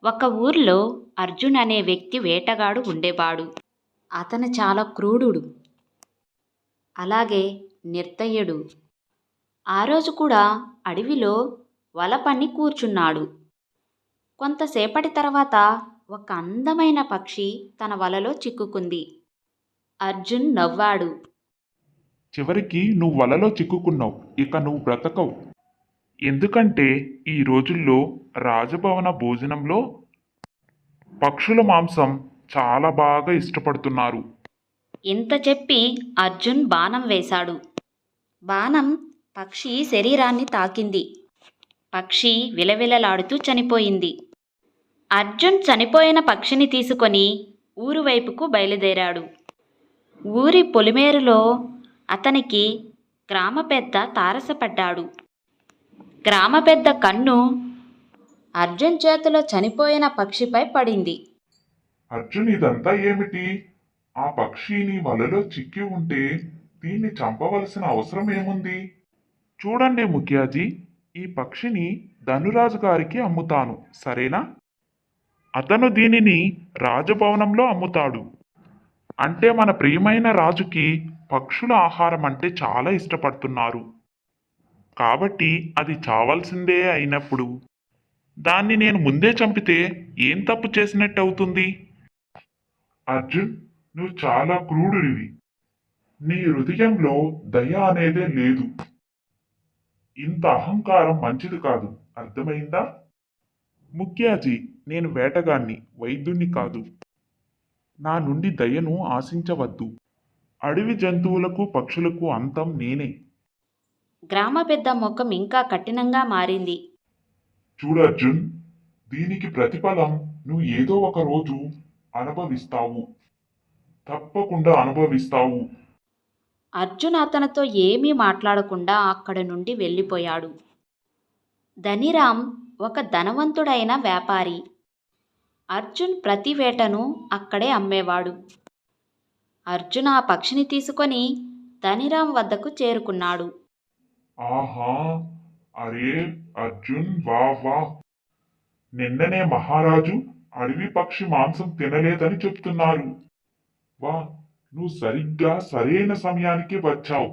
ఒక ఊర్లో అర్జున్ అనే వ్యక్తి వేటగాడు ఉండేవాడు. అతను చాలా క్రూరుడు, అలాగే నిర్దయుడు. ఆ రోజు కూడా అడవిలో వల పన్ని కూర్చున్నాడు. కొంతసేపటి తర్వాత ఒక అందమైన పక్షి తన వలలో చిక్కుకుంది. అర్జున్ నవ్వాడు. చివరికి నువ్వు వలలో చిక్కుకున్నావు. ఇక నువ్వు బ్రతకవు. ఎందుకంటే ఈ రోజుల్లో రాజభవన భోజనంలో పక్షుల మాంసం చాలా బాగా ఇష్టపడుతున్నారు. ఇంత చెప్పి అర్జున్ బాణం వేశాడు. బాణం పక్షి శరీరాన్ని తాకింది. పక్షి విలవిలలాడుతూ చనిపోయింది. అర్జున్ చనిపోయిన పక్షిని తీసుకొని ఊరు వైపుకు బయలుదేరాడు. ఊరి పొలిమేరులో అతనికి గ్రామ పెద్ద తారసపడ్డాడు. గ్రామ పెద్ద కన్ను అర్జున్ చేతిలో చనిపోయిన పక్షిపై పడింది. అర్జున్, ఇదంతా ఏమిటి? ఆ పక్షి నీ వలలో చిక్కి ఉంటే దీన్ని చంపవలసిన అవసరం ఏముంది? చూడండి ముఖ్యాజీ, ఈ పక్షిని ధనురాజు గారికి అమ్ముతాను, సరేనా? అతను దీనిని రాజభవనంలో అమ్ముతాడు. అంటే మన ప్రియమైన రాజుకి పక్షుల ఆహారం అంటే చాలా ఇష్టపడుతున్నారు. కాబట్టి అది చావాల్సిందే అయినప్పుడు దాన్ని నేను ముందే చంపితే ఏం తప్పు చేసినట్టు అవుతుంది? అర్జున్, నువ్వు చాలా క్రూరుడివి. నీ హృదయంలో దయ అనేదే లేదు. ఇంత అహంకారం మంచిది కాదు, అర్థమైందా? ముఖ్యాజీ, నేను వేటగాన్ని, వైద్యుణ్ణి కాదు. నా నుండి దయను ఆశించవద్దు. అడవి జంతువులకు పక్షులకు అంతం నేనే. గ్రామ పెద్ద ముఖం ఇంకా కఠినంగా మారింది. చూడు అర్జున్, దీనికి ప్రతిఫలం నువ్వు ఏదో ఒక రోజు అనుభవిస్తావు. తప్పకుండా అనుభవిస్తావు. అర్జున్ అతనితో ఏమీ మాట్లాడకుండా అక్కడి నుండి వెళ్ళిపోయాడు. ధనిరాం ఒక ధనవంతుడైన వ్యాపారి. అర్జున్ ప్రతి వేటను అక్కడే అమ్మేవాడు. అర్జున్ ఆ పక్షిని తీసుకొని ధనిరాం వద్దకు చేరుకున్నాడు. ఆహా, అరే అర్జున్, వా వా! నిన్ననే మహారాజు అడవి పక్షి మాంసం తినలేదని చెప్తున్నారు. వా, నువ్వు సరిగ్గా సరైన సమయానికి వచ్చావు.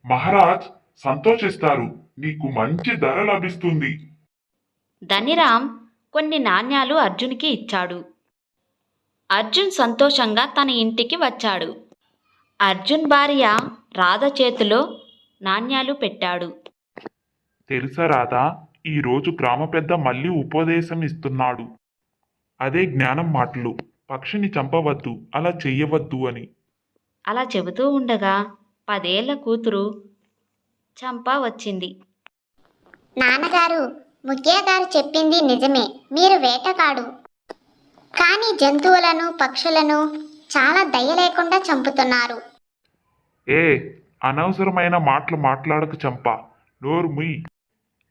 మహారాజ్ సంతోషిస్తారు. నీకు మంచి ధర లభిస్తుంది. ధనిరాం కొన్ని నాణ్యాలు అర్జున్కి ఇచ్చాడు. అర్జున్ సంతోషంగా తన ఇంటికి వచ్చాడు. అర్జున్ భార్య రాధ చేతిలో నాణ్యాలు పెట్టాడు. తెలుసా రాధా, ఈరోజు గ్రామ పెద్ద మళ్ళీ ఉపదేశం ఇస్తున్నాడు. అదే జ్ఞానం మాటలు. పక్షిని చంపవద్దు, అలా చెయ్యవద్దు అని. అలా చెబుతూ ఉండగా 10 ఏళ్ల కూతురు చంప వచ్చింది. నాన్నగారు, ముఖ్య గారు చెప్పింది నిజమే. మీరు వేటగాడు, కానీ జంతువులను పక్షులను చాలా దయ లేకుండా చంపుతున్నారు. ఏ, అనవసరమైన మాటలు మాట్లాడక చంప. నోరు ముయ్.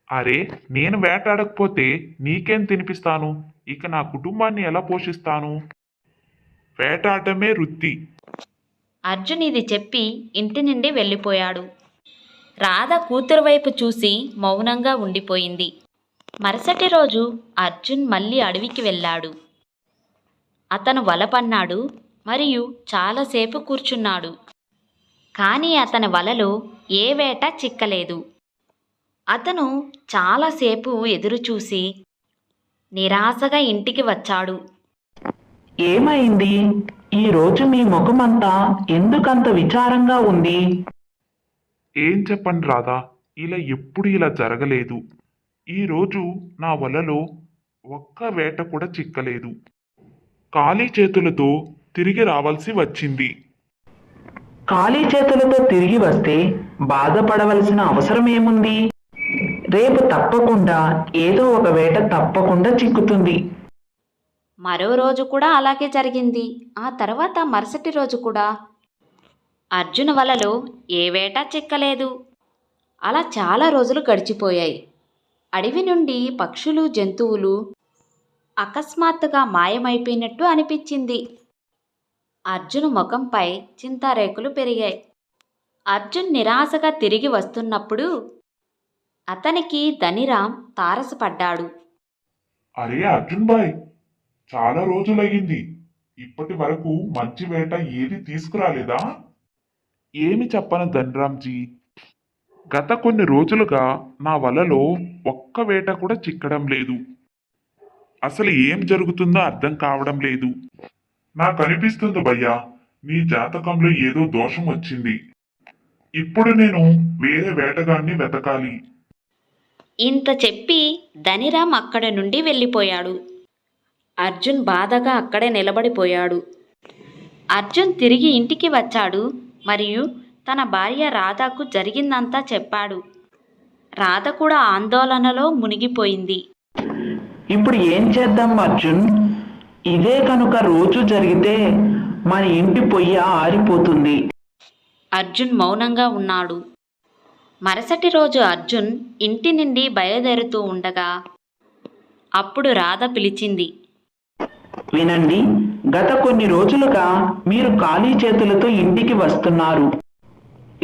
అరే, నేను వేటాడకపోతే నీకేం తినిపిస్తాను? ఇక నా కుటుంబాన్ని ఎలా పోషిస్తాను? వేటాడమే వృత్తి. అర్జున్ ఇది చెప్పి ఇంటి నుండి వెళ్ళిపోయాడు. రాధ కూతురు వైపు చూసి మౌనంగా ఉండిపోయింది. మరుసటి రోజు అర్జున్ మళ్ళీ అడవికి వెళ్ళాడు. అతను వల పన్నాడు మరియు చాలాసేపు కూర్చున్నాడు. కానీ అతని వలలో ఏ వేట చిక్కలేదు. అతను చాలాసేపు ఎదురుచూసి నిరాశగా ఇంటికి వచ్చాడు. ఏమైంది? ఈరోజు మీ ముఖమంతా ఎందుకంత విచారంగా ఉంది? ఏం చెప్పండి రాధా, ఇలా ఎప్పుడు ఇలా జరగలేదు. ఈరోజు నా వలలో ఒక్క వేట కూడా చిక్కలేదు. ఖాళీ చేతులతో తిరిగి రావాల్సి వచ్చింది. ఖాళీ చేతులతో తిరిగి వస్తే బాధపడవలసిన అవసరం ఏముంది? రేపు తప్పకుండా ఏదో ఒక వేట తప్పకుండా చిక్కుతుంది. మరో రోజు కూడా అలాగే జరిగింది. ఆ తర్వాత మరుసటి రోజు కూడా అర్జున్ వలలో ఏ వేట చిక్కలేదు. అలా చాలా రోజులు గడిచిపోయాయి. అడవి నుండి పక్షులు జంతువులు అకస్మాత్తుగా మాయమైపోయినట్టు అనిపించింది. అర్జున్ ముఖంపై చింతారేకులు పెరిగాయి. అర్జున్ నిరాశగా తిరిగి వస్తున్నప్పుడు అతనికి ధనిరాం తారసపడ్డాడు. అరే అర్జున్ బాయ్, చాలా రోజులయ్యింది. ఇప్పటి వరకు మంచి వేట ఏది తీసుకురాలేదా? ఏమి చెప్పను ధనరామ్జీ, గత కొన్ని రోజులుగా నా వలలో ఒక్క వేట కూడా చిక్కడం లేదు. అసలు ఏం జరుగుతుందో అర్థం కావడం లేదు. నాకు అనిపిస్తుంది భయ్యా, నీ జాతకంలో ఏదో దోషం వచ్చింది. ఇప్పుడు నేను వేరే వేటగాన్ని వెతకాలి. ఇంత చెప్పి ధనిరామ్ అక్కడి నుండి వెళ్ళిపోయాడు. అర్జున్ బాధగా అక్కడే నిలబడిపోయాడు. అర్జున్ తిరిగి ఇంటికి వచ్చాడు మరియు తన భార్య రాధకు జరిగిందంతా చెప్పాడు. రాధ కూడా ఆందోళనలో మునిగిపోయింది. ఇప్పుడు ఏం చేద్దాం అర్జున్? ఇదే కనుక రోజు జరిగితే మన ఇంటి పొయ్యి ఆరిపోతుంది. అర్జున్ మౌనంగా ఉన్నాడు. మరుసటి రోజు అర్జున్ ఇంటి నుండి బయలుదేరుతూ ఉండగా అప్పుడు రాధ పిలిచింది. వినండి, గత కొన్ని రోజులుగా మీరు ఖాళీ చేతులతో ఇంటికి వస్తున్నారు.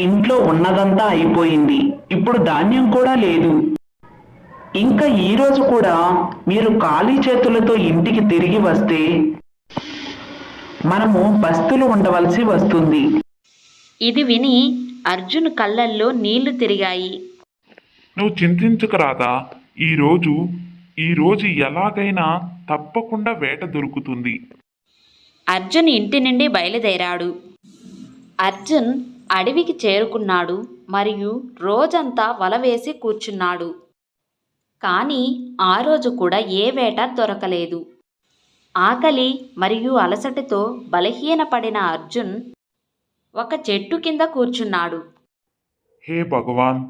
ఇంట్లో ఉన్నదంతా అయిపోయింది. ఇప్పుడు ధాన్యం కూడా లేదు. ఇంకా ఈ రోజు కూడా మీరు ఖాళీ చేతులతో ఇంటికి తిరిగి వస్తే మనము పస్తులు ఉండవలసి వస్తుంది. ఇది విని అర్జున్ కళ్ళల్లో నీళ్లు తిరిగాయి. నువ్వు చింతించకు రాధా, ఈరోజు ఎలాగైనా తప్పకుండా వేట దొరుకుతుంది. అర్జున్ ఇంటి నుండి బయలుదేరాడు. అర్జున్ అడవికి చేరుకున్నాడు మరియు రోజంతా వల వేసి కూర్చున్నాడు. కానీ ఆ రోజు కూడా ఏ వేట దొరకలేదు. ఆకలి మరియు అలసటతో బలహీనపడిన అర్జున్ ఒక చెట్టు కింద కూర్చున్నాడు. హే భగవాన్,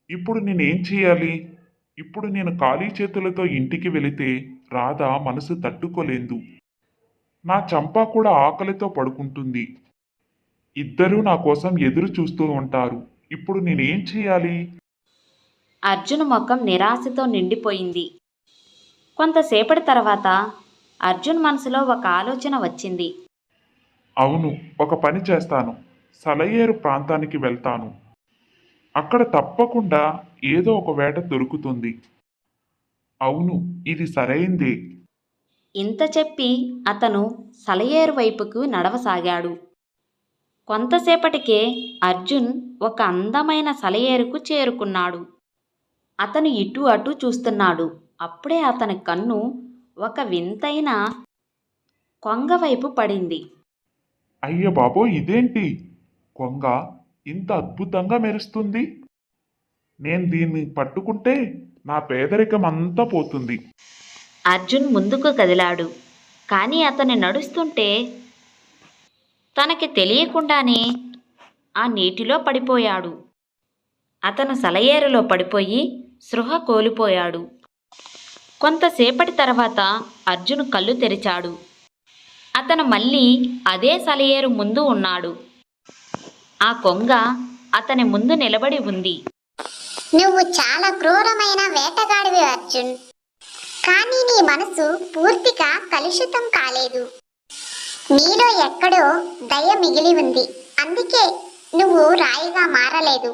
ఇప్పుడు నేనేం చేయాలి? ఇప్పుడు నేను ఖాళీ చేతులతో ఇంటికి వెళితే రాధ మనసు తట్టుకోలేదు. నా చంపా కూడా ఆకలితో పడుకుంటుంది. ఇద్దరూ నా కోసం ఎదురు చూస్తూ ఉంటారు. ఇప్పుడు నేనేం చేయాలి? అర్జున్ ముఖం నిరాశతో నిండిపోయింది. కొంతసేపటి తర్వాత అర్జున్ మనసులో ఒక ఆలోచన వచ్చింది. అవును, ఒక పని చేస్తాను. సలయేరు ప్రాంతానికి వెళ్తాను. అక్కడ తప్పకుండా ఏదో ఒక వేట దొరుకుతుంది. అవును, ఇది సరైందే. ఇంత చెప్పి అతను సలయేరు వైపుకు నడవసాగాడు. కొంతసేపటికే అర్జున్ ఒక అందమైన సలయేరుకు చేరుకున్నాడు. అతను ఇటు అటు చూస్తున్నాడు. అప్పుడే అతని కన్ను ఒక వింతైన కొంగ వైపు పడింది. అయ్య బాబో, ఇదేంటి? కొంగ ఇంత అద్భుతంగా మెరుస్తుంది. నేను దీన్ని పట్టుకుంటే నా పేదరికం అంతా పోతుంది. అర్జున్ ముందుకు కదిలాడు. కానీ అతను నడుస్తుంటే తనకి తెలియకుండానే ఆ నీటిలో పడిపోయాడు. అతను సలయేరులో పడిపోయి స్పృహ కోల్పోయాడు. కొంతసేపటి తర్వాత అర్జున్ కళ్ళు తెరిచాడు. అతను మళ్ళీ అదే సలయేరు ముందు ఉన్నాడు. ఆ కొంగ అతని ముందు నిలబడి ఉంది. నువ్వు చాలా క్రూరమైన వేటగాడివి అర్జున్. కానీ నీ మనసు పూర్తిగా కలుషితం కాలేదు. నీలో ఎక్కడో దయ మిగిలి ఉంది. అందుకే నువ్వు రాయిగా మారలేదు.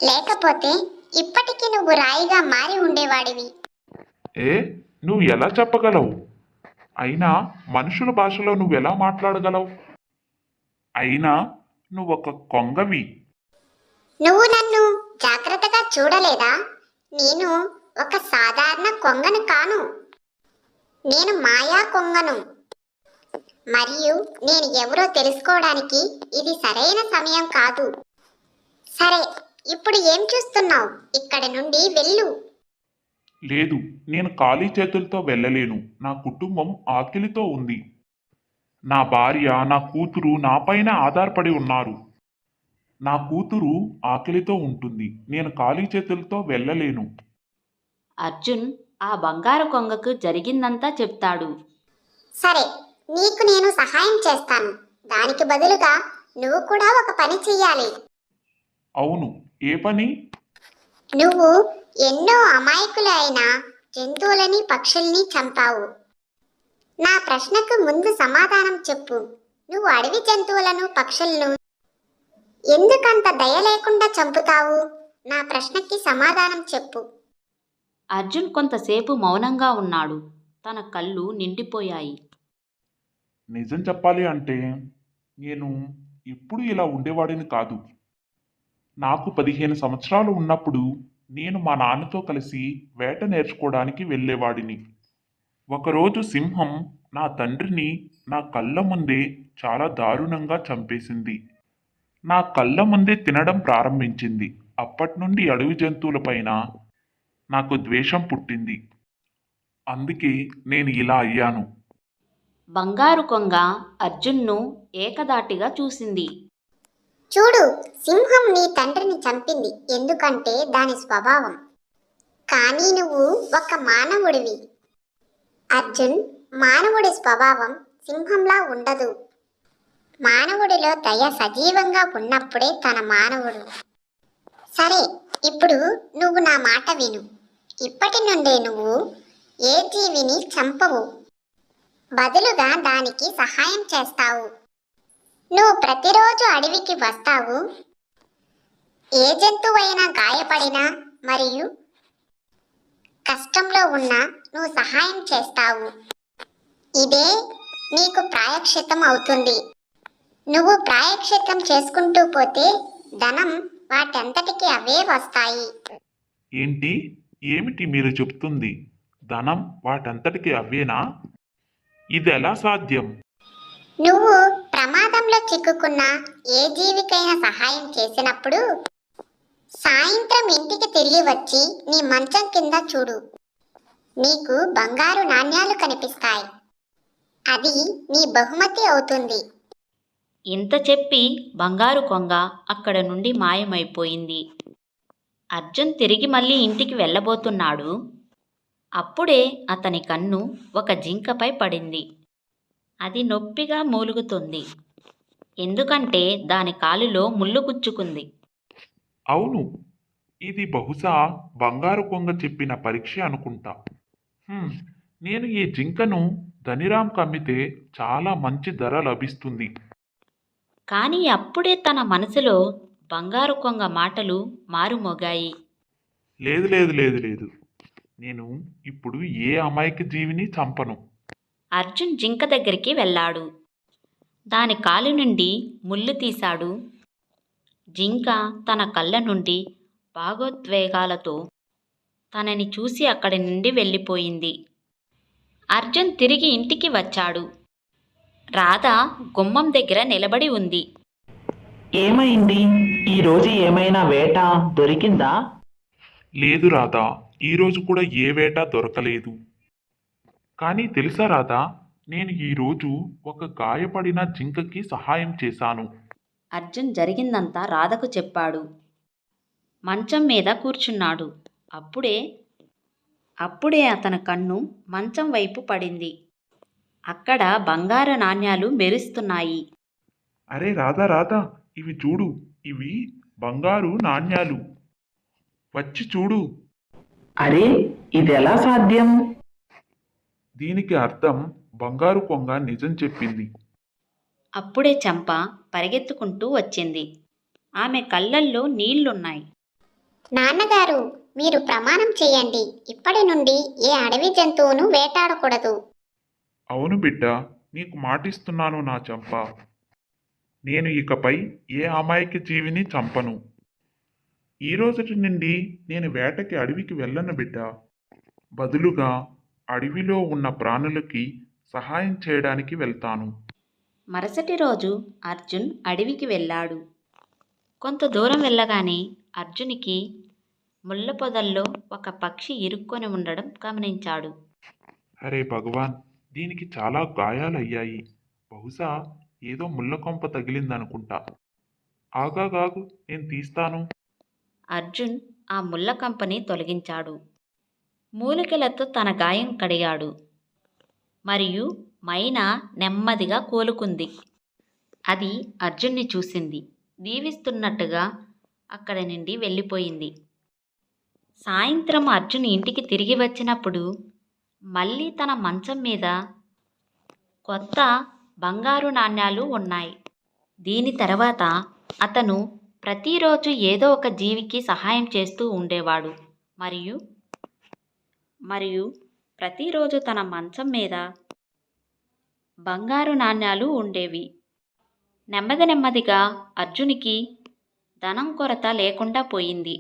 లేకపోతే ఇప్పటికి నువ్వు రాయిగా మారి ఉండేవాడివి. నువ్వు ఎలా చెప్పగలవు? అయినా మనుషుల భాషలో నువ్వెలా మాట్లాడగలవు? అయినా నువ్వొక కొంగవి. నువ్వు నన్ను జాగ్రత్తగా చూడలేదా? నేను ఒక సాధారణ కొంగను కాను. నేను మాయా కొంగను. మరియు నేను ఎవరో తెలుసుకోవడానికి ఇది సరైన సమయం కాదు. సరే, ఇప్పుడు ఏం చూస్తున్నావు? ఇక్కడి నుండి వెళ్ళు. లేదు, నేను ఖాళీ చేతులతో వెళ్ళలేను. నా కుటుంబం ఆకలితో ఉంది. నా భార్య, నా కూతురు నాపైన ఆధారపడి ఉన్నారు. నా కూతురు ఆకలితో ఉంటుంది. నేను ఖాళీ చేతులతో వెళ్ళలేను. అర్జున్ ఆ బంగారు కొంగకు జరిగిందంతా చెప్తాడు. సరే, నీకు నేను సహాయం చేస్తాను. దానికి బదులుగా నువ్వు కూడా ఒక పని చెయ్యాలి. అవును, ఏ పని? నువ్వు ఎన్నో అమాయకులైన జంతువులని, పక్షుల్ని చంపావు. నా ప్రశ్నకు ముందు సమాధానం చెప్పు. నువ్వు అడవి జంతువులను, పక్షులను ఎందుకంత దయ లేకుండా చంపుతావు? నా ప్రశ్నకి సమాధానం చెప్పు. అర్జున్ కొంతసేపు మౌనంగా ఉన్నాడు. తన కళ్ళు నిండిపోయాయి. నిజం చెప్పాలి అంటే నేను ఎప్పుడు ఇలా ఉండేవాడిని కాదు. నాకు 15 సంవత్సరాలు ఉన్నప్పుడు నేను మా నాన్నతో కలిసి వేట నేర్చుకోవడానికి వెళ్ళేవాడిని. ఒకరోజు సింహం నా తండ్రిని నా కళ్ళ ముందే చాలా దారుణంగా చంపేసింది. నా కళ్ళ ముందే తినడం ప్రారంభించింది. అప్పటి నుండి అడవి జంతువులపైన నాకు ద్వేషం పుట్టింది. అందుకే నేను ఇలా అయ్యాను. బంగారు కొంగ అర్జున్ను ఏకధాటిగా చూసింది. చూడు, సింహం నీ తండ్రిని చంపింది ఎందుకంటే దాని స్వభావం. కానీ నువ్వు ఒక మానవుడివి. అర్జున్, మానవుడి స్వభావం సింహంలా ఉండదు. మానవుడిలో దయ సజీవంగా ఉన్నప్పుడే తన మానవుడు. సరే, ఇప్పుడు నువ్వు నా మాట విను. ఇప్పటి నుండే నువ్వు ఏ జీవిని చంపవు, బదులుగా దానికి సహాయం చేస్తావు. నువ్వు ప్రతిరోజు అడవికి వస్తావు. ఏ జంతువైనా గాయపడినా మరియు కష్టంలో ఉన్నా నువ్వు సహాయం చేస్తావు. ఇదే నీకు ప్రాయశ్చిత్తం అవుతుంది. నువ్వు ప్రాయశ్చిత్తం చేసుకుంటూ పోతే ధనం వాటంతటికి అవే వస్తాయి. ఏంటి? ఏమిటి మీరు చెప్తుంది? ధనం వాటంతటికి అవేనా? ఇది ఎలా సాధ్యం? నువ్వు ప్రమాదంలో చిక్కుకున్న ఏ జీవికైనా సహాయం చేసినప్పుడు సాయంత్రం ఇంటికి తిరిగి వచ్చి నీ మంచం కింద చూడు. నీకు బంగారు నాణ్యాలు కనిపిస్తాయి. అది నీ బహుమతి అవుతుంది. ఇంత చెప్పి బంగారు కొంగ అక్కడ నుండి మాయమైపోయింది. అర్జున్ తిరిగి మళ్ళీ ఇంటికి వెళ్ళబోతున్నాడు. అప్పుడే అతని కన్ను ఒక జింకపై పడింది. అది నొప్పిగా మూలుగుతుంది. ఎందుకంటే దాని కాలులో ముళ్ళు గుచ్చుకుంది. అవును, ఇది బహుశా బంగారు కొంగ చెప్పిన పరీక్ష అనుకుంటా. నేను ఈ జింకను ధనిరాంకు అమ్మితే చాలా మంచి ధర లభిస్తుంది. కానీ అప్పుడే తన మనసులో బంగారు కొంగ మాటలు మారుమోగాయి. లేదు లేదు లేదు లేదు, నేను ఇప్పుడు ఏ అమాయక జీవిని చంపను. అర్జున్ జింక దగ్గరికి వెళ్ళాడు. దాని కాలు నుండి ముళ్ళు తీశాడు. జింక తన కళ్ళ నుండి భావోద్వేగాలతో తనని చూసి అక్కడి నుండి వెళ్ళిపోయింది. అర్జున్ తిరిగి ఇంటికి వచ్చాడు. రాధ గుమ్మం దగ్గర నిలబడి ఉంది. ఏమైంది? ఈరోజు ఏమైనా వేట దొరికిందా? లేదు రాధా, ఈరోజు కూడా ఏ వేట దొరకలేదు. కానీ తెలుసా రాధా, నేను ఈరోజు ఒక గాయపడిన జింకకి సహాయం చేశాను. అర్జున్ జరిగిందంతా రాధకు చెప్పాడు. మంచం మీద కూర్చున్నాడు. అప్పుడే అతని కన్ను మంచం వైపు పడింది. అక్కడ బంగారు నాణ్యాలు మెరుస్తున్నాయి. అరే రాధా రాధా, ఇవి చూడు, ఇవి బంగారు నాణ్యాలు. వచ్చి చూడు. అరే, ఇది ఎలా సాధ్యం? దీనికి అర్థం బంగారు కొంగ నిజం చెప్పింది. అప్పుడే చంప పరిగెత్తుకుంటూ వచ్చింది. ఆమె కళ్ళల్లో నీళ్లున్నాయి. నాన్నగారు, మీరు ప్రమాణం చేయండి. ఇప్పటి నుండి ఏ అడవి జంతువును వేటాడకూడదు. అవును బిడ్డ, నీకు మాటిస్తున్నాను నా చంప. నేను ఇకపై ఏ అమాయక జీవిని చంపను. ఈ రోజుటి నుండి నేను వేటకి అడవికి వెళ్ళను బిడ్డ. బదులుగా అడవిలో ఉన్న ప్రాణులకి సహాయం చేయడానికి వెళ్తాను. మరుసటి రోజు అర్జున్ అడవికి వెళ్ళాడు. కొంత దూరం వెళ్ళగానే అర్జునికి ముళ్ళ పొదల్లో ఒక పక్షి ఇరుక్కొని ఉండడం గమనించాడు. అరే భగవాన్, దీనికి చాలా గాయాలయ్యాయి. బహుశా ఏదో ముళ్ళ కొంప తగిలిందనుకుంటా. ఆగాగాగు, నేను తీస్తాను. అర్జున్ ఆ ముళ్ళ కంపని తొలగించాడు. మూలికలతో తన గాయం కడిగాడు. మరియు మైనా నెమ్మదిగా కోలుకుంది. అది అర్జున్ని చూసింది. దీవిస్తున్నట్టుగా అక్కడి నుండి వెళ్ళిపోయింది. సాయంత్రం అర్జున్ ఇంటికి తిరిగి వచ్చినప్పుడు మళ్ళీ తన మంచం మీద కొత్త బంగారు నాణ్యాలు ఉన్నాయి. దీని తర్వాత అతను ప్రతిరోజు ఏదో ఒక జీవికి సహాయం చేస్తూ ఉండేవాడు. మరియు మరియు ప్రతిరోజు తన మంచం మీద బంగారు నాణ్యాలు ఉండేవి. నెమ్మది నెమ్మదిగా అర్జునికి ధనం కొరత లేకుండా పోయింది.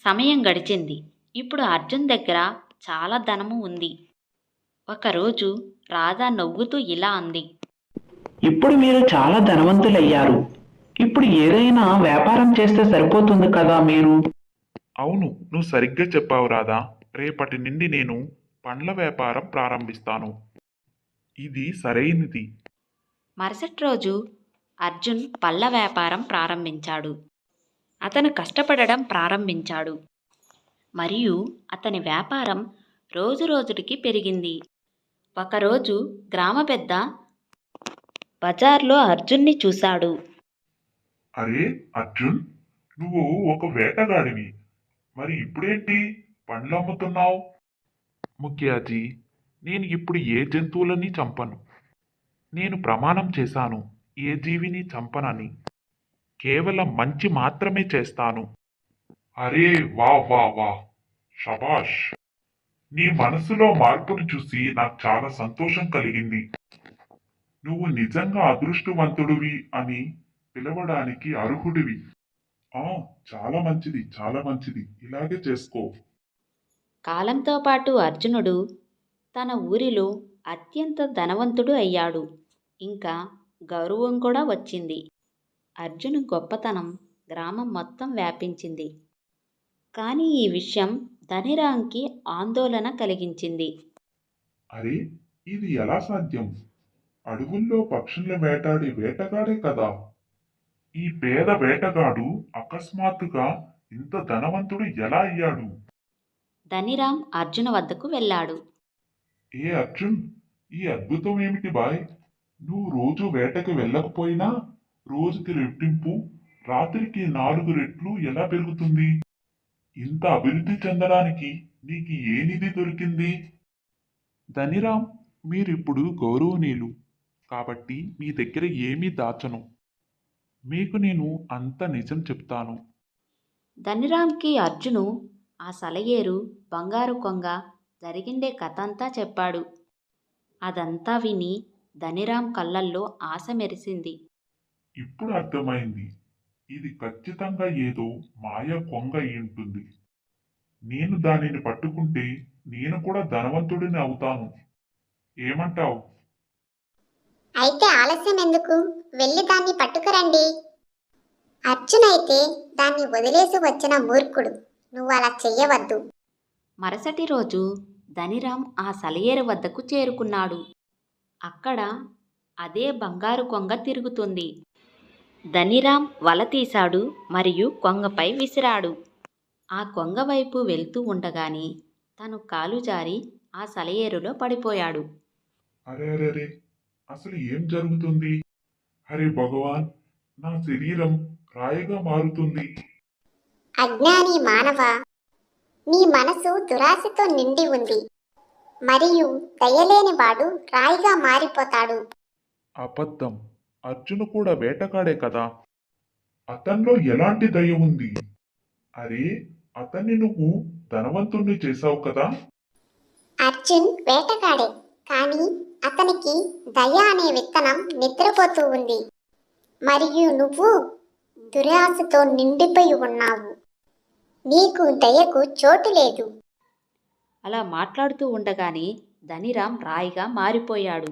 సమయం గడిచింది. ఇప్పుడు అర్జున్ దగ్గర చాలా ధనము ఉంది. ఒకరోజు రాధా నవ్వుతూ ఇలా అంది. ఇప్పుడు మీరు చాలా ధనవంతులయ్యారు. ఇప్పుడు ఏదైనా వ్యాపారం చేస్తే సరిపోతుంది కదా మీరు. అవును, నువ్వు సరిగ్గా చెప్పావు రాధా. రేపటి నుండి నేను పండ్ల వ్యాపారం ప్రారంభిస్తాను. ఇది సరైనది. మరుసటి రోజు అర్జున్ పళ్ళ వ్యాపారం ప్రారంభించాడు. అతను కష్టపడడం ప్రారంభించాడు మరియు అతని వ్యాపారం రోజురోజుకి పెరిగింది. ఒకరోజు గ్రామ పెద్ద బజార్లో అర్జున్ని చూశాడు. అరే అర్జున్, నువ్వు ఒక వేటగాడివి. మరి ఇప్పుడేంటి పండ్లు అమ్ముతున్నావు? ముఖ్యాజీ, నేను ఇప్పుడు ఏ జంతువులని చంపను. నేను ప్రమాణం చేశాను ఏ జీవిని చంపనని. కేవలం మంచి మాత్రమే చేస్తాను. అరే వా వా వా, షబాష్! నీ మనసులో మార్పును చూసి నాకు చాలా సంతోషం కలిగింది. నువ్వు నిజంగా అదృష్టవంతుడివి అని పిలవడానికి అర్హుడివి. చాలా మంచిది, చాలా మంచిది. ఇలాగే చేసుకో. కాలంతో పాటు అర్జునుడు తన ఊరిలో అత్యంత ధనవంతుడు అయ్యాడు. ఇంకా గౌరవం కూడా వచ్చింది. అర్జును గొప్పతనం గ్రామం మొత్తం వ్యాపించింది. కానీ ఈ విషయం ధనిరాంకి ఆందోళన కలిగించింది. అరే, ఇది ఎలా సాధ్యం? అడవుల్లో పక్షుల్ని వేటాడే వేటగాడే కదా. ఈ పేద వేటగాడు అకస్మాత్తుగా ఇంత ధనవంతుడు ఎలా అయ్యాడు? ధనిరాం అర్జున వద్దకు వెళ్ళాడు. ఏ అర్జున్, ఈ అద్భుతం ఏమిటి బాయ్? నువ్వు రోజు వేటకి వెళ్ళకపోయినా రోజుకి రెట్టింపు, రాత్రికి 4 రెట్లు ఎలా పెరుగుతుంది? ఇంత అభివృద్ధి చెందడానికి నీకు ఏ నిధి దొరికింది? ధనిరాం, మీరిప్పుడు గౌరవనీయులు కాబట్టి మీ దగ్గర ఏమీ దాచను. మీకు నేను అంత నిజం చెప్తాను. ధనిరాంకి అర్జును ఆ సలయేరు, బంగారు కొంగ, జరిగిండే కథ అంతా చెప్పాడు. అదంతా విని ధనిరాం కళ్ళల్లో ఆశ మెరిసింది. ఇప్పుడు అర్థమైంది. ఇది ఖచ్చితంగా ఏదో మాయ కొంగ అయి ఉంటుంది. నేను దానిని పట్టుకుంటే నేను కూడా ధనవంతుడిని అవుతాను. ఏమంటావు? అయితే ఆలస్యం ఎందుకు? వెళ్ళి దాన్ని పట్టుకురండి. అర్జున్ అయితే దాన్ని వదిలేసి వచ్చిన మూర్ఖుడు. నువ్వు అలా చెయ్యవద్దు. మరుసటి రోజు ధనిరాం ఆ సలయేరు వద్దకు చేరుకున్నాడు. అక్కడ అదే బంగారు కొంగ తిరుగుతుంది. ధనిరాం వల తీశాడు మరియు కొంగపై విసిరాడు. ఆ కొంగ వైపు వెళ్తూ ఉండగానే తను కాలు జారి ఆ సలయేరులో పడిపోయాడు. అరే అరే అరే, అసలు ఏం జరుగుతుంది? హరే భగవాన్, నా శరీరం రాయిగా మారుతుంది. అజ్ఞాని మానవ, నీ మనసు దురాశతో నిండి ఉంది మరియు దయలేని వాడు రాయిగా మారిపోతాడు. అబద్ధం. అర్జును కూడా వేటగాడే కదా. అతనిలో ఎలాంటి దయ ఉంది? అరే, అతన్ని నువ్వు ధనవంతుణ్ణి చేశావు కదా. అర్జున్ వేటగాడే, కానీ అతనికి దయ అనే విత్తనం నిద్రపోతూ ఉంది మరియు నువ్వు దురాశతో నిండిపోయి ఉన్నావు. నీకు దయకు చోటు లేదు. అలా మాట్లాడుతూ ఉండగానే ధనిరాం రాయిగా మారిపోయాడు.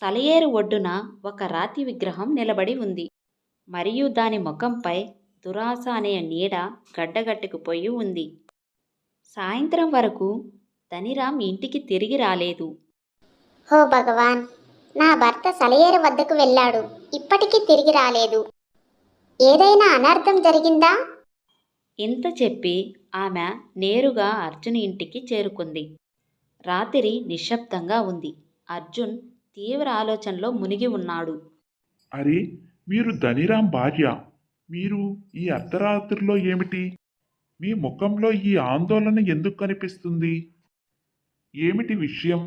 సలయేరు ఒడ్డున ఒక రాతి విగ్రహం నిలబడి ఉంది మరియు దాని ముఖంపై దురాశ అనే నీడ గడ్డగట్టుకుపోయి ఉంది. సాయంత్రం వరకు ధనిరాం ఇంటికి తిరిగి రాలేదు. ఓ భగవాన్, నా భర్త సలయేరు వద్దకు వెళ్ళాడు, ఇప్పటికీ తిరిగి రాలేదు. ఏదైనా అనర్థం జరిగిందా? ఇంత చెప్పి ఆమె నేరుగా అర్జున్ ఇంటికి చేరుకుంది. రాత్రి నిశ్శబ్దంగా ఉంది. అర్జున్ తీవ్ర ఆలోచనలో మునిగి ఉన్నాడు. అరే, మీరు ధనిరాం భార్య. మీరు ఈ అర్ధరాత్రిలో ఏమిటి? మీ ముఖంలో ఈ ఆందోళన ఎందుకు కనిపిస్తుంది? ఏమిటి విషయం?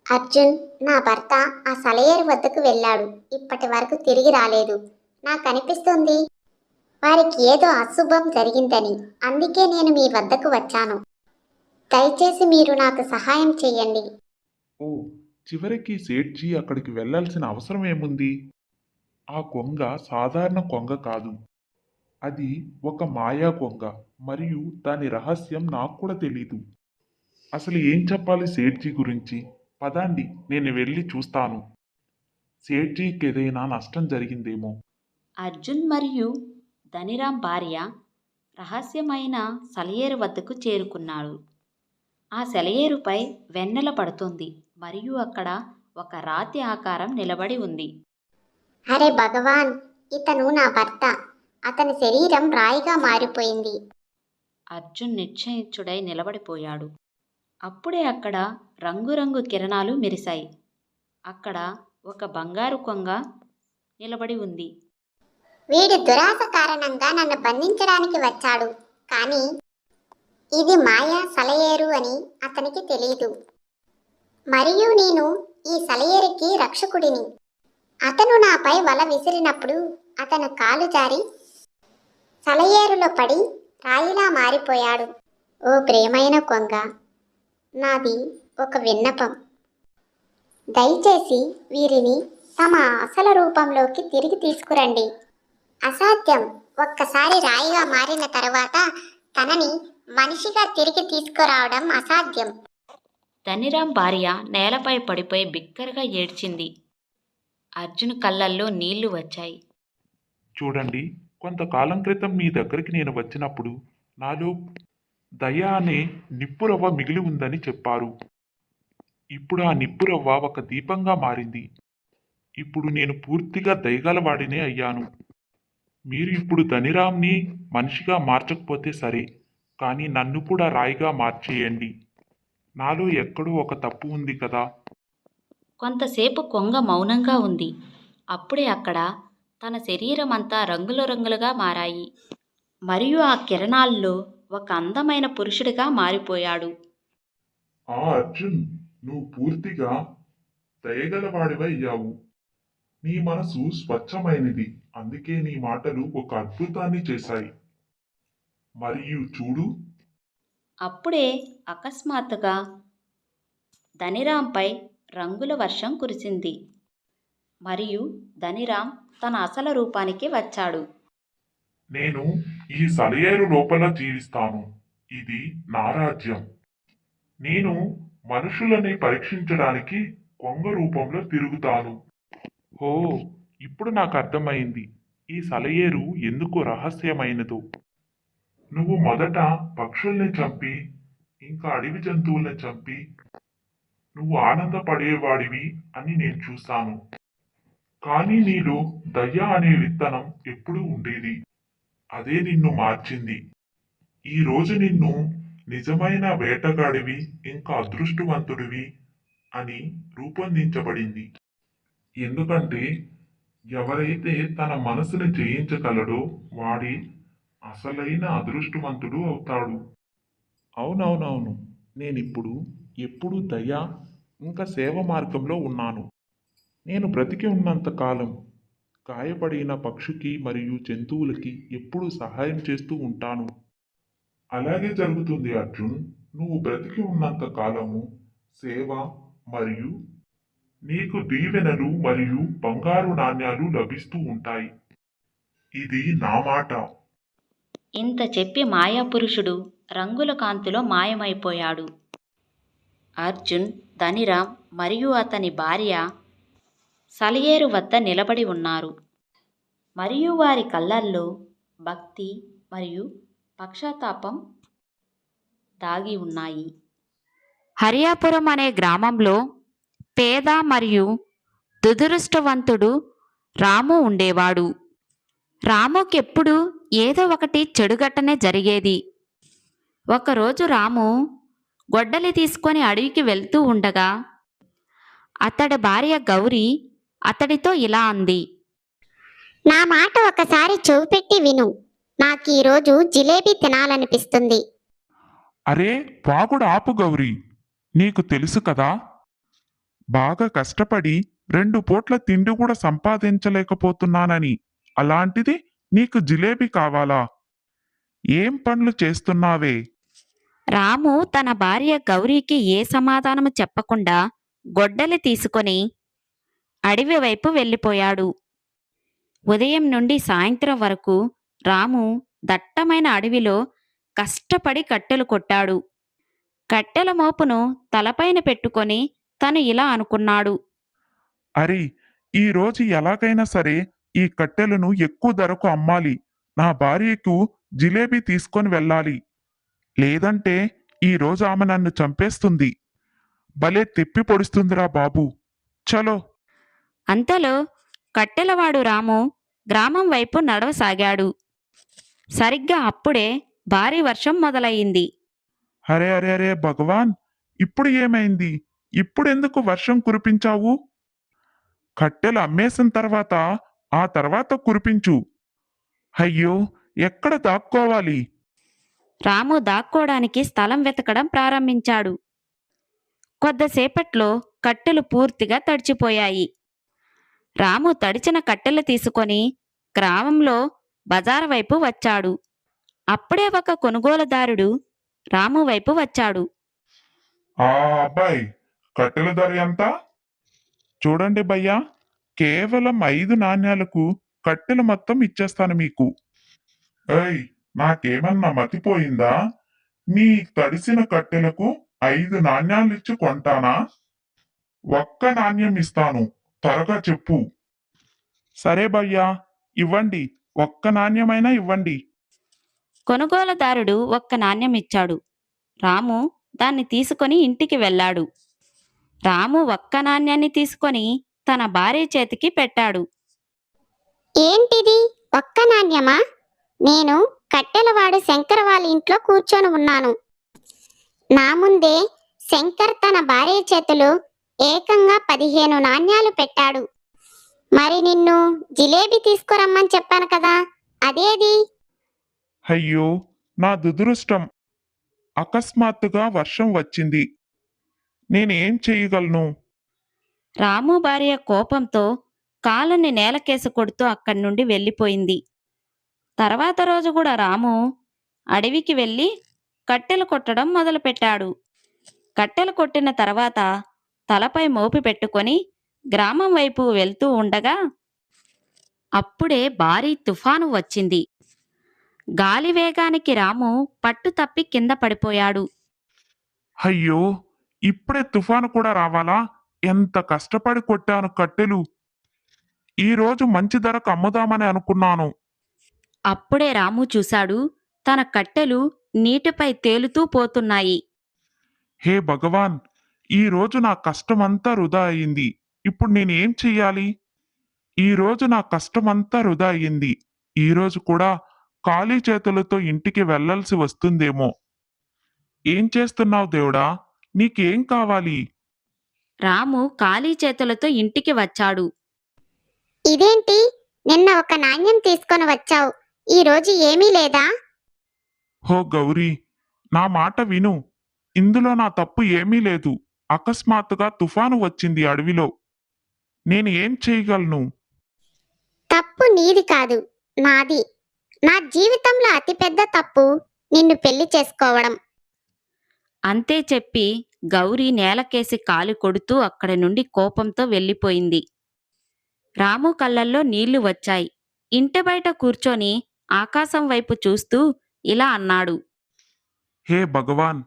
అర్జున్, నా భర్త ఆ సలయేరు వద్దకు వెళ్ళాడు, ఇప్పటి వరకు తిరిగి రాలేదు. నాకు అనిపిస్తుంది వారికి ఏదో అశుభం జరిగిందని. అందుకే నేను మీ వద్దకు వచ్చాను. దయచేసి మీరు నాకు సహాయం చేయండి. ఓ, చివరికి సేఠ్జీ అక్కడికి వెళ్ళాల్సిన అవసరం ఏముంది? ఆ కొంగ సాధారణ కొంగ కాదు. అది ఒక మాయా కొంగ, మరియు దాని రహస్యం నాకు కూడా తెలీదు. అసలు ఏం చెప్పాలి సేఠ్జీ గురించి? పదండి, నేను వెళ్ళి చూస్తాను. సేఠ్జీకి ఏదైనా నష్టం జరిగిందేమో. అర్జున్ మరియు ధనిరాం భార్య రహస్యమైన సెలయేరు వద్దకు చేరుకున్నాడు. ఆ సెలయేరుపై వెన్నెల పడుతుంది మరియు అక్కడ ఒక రాతి ఆకారం నిలబడి ఉంది. అరే భగవాన్, ఇతను నా భర్త. అతని శరీరం రాయిగా మారిపోయింది. అర్జున్ నిశ్చయించుడై నిలబడిపోయాడు. అప్పుడే అక్కడ రంగురంగు కిరణాలు మెరిశాయి. అక్కడ ఒక బంగారు కొంగ నిలబడి ఉంది. వీడి దురాశ కారణంగా నన్ను బంధించడానికి వచ్చాడు, కానీ ఇది మాయా సెలయేరు అని అతనికి తెలియదు. మరియు నేను ఈ సెలయేరుకి రక్షకుడిని. అతను నాపై వల విసిరినప్పుడు అతను కాలు జారి సెలయేరులో పడి రాయిలా మారిపోయాడు. ఓ ప్రియమైన కొంగ, నాది ఒక విన్నపం. దయచేసి వీరిని తమ అసలు రూపంలోకి తిరిగి తీసుకురండి. అసాధ్యం. ఒక్కసారి రాయిగా మారిన తర్వాత తనని మనిషిగా తిరిగి తీసుకురావడం అసాధ్యం. ధనిరాం భార్య నేలపై పడిపోయి బిక్కరగా ఏడ్చింది. అర్జున్ కళ్ళల్లో నీళ్లు వచ్చాయి. చూడండి, కొంతకాలం క్రితం మీ దగ్గరికి నేను వచ్చినప్పుడు నాలో దయ అనే నిప్పురవ్వ మిగిలి ఉందని చెప్పారు. ఇప్పుడు ఆ నిప్పురవ్వ ఒక దీపంగా మారింది. ఇప్పుడు నేను పూర్తిగా దయగలవాడినే అయ్యాను. మీరు ఇప్పుడు ధనిరామ్ని మనిషిగా మార్చకపోతే సరే, కానీ నన్ను కూడా రాయిగా మార్చేయండి. నాలో ఎక్కడో ఒక తప్పు ఉంది కదా. కొంతసేపు కొంగ మౌనంగా ఉంది. అప్పుడే అక్కడ తన శరీరం అంతా రంగుల రంగులుగా మారాయి మరియు ఆ కిరణాల్లో ఒక అందమైన పురుషుడిగా మారిపోయాడు. అర్జున్, నువ్వు పూర్తిగా దయగలవాడివయ్యావు. నీ మనసు స్వచ్ఛమైనది, అందుకే నీ మాటలు ఒక అద్భుతాన్ని చేశాయి. మరియు చూడు, అప్పుడే అకస్మాత్తుగా ధనిరాంపై రంగుల వర్షం కురిసింది మరియు ధనిరాం తన అసలు రూపానికి వచ్చాడు. నేను ఈ సెలయేరు లోపల జీవిస్తాను. ఇది నా రాజ్యం. నేను మనుషులని పరీక్షించడానికి కొంగ రూపంలో తిరుగుతాను. ఓ, ఇప్పుడు నాకు అర్థమైంది ఈ సెలయేరు ఎందుకు రహస్యమైనదో. నువ్వు మొదట పక్షుల్ని చంపి ఇంకా అడవి జంతువుల్ని చంపి నువ్వు ఆనందపడేవాడివి అని నేను చూశాను. కానీ నీలో దయ అనే విత్తనం ఎప్పుడూ ఉండేది. అదే నిన్ను మార్చింది. ఈ రోజు నిన్ను నిజమైన వేటగాడివి ఇంకా అదృష్టవంతుడివి అని రూపొందించబడింది. ఎందుకంటే ఎవరైతే తన మనసుని జయించగలడో వాడి అసలైన అదృష్టవంతుడు అవుతాడు. అవునవునవును, నేనిప్పుడు ఎప్పుడూ దయ ఇంకా సేవ మార్గంలో ఉన్నాను. నేను బ్రతికి ఉన్నంత కాలం గాయపడిన పక్షుకి మరియు జంతువులకి ఎప్పుడూ సహాయం చేస్తూ ఉంటాను. అలాగే జరుగుతుంది అర్జున్. నువ్వు బ్రతికి ఉన్నంత కాలము సేవ మరియు నీకు దీవెనలు మరియు బంగారు నాణ్యాలు లభిస్తూ ఉంటాయి. ఇది నా మాట. ఇంత చెప్పి మాయాపురుషుడు రంగుల కాంతిలో మాయమైపోయాడు. అర్జున్, ధనిరాం మరియు అతని భార్య సెలయేరు వద్ద నిలబడి ఉన్నారు మరియు వారి కళ్ళల్లో భక్తి మరియు పశ్చాత్తాపం దాగి ఉన్నాయి. హరియాపురం అనే గ్రామంలో పేద మరియు దురదృష్టవంతుడు రాము ఉండేవాడు. రాముకెప్పుడు ఏదో ఒకటి చెడుగట్టనే జరిగేది. ఒకరోజు రాము గొడ్డలి తీసుకొని అడవికి వెళ్తూ ఉండగా అతడి భార్య గౌరీ అతడితో ఇలా అంది. నా మాట ఒకసారి చెవిపెట్టి విను. నాకు ఈరోజు జిలేబీ తినాలనిపిస్తుంది. అరే వాగుడు ఆపు గౌరీ. నీకు తెలుసు కదా, బాగా కష్టపడి 2 పూట్ల తిండి కూడా సంపాదించలేకపోతున్నానని. అలాంటిది నీకు జిలేబీ కావాలా? ఏం పనులు చేస్తున్నావే? రాము తన భార్య గౌరీకి ఏ సమాధానము చెప్పకుండా గొడ్డలి తీసుకొని అడవి వైపు వెళ్ళిపోయాడు. ఉదయం నుండి సాయంత్రం వరకు రాము దట్టమైన అడవిలో కష్టపడి కట్టెలు కొట్టాడు. కట్టెల మోపును తలపైన పెట్టుకొని తను ఇలా అనుకున్నాడు. అరే, ఈ రోజు ఎలాగైనా సరే ఈ కట్టెలను ఎక్కువ ధరకు అమ్మాలి. నా భార్యకు జిలేబీ తీసుకొని వెళ్ళాలి. లేదంటే ఈ రోజు ఆమె నన్ను చంపేస్తుంది. భలే తెప్పి పొడుస్తుందిరా బాబు. చలో. అంతలో కట్టెలవాడు రాము గ్రామం వైపు నడవసాగాడు. సరిగ్గా అప్పుడే భారీ వర్షం మొదలయ్యింది. అరే అరే అరే భగవాన్, ఇప్పుడు ఏమైంది? ఇప్పుడెందుకు వర్షం కురిపించావు? కట్టెలు అమ్మేసిన తర్వాత ఆ తర్వాత కురిపించు. అయ్యో, ఎక్కడ దాక్కోవాలి? రాము దాక్కోడానికి స్థలం వెతకడం ప్రారంభించాడు. కొద్దిసేపట్లో కట్టెలు పూర్తిగా తడిచిపోయాయి. రాము తడిచిన కట్టెలు తీసుకొని గ్రామంలో బజారు వైపు వచ్చాడు. అప్పుడే ఒక కొనుగోలుదారుడు రాము వైపు వచ్చాడు. ఆ అబ్బాయి, కట్టెల ధర ఎంత? చూడండి భయ్యా, కేవలం 5 నాణ్యాలకు కట్టెలు మొత్తం ఇచ్చేస్తాను మీకు. ఏయ్, నాకేమన్నా మతిపోయిందా? నీ తడిసిన కట్టెలకు 5 నాణ్యాలిచ్చి కొంటానా? ఒక్క నాణ్యం ఇస్తాను, త్వరగా చెప్పు. సరే భయ్యా, ఇవ్వండి. ఒక్క నాణ్యమైనా ఇవ్వండి. కొనుగోలుదారుడు ఒక్క నాణ్యం ఇచ్చాడు. రాము దాన్ని తీసుకొని ఇంటికి వెళ్ళాడు. రాము ఒక్క నాణ్యాన్ని తీసుకొని తన భార్య చేతికి పెట్టాడు. ఏంటిది, ఒక్క నాణ్యమా? నేను కట్టెలవాడు శంకర్ వాళ్ళ ఇంట్లో కూర్చొని ఉన్నాను. నా ముందే శంకర్ తన భార్య చేతిలో ఏకంగా 15 నాణ్యాలు పెట్టాడు. మరి నిన్ను జిలేబీ తీసుకురమ్మని చెప్పాను కదా, అదేది? అయ్యో, నా దురదృష్టం. అకస్మాత్తుగా వర్షం వచ్చింది. నేనేం చెయ్యగలను? రాము భార్య కోపంతో కాలుని నేలకేసి కొడుతూ అక్కడి నుండి వెళ్ళిపోయింది. తర్వాత రోజు కూడా రాము అడవికి వెళ్ళి కట్టెలు కొట్టడం మొదలుపెట్టాడు. కట్టెలు కొట్టిన తర్వాత తలపై మోపి పెట్టుకొని గ్రామం వైపు వెళ్తూ ఉండగా అప్పుడే భారీ తుఫాను వచ్చింది. గాలి వేగానికి రాము పట్టు తప్పి కింద పడిపోయాడు. అయ్యో, ఇప్పుడే తుఫాను కూడా రావాలా? ఎంత కష్టపడి కొట్టాను కట్టెలు. ఈ రోజు మంచి ధరకు అమ్ముదామని అనుకున్నాను. అప్పుడే రాము చూశాడు, తన కట్టెలు నీటిపై తేలుతూ పోతున్నాయి. హే భగవాన్, ఈ రోజు నా కష్టమంతా వృధా అయింది. ఇప్పుడు నేనేం చెయ్యాలి? ఈ రోజు నా కష్టమంతా వృధా అయింది. ఈ రోజు కూడా ఖాళీ చేతులతో ఇంటికి వెళ్ళాల్సి వస్తుందేమో. ఏం చేస్తున్నావు దేవుడా? నీకేం కావాలి? రాము ఖాళీ చేతులతో ఇంటికి వచ్చాడు. ఇదేంటి, నిన్న ఒక నాణ్యం తీసుకొని వచ్చావు, ఈ రోజు ఏమీ లేదా? హో గౌరీ, నా మాట విను. ఇందులో నా తప్పు ఏమీ లేదు. అకస్మాత్తుగా తుఫాను వచ్చింది అడవిలో. నేను ఏం చేయగలను? తప్పు నీది కాదు, నాది. నా జీవితంలో అతిపెద్ద తప్పు నిన్ను పెళ్లి చేసుకోవడం. అంతే చెప్పి గౌరీ నేలకేసి కాలు కొడుతూ అక్కడి నుండి కోపంతో వెళ్ళిపోయింది. రాము కళ్ళల్లో నీళ్లు వచ్చాయి. ఇంటి బయట కూర్చొని ఆకాశం వైపు చూస్తూ ఇలా అన్నాడు. హే భగవాన్,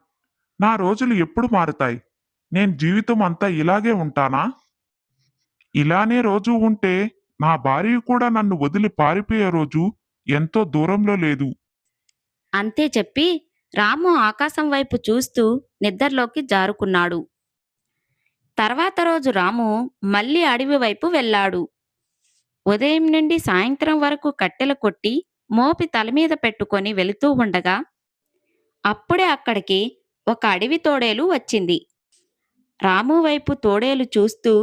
నా రోజులు ఎప్పుడు మారుతాయి? నేను జీవితం అంతా ఇలాగే ఉంటానా? ఇలానే రోజు ఉంటే నా భార్య కూడా నన్ను వదిలి పారిపోయే రోజు ఎంతో దూరంలో లేదు. అంతే చెప్పి రాము ఆకాశం వైపు చూస్తూ నిద్రలోకి జారుకున్నాడు. తర్వాత రోజు రాము మళ్ళీ అడవి వైపు వెళ్ళాడు. ఉదయం నుండి సాయంత్రం వరకు కట్టెలు కొట్టి మోపి తలమీద పెట్టుకొని వెళుతూ ఉండగా అప్పుడే అక్కడికి ఒక అడవి తోడేలు వచ్చింది. రాము వైపు తోడేలు చూస్తూ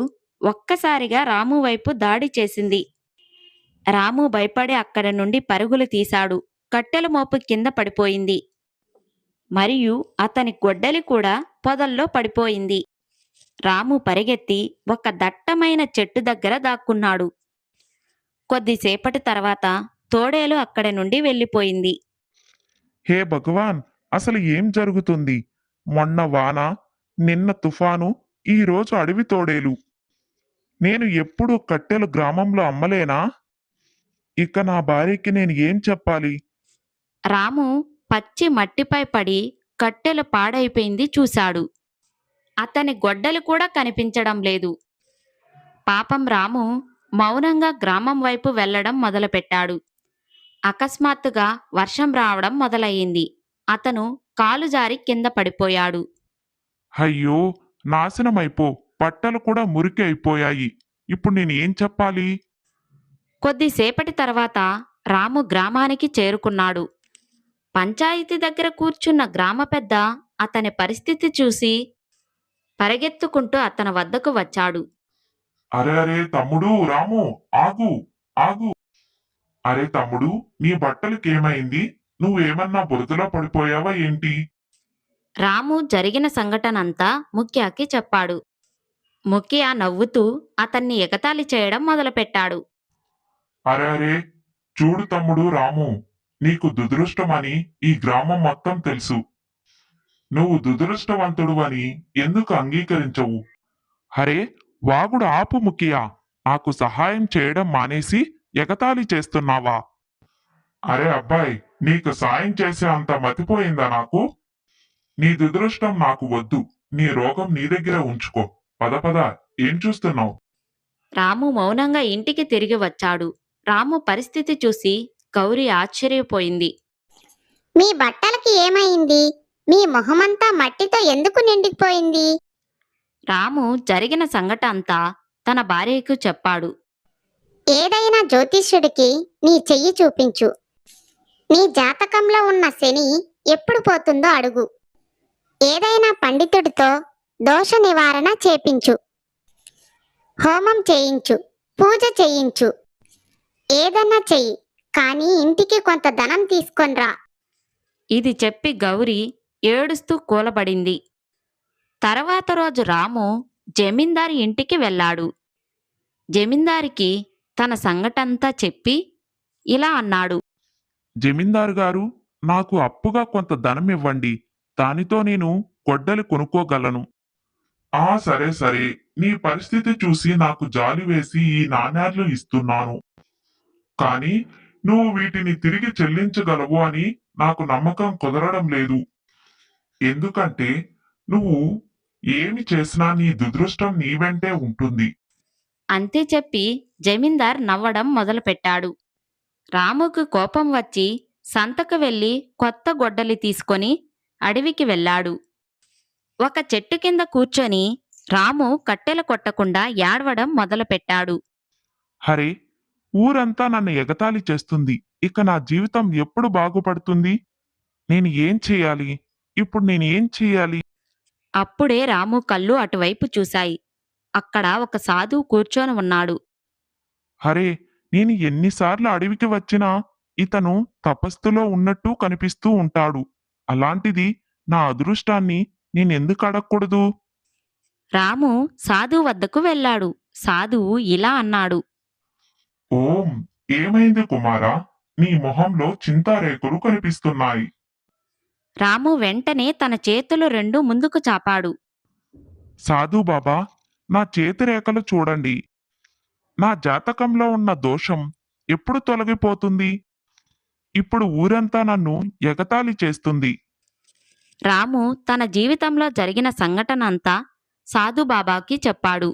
ఒక్కసారిగా రాము వైపు దాడి చేసింది. రాము భయపడి అక్కడి నుండి పరుగులు తీశాడు. కట్టెల మోపు కింద పడిపోయింది. మరియు అతని గొడ్డలి కూడా పొదల్లో పడిపోయింది. రాము పరిగెత్తి ఒక దట్టమైన చెట్టు దగ్గర దాక్కున్నాడు. కొద్దిసేపటి తర్వాత తోడేలు అక్కడి నుండి వెళ్ళిపోయింది. హే భగవాన్, అసలు ఏం జరుగుతుంది? మొన్న వాన, నిన్న తుఫాను, ఈరోజు అడవి తోడేలు. నేను ఎప్పుడు కట్టెలు గ్రామంలో అమ్మలేనా? ఇక నా భార్యకి నేను ఏం చెప్పాలి? రాము పచ్చి మట్టిపై పడి కట్టెలు పాడైపోయింది చూశాడు. అతని గొడ్డలి కూడా కనిపించడం లేదు. పాపం రాము మౌనంగా గ్రామం వైపు వెళ్ళడం మొదలుపెట్టాడు. అకస్మాత్తుగా వర్షం రావడం మొదలయ్యింది. అతను కాలు జారి కింద పడిపోయాడు. అయ్యో, నాశనమైపో, బట్టలు కూడా మురికి అయిపోయాయి. ఇప్పుడు నేను ఏం చెప్పాలి? కొద్దిసేపటి తర్వాత రాము గ్రామానికి చేరుకున్నాడు. పంచాయతీ దగ్గర కూర్చున్న గ్రామ పెద్ద అతని పరిస్థితి చూసి పరిగెత్తుకుంటూ అతని వద్దకు వచ్చాడు. అరే అరే తమ్ముడు రాము, ఆగు, ఆగు. అరే తమ్ముడు, నీ బట్టలకేమైంది? నువ్వేమన్నా బురదలో పడిపోయావా ఏంటి? రాము జరిగిన సంఘటనంతా ముఖ్యాకి చెప్పాడు. ముఖ్య నవ్వుతూ అతన్ని ఎగతాళి చేయడం మొదలుపెట్టాడు. అరే అరే, చూడు తమ్ముడు రాము, నీకు దురదృష్టమని ఈ గ్రామం మొత్తం తెలుసు. నువ్వు దురదృష్టవంతుడు అని ఎందుకు అంగీకరించవు? అరే, వాగుడు ఆపు ముఖ్యా. నాకు సహాయం చేయడం మానేసి ఎగతాళి చేస్తున్నావా? అరే అబ్బాయి, నీకు సాయం చేసే అంత మతిపోయిందా నాకు? నీ దురదృష్టం నాకు వద్దు. నీ రోగం నీ దగ్గర ఉంచుకో. పద పద, ఏం చూస్తున్నావు? రాము మౌనంగా ఇంటికి తిరిగి వచ్చాడు. రాము పరిస్థితి చూసి గౌరి ఆశ్చర్యపోయింది. మీ బట్టలకి ఏమైంది? మీ మొహమంతా మట్టితో ఎందుకు నిండిపోయింది? రాము జరిగిన సంఘటన అంతా తన భార్యకు చెప్పాడు. ఏదైనా జ్యోతిష్యుడికి నీ చెయ్యి చూపించు. నీ జాతకంలో ఉన్న శని ఎప్పుడు పోతుందో అడుగు. ఏదైనా పండితుడితో దోష నివారణ చేపించు. హోమం చేయించు, పూజ చేయించు. ఏదన్నా చెయ్యి, కానీ ఇంటికి కొంత ధనం తీసుకొనిరా. ఇది చెప్పి గౌరి ఏడుస్తూ కూలబడింది. తర్వాత రోజు రాము జమీందారి ఇంటికి వెళ్ళాడు. జమీందారికి తన సంగటంతా చెప్పి ఇలా అన్నాడు. జమీందారు గారు, నాకు అప్పుగా కొంత ధనం ఇవ్వండి. దానితో నేను గొడ్డలి కొనుక్కోగలను. సరే సరే, నీ పరిస్థితి చూసి నాకు జాలి వేసి ఈ నాణ్యాలు ఇస్తున్నాను. కానీ నువ్వు వీటిని తిరిగి చెల్లించగలవు అని నాకు నమ్మకం కుదరడం లేదు. ఎందుకంటే నువ్వు ఏమి చేసినా నీ దురదృష్టం నీ వెంటే ఉంటుంది. అంతే చెప్పి జమీందార్ నవ్వడం మొదలుపెట్టాడు. రాముకు కోపం వచ్చి సంతకు వెళ్ళి కొత్త గొడ్డలి తీసుకొని అడవికి వెళ్ళాడు. ఒక చెట్టు కింద కూర్చొని రాము కట్టెలు కొట్టకుండా ఏడవడం మొదలుపెట్టాడు. హరే, ఊరంతా నన్ను ఎగతాళి చేస్తుంది. ఇక నా జీవితం ఎప్పుడు బాగుపడుతుంది? నేను ఏం చేయాలి? ఇప్పుడు నేను ఏం చేయాలి? అప్పుడే రాము కళ్ళు అటువైపు చూశాయి. అక్కడ ఒక సాధువు కూర్చొని ఉన్నాడు. హరే, నేను ఎన్నిసార్లు అడవికి వచ్చినా ఇతను తపస్సులో ఉన్నట్టు కనిపిస్తూ ఉంటాడు. అలాంటిది నా అదృష్టాన్ని నేనెందుకు అడగకూడదు? రాము సాధువు వద్దకు వెళ్ళాడు. సాధువు ఇలా అన్నాడు. ఓం, ఏమైంది కుమారా? నీ మొహంలో చింతారేకులు కనిపిస్తున్నాయి. రాము వెంటనే తన చేతులు రెండు ముందుకు చాపాడు. సాధు బాబా, నా చేతిరేఖలు చూడండి. నా జాతకంలో ఉన్న దోషం ఎప్పుడు తొలగిపోతుంది? ఇప్పుడు ఊరంతా నన్ను ఎగతాళి చేస్తుంది. రాము తన జీవితంలో జరిగిన సంఘటన అంతా సాధుబాబాకి చెప్పాడు.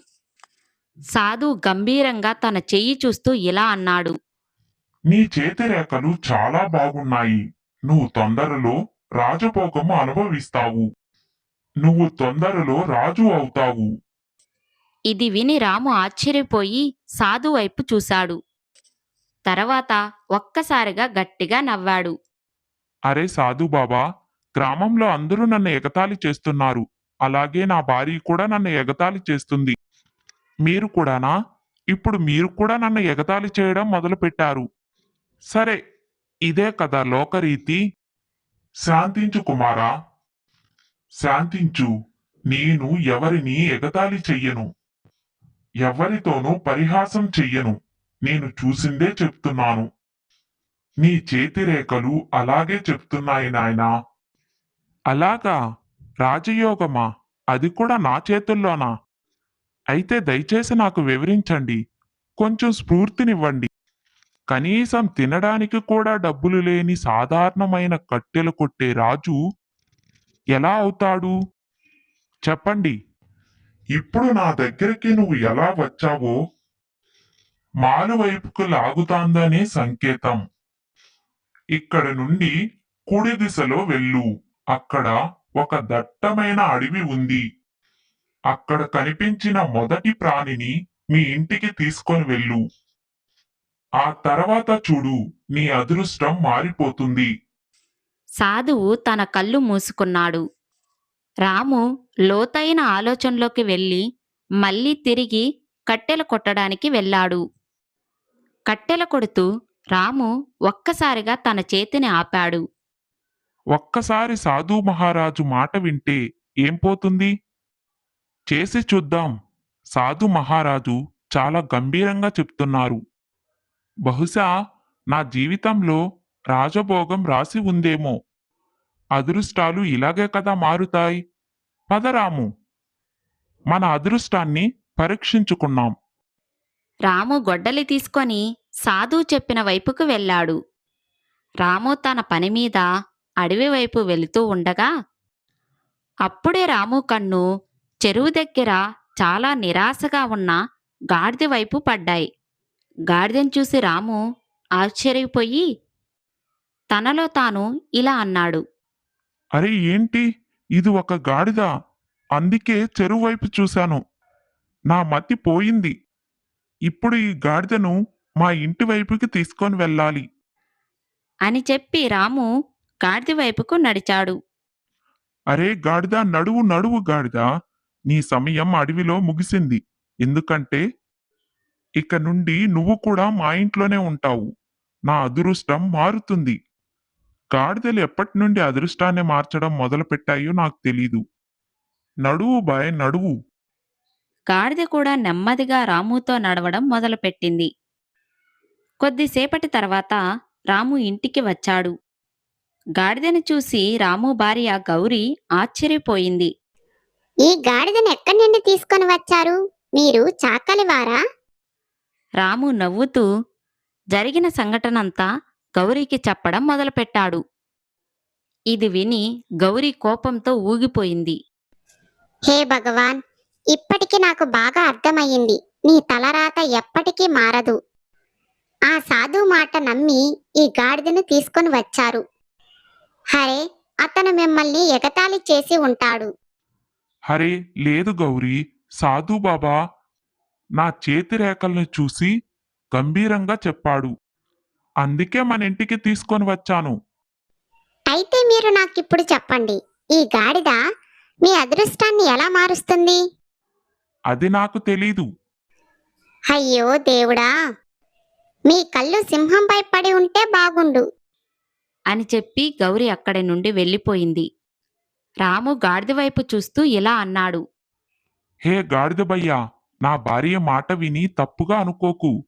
సాధు గంభీరంగా తన చెయ్యి చూస్తూ ఇలా అన్నాడు. నీ చేతిరేఖలు చాలా బాగున్నాయి. నువ్వు తొందరలో రాజభోగము అనుభవిస్తావు. నువ్వు తొందరలో రాజు అవుతావు. ఇది విని రాము ఆశ్చర్యపోయి సాధు వైపు చూశాడు. తర్వాత ఒక్కసారిగా గట్టిగా నవ్వాడు. అరే సాధు బాబా, గ్రామంలో అందరూ నన్ను ఎగతాళి చేస్తున్నారు. అలాగే నా భార్య కూడా నన్ను ఎగతాళి చేస్తుంది. మీరు కూడానా? ఇప్పుడు మీరు కూడా నన్ను ఎగతాళి చేయడం మొదలుపెట్టారు. సరే, ఇదే కదా లోకరీతి. శాంతించు కుమారా, శాంతించు. నేను ఎవరిని ఎగతాళి చెయ్యను, ఎవరితోనూ పరిహాసం చెయ్యను. నేను చూసిందే చెప్తున్నాను. నీ చేతిరేఖలు అలాగే చెప్తున్నాయి నాయనా. అలాగా? రాజయోగమా? అది కూడా నా చేతుల్లోనా? అయితే దయచేసి నాకు వివరించండి. కొంచెం స్ఫూర్తినివ్వండి. కనీసం తినడానికి కూడా డబ్బులు లేని సాధారణమైన కట్టెలు కొట్టే రాజు ఎలా అవుతాడు? చెప్పండి. ఇప్పుడు నా దగ్గరికి నువ్వు ఎలా వచ్చావో మాలు వైపుకు లాగుతాందనే సంకేతం. ఇక్కడ నుండి కుడి దిశలో వెళ్ళు. అక్కడ ఒక దట్టమైన అడవి ఉంది. అక్కడ కనిపించిన మొదటి ప్రాణిని మీ ఇంటికి తీసుకొని వెళ్ళు. ఆ తర్వాత చూడు, నీ అదృష్టం మారిపోతుంది. సాధువు తన కళ్ళు మూసుకున్నాడు. రాము లోతైన ఆలోచనలోకి వెళ్ళి మళ్ళీ తిరిగి కట్టెలు కొట్టడానికి వెళ్ళాడు. కట్టెలు కొడుతూ రాము ఒక్కసారిగా తన చేతిని ఆపాడు. ఒక్కసారి సాధు మహారాజు మాట వింటే ఏం పోతుంది? చేసి చూద్దాం. సాధు మహారాజు చాలా గంభీరంగా చెప్తున్నారు. బహుశా నా జీవితంలో రాజభోగం రాసి ఉందేమో. అదృష్టాలు ఇలాగే కదా మారుతాయి. పదరాము, మన అదృష్టాన్ని పరీక్షించుకున్నాం. రాము గొడ్డలి తీసుకొని సాధువు చెప్పిన వైపుకు వెళ్ళాడు. రాము తన పనిమీద అడవి వైపు వెళుతూ ఉండగా అప్పుడే రాము కన్ను చెరువు దగ్గర చాలా నిరాశగా ఉన్న గాడిద వైపు పడ్డాయి. గాడిదను చూసి రాము ఆశ్చర్యపోయి తనలో తాను ఇలా అన్నాడు. అరే ఏంటి, ఇది ఒక గాడిద. అందుకే చెరువు వైపు చూశాను. నా మతి పోయింది. ఇప్పుడు ఈ గాడిదను మా ఇంటి వైపుకి తీసుకొని వెళ్ళాలి. అని చెప్పి రాము గాడిద వైపుకు నడిచాడు. అరే గాడిద, నడువు నడువు గాడిద. నీ సమయం అడవిలో ముగిసింది. ఎందుకంటే ఇక నుండి నువ్వు కూడా మా ఇంట్లోనే ఉంటావు. నా అదృష్టం మారుతుంది. గాడిదలు ఎప్పటి నుండి అదృష్టాన్ని మార్చడం మొదలుపెట్టాయో నాకు తెలీదు. నడువు బాయ్, నడువు. గాడిద కూడా నెమ్మదిగా రాముతో నడవడం మొదలుపెట్టింది. కొద్దిసేపటి తర్వాత రాము ఇంటికి వచ్చాడు. గాడిదను చూసి రాము భార్య గౌరి ఆశ్చర్యపోయింది. ఈ గాడిదను ఎక్కడి నుండి తీసుకొని వచ్చారు? మీరు చాకలివారా? రాము నవ్వుతూ జరిగిన సంఘటనంతా గౌరీకి చెప్పడం మొదలుపెట్టాడు. ఇది విని గౌరీ కోపంతో ఊగిపోయింది. హే భగవాన్, ఇప్పటికి నాకు బాగా అర్థమయ్యింది. నీ తలరాత ఎప్పటికీ మారదు. ఆ సాధు మాట నమ్మి ఈ గాడిదను తీసుకొని వచ్చారు. హరే, అతను మిమ్మల్ని ఎగతాళి చేసి ఉంటాడు. హరే లేదు గౌరీ, సాధు బాబా నా చేతి రేఖల్ని చూసి గంభీరంగా చెప్పాడు. అందుకే మన ఇంటికి తీసుకొని వచ్చాను. అయితే మీరు నాకిప్పుడు చెప్పండి, ఈ గాడిద మీ అదృష్టాన్ని ఎలా మారుస్తుంది? అది నాకు తెలీదు. అయ్యో దేవుడా, మీ కళ్ళు సింహంపై పడి ఉంటే బాగుండు. అని చెప్పి గౌరి అక్కడి నుండి వెళ్ళిపోయింది. రాము గాడిద వైపు చూస్తూ ఇలా అన్నాడు. హే గాడిద భయ్యా, నా భార్య మాట విని తప్పుగా అనుకోకు.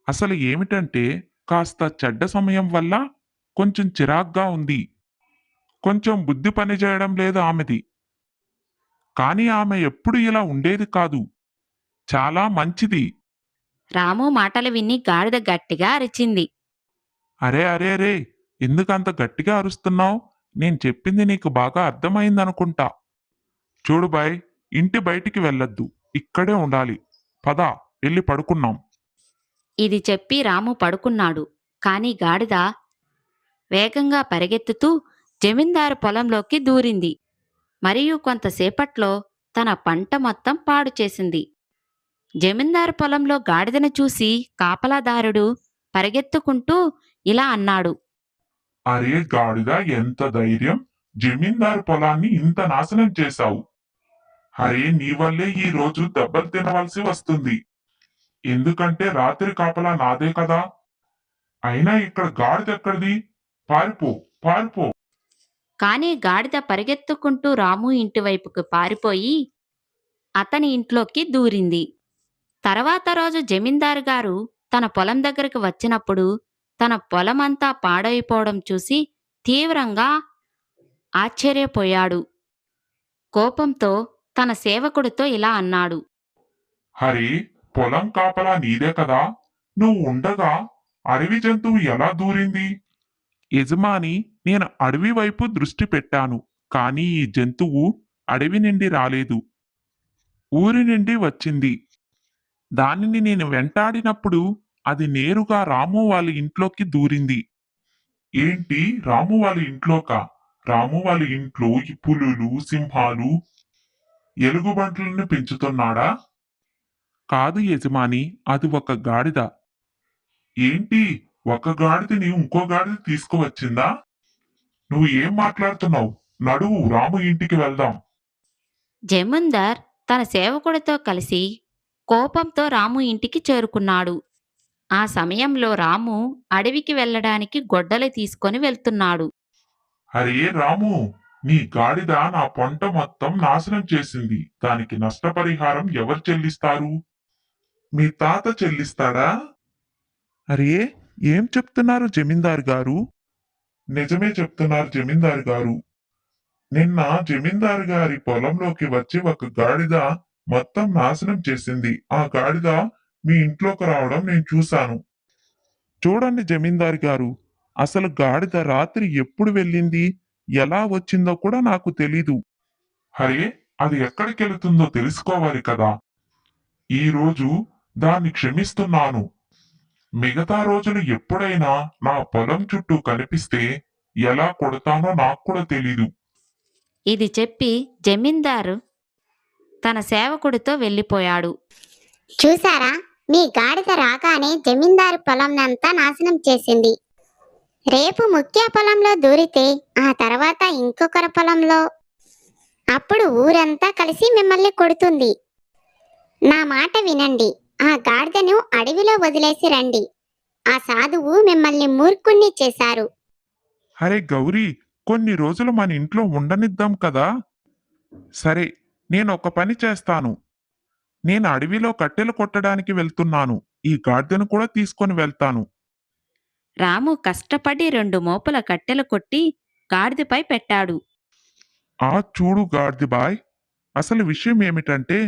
అసలు ఏమిటంటే కాస్త చెడ్డ సమయం వల్ల కొంచెం చిరాగ్గా ఉంది. కొంచెం బుద్ధి పనిచేయడం లేదు ఆమెది. కానీ ఆమె ఎప్పుడు ఇలా ఉండేది కాదు. చాలా మంచిది. రాము మాటలు విని గాడిద గట్టిగా అరిచింది. అరే అరే అరే, ఎందుకంత గట్టిగా అరుస్తున్నావు? నేను చెప్పింది నీకు బాగా అర్థమైందనుకుంటా. చూడు బాయ్, ఇంటి బయటికి వెళ్ళొద్దు. ఇక్కడే ఉండాలి. పద, వెళ్ళి పడుకున్నాం. ఇది చెప్పి రాము పడుకున్నాడు. కాని గాడిద వేగంగా పరిగెత్తుతూ జమీందారు పొలంలోకి దూరింది. మరియు కొంతసేపట్లో తన పంట మొత్తం పాడు చేసింది. జమీందారు పొలంలో గాడిదను చూసి కాపలాదారుడు పరిగెత్తుకుంటూ ఇలా అన్నాడు. అరే గాడిద, ఎంత ధైర్యం! జమీందారు పొలాన్ని ఇంత నాశనం చేశావు. అరే నీ వల్లే ఈ రోజు దెబ్బలు తినవలసి వస్తుంది. ఎందుకంటే రాత్రి కాపలా నాదే కదా. అయినా ఇక్కడ గాడిద ఎక్కడిది? పారిపో, పారిపో. కాని గాడిద పరిగెత్తుకుంటూ రాము ఇంటివైపుకు పారిపోయి అతని ఇంట్లోకి దూరింది. తర్వాత రోజు జమీందారు గారు తన పొలం దగ్గరకు వచ్చినప్పుడు తన పొలమంతా పాడైపోవడం చూసి తీవ్రంగా ఆశ్చర్యపోయాడు. కోపంతో తన సేవకుడితో ఇలా అన్నాడు. హరి, పొలం కాపలా నీదే కదా, నువ్వు ఉండగా అడవి జంతువు ఎలా దూరింది? యజమాని, నేను అడవి వైపు దృష్టి పెట్టాను, కానీ ఈ జంతువు అడవి నుండి రాలేదు, ఊరి నుండి వచ్చింది. దానిని నేను వెంటాడినప్పుడు అది నేరుగా రాము వాళ్ళ ఇంట్లోకి దూరింది. ఏంటి, రాము వాళ్ళ ఇంట్లోకా? రాము వాళ్ళ ఇంట్లో ఈ పులులు, సింహాలు, ఎలుగుబంట్లను పెంచుతున్నాడా? కాదు యజమాని, అది ఒక గాడిద. ఏంటి, ఒక గాడిదని ఇంకో గాడిద తీసుకువచ్చిందా? నువ్వు ఏం మాట్లాడుతున్నావు? నడువు, రాము ఇంటికి వెళ్దాం. జమీందార్ తన సేవకుడితో కలిసి కోపంతో రాము ఇంటికి చేరుకున్నాడు. ఆ సమయంలో రాము అడవికి వెళ్ళడానికి గొడ్డలి తీసుకొని వెళ్తున్నాడు. అరే రాము, నీ గాడిద నా పంట మొత్తం నాశనం చేసింది. దానికి నష్టపరిహారం ఎవరు చెల్లిస్తారు? మీ తాత చెల్లిస్తాడా? అరే, ఏం చెప్తున్నారు జమీందార్ గారు? నిజమే చెప్తున్నారు జమీందార్ గారు. నిన్న జమీందార్ గారి పొలంలోకి వచ్చి ఒక గాడిద మొత్తం నాశనం చేసింది. ఆ గాడిద మీ ఇంట్లోకి రావడం నేను చూశాను. చూడండి జమీందార్ గారు, అసలు గాడిద రాత్రి ఎప్పుడు వెళ్ళింది, ఎలా వచ్చిందో కూడా నాకు తెలీదు. హరే, అది ఎక్కడికి వెళుతుందో తెలుసుకోవాలి కదా. ఈ రోజు దాన్ని క్షమిస్తున్నాను. మిగతా రోజులు ఎప్పుడైనా నా పొలం చుట్టూ కనిపిస్తే ఎలా కొడతానో నాకు కూడా తెలీదు. ఇది చెప్పి జమీందారు తన సేవకుడితో వెళ్ళిపోయాడు. చూసారా, మీ గాడిద రాగానే జమీందారు పొలంనంతా నాశనం చేసింది. రేపు ముఖ్య పొలంలో దూరితే ఆ తర్వాత ఇంకొకరి పొలంలో, అప్పుడు ఊరంతా కలిసి మిమ్మల్ని కొడుతుంది. నా మాట వినండి, ఆ గాడిదను అడవిలో వదిలేసి రండి. ఆ సాధువు మిమ్మల్ని మూర్ఖుణ్ణి చేశారు. అరే గౌరీ, కొన్ని రోజులు మన ఇంట్లో ఉండనిద్దాం కదా. సరే, నేను ఒక పని చేస్తాను. నేను అడవిలో కట్టెలు కొట్టడానికి వెళ్తున్నాను. ఈ గాడిదను కూడా తీసుకొని వెళ్తాను. రాము కష్టపడి 2 మోపుల కట్టెలు కొట్టి గాడిదపై పెట్టాడు. చూడు గాడిదిబాయ్, అసలు విషయం ఏమిటంటే,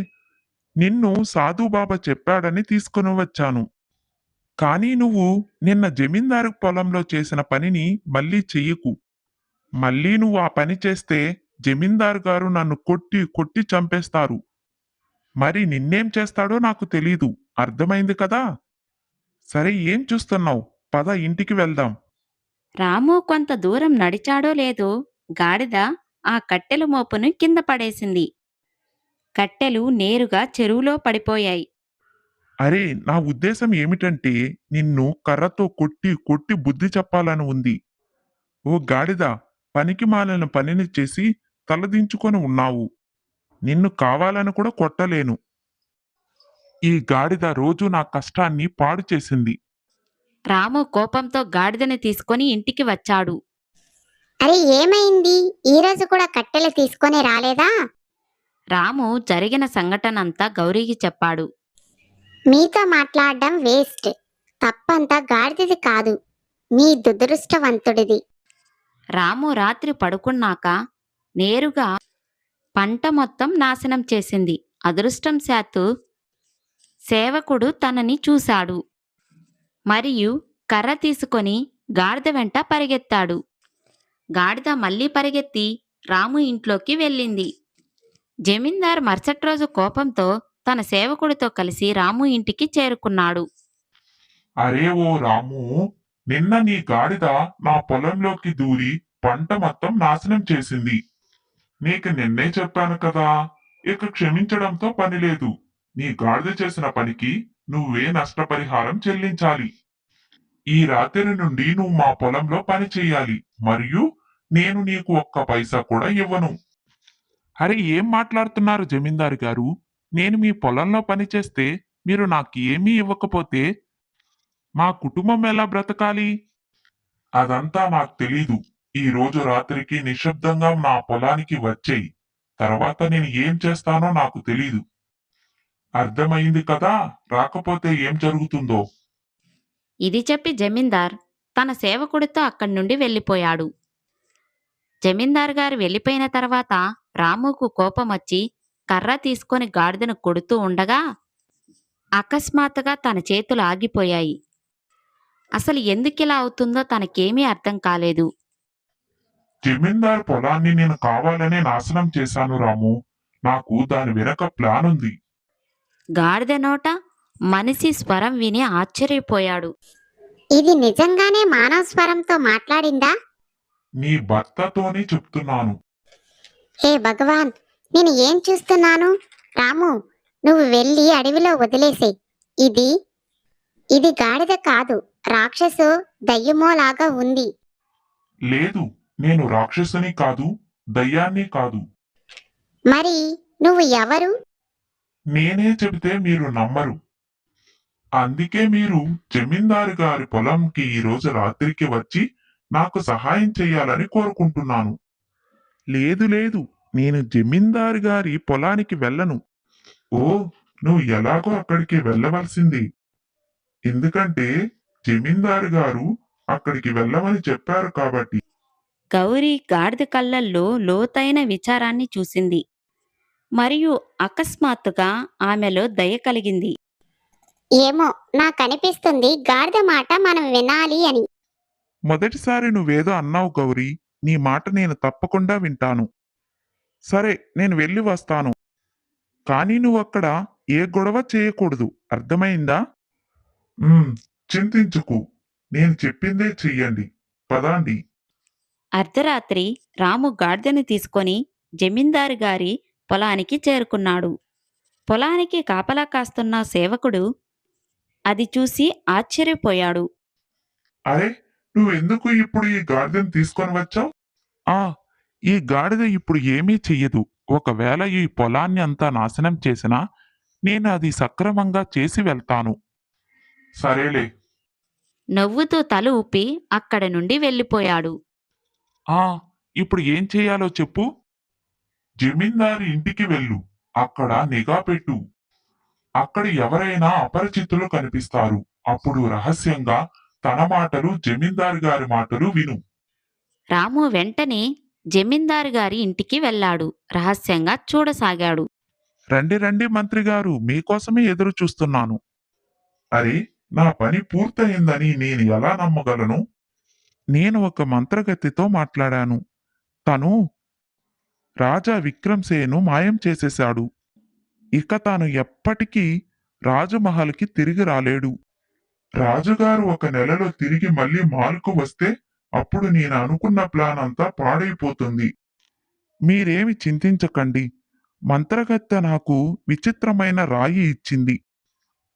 నిన్ను సాధుబాబా చెప్పాడని తీసుకుని వచ్చాను. కానీ నువ్వు నిన్న జమీందారు పొలంలో చేసిన పనిని మళ్ళీ చెయ్యకు. మళ్ళీ నువ్వు ఆ పని చేస్తే జమీందారు గారు నన్ను కొట్టి కొట్టి చంపేస్తారు. మరి నిన్నేం చేస్తాడో నాకు తెలీదు. అర్థమైంది కదా? సరే, ఏం చూస్తున్నావు? పద, ఇంటికి వెళ్దాం. రాము కొంత దూరం నడిచాడో లేదో గాడిద ఆ కట్టెల మోపును కింద పడేసింది. కట్టెలు నేరుగా చెరువులో పడిపోయాయి. అరే, నా ఉద్దేశం ఏమిటంటే, నిన్ను కర్రతో కొట్టి కొట్టి బుద్ధి చెప్పాలని ఉంది. ఓ గాడిద, పనికి మాలిన పనిని చేసి తలదించుకొని ఉన్నావు. నిన్ను కావాలని కూడా కొట్టలేను. ఈ గాడిద రోజు నా కష్టాన్ని పాడు చేసింది. రాము కోపంతో గాడిదని తీసుకొని ఇంటికి వచ్చాడు. అరే ఏమైంది, ఈరోజు కూడా కట్టెలు తీసుకొని రాలేదా? రాము జరిగిన సంఘటనంతా గౌరీకి చెప్పాడు. మీతో మాట్లాడడం వేస్ట్. తప్పంతా గాడిదది కాదు, మీ దురదృష్టవంతుడిది. రాము రాత్రి పడుకున్నాక నేరుగా పంట మొత్తం నాశనం చేసింది. అదృష్టంశాత్తు సేవకుడు తనని చూశాడు. మరియు కర్ర తీసుకొని గాడిద వెంట పరిగెత్తాడు. గాడిద మళ్ళీ పరిగెత్తి రాము ఇంట్లోకి వెళ్ళింది. జమీందార్ మరుసటి రోజు కోపంతో తన సేవకుడితో కలిసి రాము ఇంటికి చేరుకున్నాడు. అరే ఓ రాము, నిన్న నీ గాడిద నా పొలంలోకి దూరి పంట మొత్తం నాశనం చేసింది. నీకు నిన్నే చెప్పాను కదా, ఇక క్షమించడంతో పని లేదు. నీ గాడిద చేసిన పనికి నువ్వే నష్టపరిహారం చెల్లించాలి. ఈ రాత్రి నుండి నువ్వు మా పొలంలో పని చేయాలి, మరియు నేను నీకు ఒక్క పైసా కూడా ఇవ్వను. అరే, ఏం మాట్లాడుతున్నారు జమీందారు గారు? నేను మీ పొలంలో పని చేస్తే మీరు నాకు ఏమీ ఇవ్వకపోతే మా కుటుంబం ఎలా బ్రతకాలి? అదంతా నాకు తెలీదు. ఈ రోజు రాత్రికి నిశ్శబ్దంగా నా పొలానికి వచ్చేయి. తర్వాత నేను ఏం చేస్తానో నాకు తెలీదు. అర్థమైంది కదా? రాకపోతే ఏం జరుగుతుందో. ఇది చెప్పి జమీందార్ తన సేవకుడితో అక్కడి నుండి వెళ్ళిపోయాడు. జమీందారు గారు వెళ్ళిపోయిన తర్వాత రాముకు కోపం వచ్చి కర్ర తీసుకొని గాడిదను కొడుతూ ఉండగా అకస్మాత్తుగా తన చేతులు ఆగిపోయాయి. అసలు ఎందుకిలా అవుతుందో తనకేమీ అర్థం కాలేదు. జమీందారు పొలాన్ని నేను కావాలనే నాశనం చేశాను రాము. నాకు దాని వెనక ప్లాన్ ఉంది. గాడిద నోట మనిషి స్వరం విని ఆశ్చర్యపోయాడు. ఇది నిజంగానే మానవ స్వరంతో మాట్లాడిందా? నీ భర్తతోనే చెప్తున్నాను. హే భగవాన్, నేను ఏం చూస్తున్నాను? రాము, నువ్వు వెళ్ళి అడవిలో వదిలేసే. ఇది ఇది గాడిద కాదు, రాక్షసు దయ్యమో లాగా ఉంది. లేదు, నేను రాక్షసుని కాదు, దయ్యాన్ని కాదు. మరి నువ్వు ఎవరు? నేనే చెబితే మీరు నమ్మరు. అందుకే మీరు జమీందారు గారి పొలంకి ఈరోజు రాత్రికి వచ్చి నాకు సహాయం చేయాలని కోరుకుంటున్నాను. లేదు లేదు, నేను జమీందారు గారి పొలానికి వెళ్ళను. ఓ, నువ్వు ఎలాగో అక్కడికి వెళ్ళవలసింది. ఎందుకంటే జమీందారు గారు అక్కడికి వెళ్ళమని చెప్పారు కాబట్టి. గౌరీ గాడిద కళ్ళల్లో లోతైన విచారాన్ని చూసింది. మరియు అకస్మాత్తుగా ఆమెలో దయ కలిగింది. ఏమో, నాకనిపిస్తుంది గాడిద మాట మనం వినాలి అని. మొదటిసారి నువ్వేదో అన్నావు గౌరీ, నీ మాట నేను తప్పకుండా వింటాను. సరే, నేను వెళ్ళి వస్తాను. కానీ నువ్వక్కడ ఏ గొడవ చేయకూడదు, అర్థమైందా? చింతించుకు, నేను చెప్పిందే చెయ్యండి. పదాండి. అర్ధరాత్రి రాము గాడిదను తీసుకొని జమీందారు గారి పొలానికి చేరుకున్నాడు. పొలానికి కాపలా కాస్తున్న సేవకుడు అది చూసి ఆశ్చర్యపోయాడు. అరే, నువ్వెందుకు ఇప్పుడు ఈ గాడిదను తీసుకొని వచ్చావు? ఈ గాడిద ఇప్పుడు ఏమీ చెయ్యదు. ఒకవేళ ఈ పొలాన్ని అంతా నాశనం చేసినా నేను అది సక్రమంగా చేసి వెళ్తాను. సరేలే. నవ్వుతూ తల ఊపి అక్కడి నుండి వెళ్ళిపోయాడు. ఇప్పుడు ఏం చెయ్యాలో చెప్పు. జమీందారు ఇంటికి వెళ్ళు, అక్కడ నిఘా పెట్టు. అక్కడ ఎవరైనా అపరిచితులు కనిపిస్తారు. అప్పుడు రహస్యంగా తన మాటలు జమీందారు గారి మాటలు విను. రాము వెంటనే జమీందారు గారి ఇంటికి వెళ్ళాడు. రహస్యంగా చూడసాగాడు. రండి రండి మంత్రి గారు, మీకోసమే ఎదురు చూస్తున్నాను. అరే, నా పని పూర్తయిందని నేను ఎలా నమ్మగలను? నేను ఒక మంత్రగతితో మాట్లాడాను. తను రాజా విక్రమ్సేను మాయం చేసేశాడు. ఇక తాను ఎప్పటికీ రాజమహల్కి తిరిగి రాలేడు. రాజుగారు ఒక నెలలో తిరిగి మళ్ళీ మాల్కు వస్తే అప్పుడు నేను అనుకున్న ప్లాన్ అంతా పాడైపోతుంది. మీరేమి చింతించకండి. మంత్రగత్తె నాకు విచిత్రమైన రాయి ఇచ్చింది.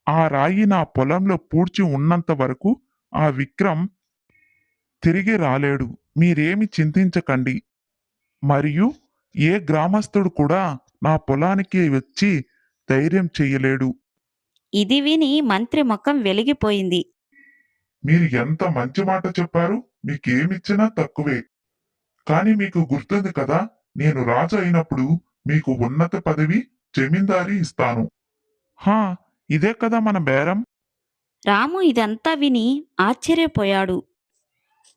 ఆ రాయి నా పొలంలో పూడ్చి ఉన్నంత వరకు ఆ విక్రమ్ తిరిగి రాలేడు. మీరేమి చింతించకండి. మరియు ఏ గ్రామస్తుడు కూడా నా పొలానికి వచ్చి ధైర్యం చెయ్యలేడు. ఇది విని మంత్రి ముఖం వెలిగిపోయింది. మీరు ఎంత మంచి మాట చెప్పారు. మీకేమిచ్చినా తక్కువే. కాని మీకు గుర్తుంది కదా, నేను రాజు అయినప్పుడు మీకు ఉన్నత పదవి జమీందారీ ఇస్తాను. ఇదే కదా మన బేరం. రాము ఇదంతా విని ఆశ్చర్యపోయాడు.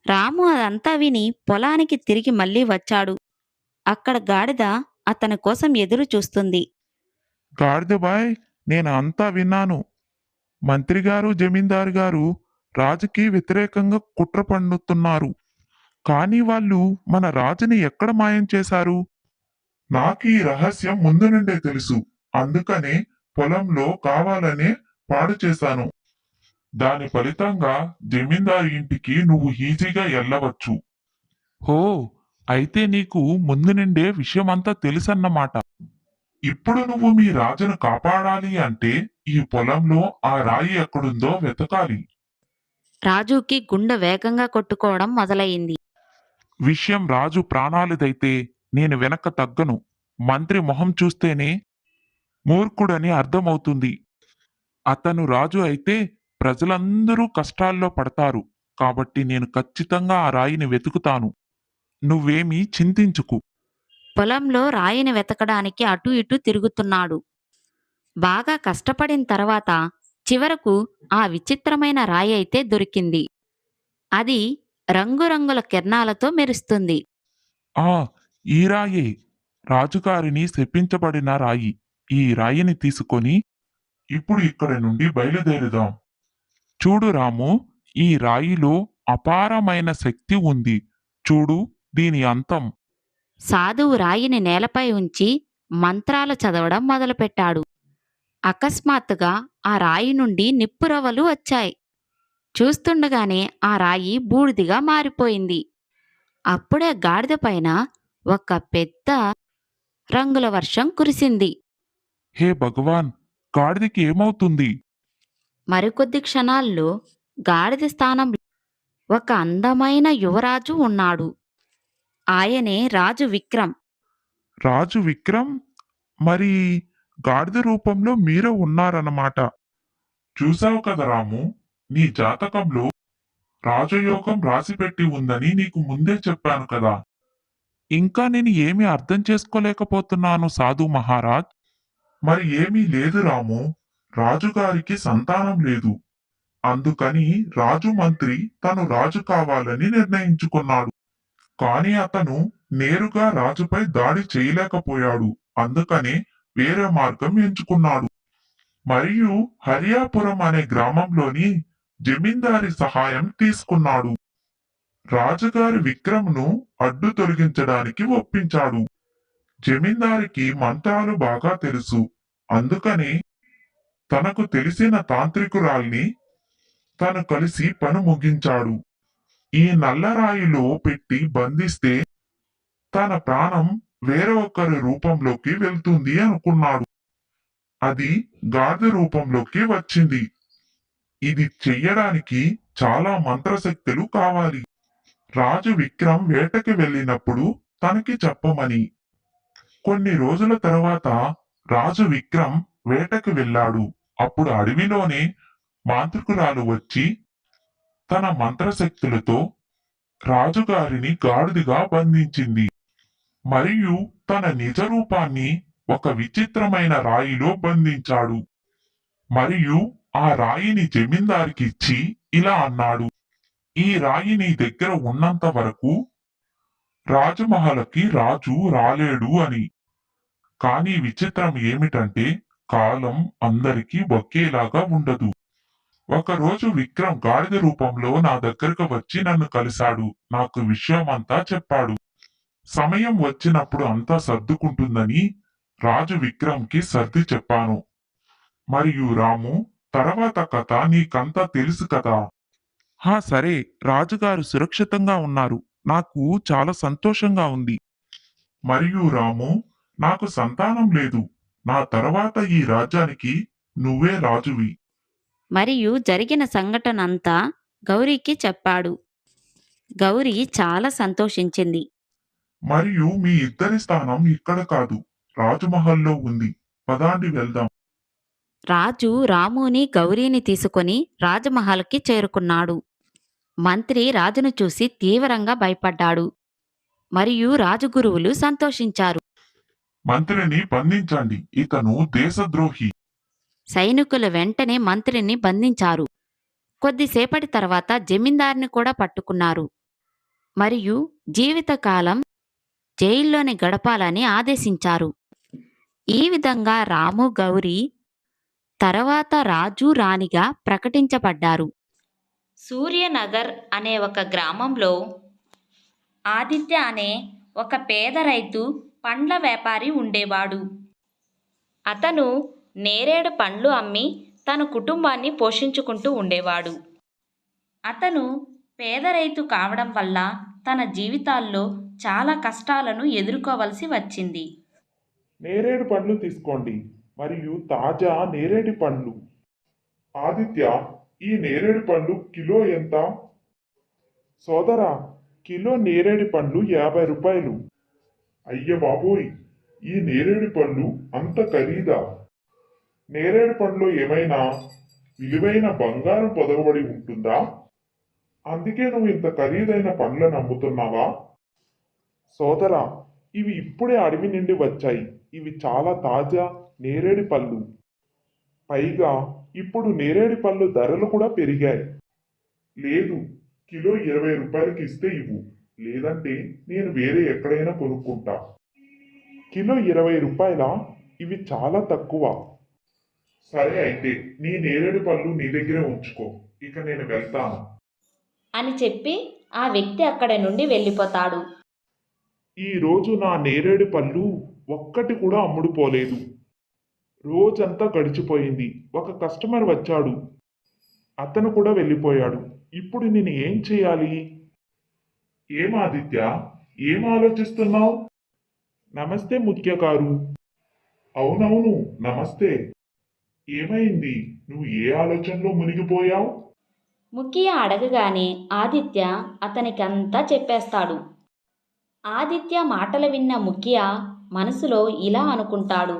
రాము అదంతా విని పొలానికి తిరిగి మళ్ళీ వచ్చాడు. అక్కడ గాడిద అతని కోసం ఎదురు చూస్తుంది. గాడిద బాయ్, నేను అంతా విన్నాను. మంత్రిగారు జమీందారు గారు రాజుకి వ్యతిరేకంగా కుట్ర పన్నుతున్నారు. కానీ వాళ్ళు మన రాజుని ఎక్కడ మాయం చేశారు? నాకు ఈ రహస్యం ముందు నుండే తెలుసు. అందుకనే పొలంలో కావాలనే పాడు చేశాను. దాని ఫలితంగా జమీందారు ఇంటికి నువ్వు ఈజీగా వెళ్ళవచ్చు. అయితే నీకు ముందు నుండే విషయమంతా తెలుసన్నమాట. ఇప్పుడు నువ్వు మీ రాజును కాపాడాలి అంటే ఈ పొలంలో ఆ రాయి ఎక్కడుందో వెతకాలి. రాజుకి గుండె వేగంగా కొట్టుకోవడం మొదలయింది. విషయం రాజు ప్రాణాలదైతే నేను వెనక్కి తగ్గను. మంత్రి మొహం చూస్తేనే మూర్ఖుడని అర్థమవుతుంది. అతను రాజు అయితే ప్రజలందరూ కష్టాల్లో పడతారు. కాబట్టి నేను ఖచ్చితంగా ఆ రాయిని వెతుకుతాను. నువ్వేమీ చింతించుకు. పొలంలో రాయిని వెతకడానికి అటూ ఇటూ తిరుగుతున్నాడు. బాగా కష్టపడిన తర్వాత చివరకు ఆ విచిత్రమైన రాయి అయితే దొరికింది. అది రంగురంగుల కిరణాలతో మెరుస్తుంది. ఆ ఈ రాయే రాజుగారిని శపించబడిన రాయి. ఈ రాయిని తీసుకొని ఇప్పుడు ఇక్కడి నుండి బయలుదేరుదాం. చూడు రాము, ఈ రాయిలో అపారమైన శక్తి ఉంది. చూడు దీని అంతం. సాధువు రాయిని నేలపై ఉంచి మంత్రాలు చదవడం మొదలుపెట్టాడు. అకస్మాత్తుగా ఆ రాయి నుండి నిప్పురవ్వలు వచ్చాయి. చూస్తుండగానే ఆ రాయి బూడిదిగా మారిపోయింది. అప్పుడే గాడిద పైన ఒక పెద్ద రంగుల వర్షం కురిసింది. హే భగవాన్, గాడిదకి ఏమవుతుంది? మరికొద్ది క్షణాల్లో గాడిద స్థానంలో ఒక అందమైన యువరాజు ఉన్నాడు. ఆయనే రాజు విక్రమ్. రాజు విక్రమ్? మరి గాడిద రూపంలో మీరే ఉన్నారన్నమాట. చూసావు కదా రాము, నీ జాతకంలో రాజయోగం రాసిపెట్టి ఉందని నీకు ముందే చెప్పాను కదా. ఇంకా నేను ఏమీ అర్థం చేసుకోలేకపోతున్నాను సాధు మహారాజ్. మరి ఏమీ లేదు రాము, రాజుగారికి సంతానం లేదు. అందుకని రాజు మంత్రి తను రాజు కావాలని నిర్ణయించుకున్నాడు. కాని అతను నేరుగా రాజుపై దాడి చేయలేకపోయాడు. అందుకనే వేరే మార్గం ఎంచుకున్నాడు. మరియు హరియాపురం అనే గ్రామంలోని జమీందారి సహాయం తీసుకున్నాడు. రాజుగారి విక్రమ్ను అడ్డు తొలగించడానికి ఒప్పించాడు. జమీందారికి మంత్రాలు బాగా తెలుసు. అందుకని తనకు తెలిసిన తాంత్రికురాల్ని తను కలిసి పని ముగించాడు. ఈ నల్లరాయిలో పెట్టి బంధిస్తే తన ప్రాణం వేరే ఒకరి రూపంలోకి వెళ్తుంది అనుకున్నాడు. అది గాడిద రూపంలోకి వచ్చింది. ఇది చెయ్యడానికి చాలా మంత్రశక్తులు కావాలి. రాజు విక్రమ్ వేటకి వెళ్ళినప్పుడు తనకి చెప్పమని. కొన్ని రోజుల తర్వాత రాజు విక్రమ్ వేటకి వెళ్ళాడు. అప్పుడు అడవిలోనే మాంత్రికురాలు వచ్చి తన మంత్రశక్తులతో రాజుగారిని గాడిదగా బంధించింది. మరియు తన నిజ రూపాన్ని ఒక విచిత్రమైన రాయిలో బంధించాడు. మరియు ఆ రాయిని జమీందారికి ఇచ్చి ఇలా అన్నాడు, ఈ రాయి నీ దగ్గర ఉన్నంత వరకు రాజమహల్కి రాజు రాలేడు అని. కానీ విచిత్రం ఏమిటంటే కాలం అందరికీ ఒకేలాగా ఉండదు. ఒకరోజు విక్రమ్ గాడిద రూపంలో నా దగ్గరకు వచ్చి నన్ను కలిశాడు. నాకు విషయమంతా చెప్పాడు. సమయం వచ్చినప్పుడు అంతా సర్దుకుంటుందని రాజు విక్రమ్కి సర్ది చెప్పాను. మరియు రాము, తర్వాత కథ నీకంతా తెలుసు కదా. సరే, రాజుగారు సురక్షితంగా ఉన్నారు. నాకు చాలా సంతోషంగా ఉంది. మరియు రాము, నాకు సంతానం లేదు. నా తర్వాత ఈ రాజ్యానికి నువ్వే రాజువి. మరియు జరిగిన సంఘటనంతా గౌరీకి చెప్పాడు. గౌరీ చాలా సంతోషించింది. మరియు మీ ఇద్దరి స్థానం ఇక్కడ కాదు, రాజమహల్లో ఉంది. పదాండి వెళ్దాం. రాజు రాముని గౌరీని తీసుకొని రాజమహల్కి చేరుకున్నాడు. మంత్రి రాజును చూసి తీవ్రంగా భయపడ్డాడు. మరియు రాజగురువులు సంతోషించారు. మంత్రిని బంధించండి, ఇతను దేశద్రోహి. సైనికులు వెంటనే మంత్రిని బంధించారు. కొద్దిసేపటి తర్వాత జమీందార్ని కూడా పట్టుకున్నారు. మరియు జీవితకాలం జైల్లోనే గడపాలని ఆదేశించారు. ఈ విధంగా రాము గౌరీ తర్వాత రాజు రాణిగా ప్రకటించబడ్డారు. సూర్యనగర్ అనే ఒక గ్రామంలో ఆదిత్య అనే ఒక పేద రైతు పండ్ల వ్యాపారి ఉండేవాడు. అతను నేరేడు పండ్లు అమ్మి తన కుటుంబాన్ని పోషించుకుంటూ ఉండేవాడు. అతను పేద రైతు కావడం వల్ల తన జీవితాల్లో చాలా కష్టాలను ఎదుర్కోవలసి వచ్చింది. నేరేడు పండ్లు తీసుకోండి, మరియు తాజా నేరేడు పండ్లు. ఆదిత్య, ఈ నేరేడు పండ్లు కిలో ఎంత? సోదరా, కిలో నేరేడు పండ్లు 50 రూపాయలు. అయ్య బాబోయ్, ఈ నేరేడు పండ్లు అంత ఖరీదా? నేరేడు పండ్లో ఏమైనా విలువైన బంగారం పొదగబడి ఉంటుందా? అందుకే నువ్వు ఇంత ఖరీదైన పండ్లను అమ్ముతున్నావా? సోదరా, ఇవి ఇప్పుడే అడవి నుండి వచ్చాయి. ఇవి చాలా తాజా నేరేడు పళ్ళు. పైగా ఇప్పుడు నేరేడు పళ్ళు ధరలు కూడా పెరిగాయి. లేదు, కిలో 20 రూపాయలకి ఇస్తే ఇవ్వు. లేదంటే నేను వేరే ఎక్కడైనా కొనుక్కుంటా. కిలో 20 రూపాయలా? ఇవి చాలా తక్కువ. సరే అయితే నీ నేరేడు పళ్ళు నీ దగ్గరే ఉంచుకో. ఇక నేను వెళ్తాను. అని చెప్పి ఆ వ్యక్తి అక్కడి నుండి వెళ్ళిపోతాడు. ఈ రోజు నా నేరేడు పళ్ళు ఒక్కటి కూడా అమ్ముడుపోలేదు. రోజంతా గడిచిపోయింది. ఒక కస్టమర్ వచ్చాడు. అతను కూడా వెళ్ళిపోయాడు. ఇప్పుడు నేను ఏం చేయాలి? ఏం ఆదిత్య, ఏం ఆలోచిస్తున్నావు? నమస్తే ముఖ్య గారు. అవునవును, నమస్తే. ఏమైంది? నువ్వు ఏ ఆలోచనలో మునిగిపోయావు? ముఖ్య అడగగానే ఆదిత్య అతనికంతా చెప్పేస్తాడు. ఆదిత్య మాటలు విన్న ముఖ్య మనసులో ఇలా అనుకుంటాడు.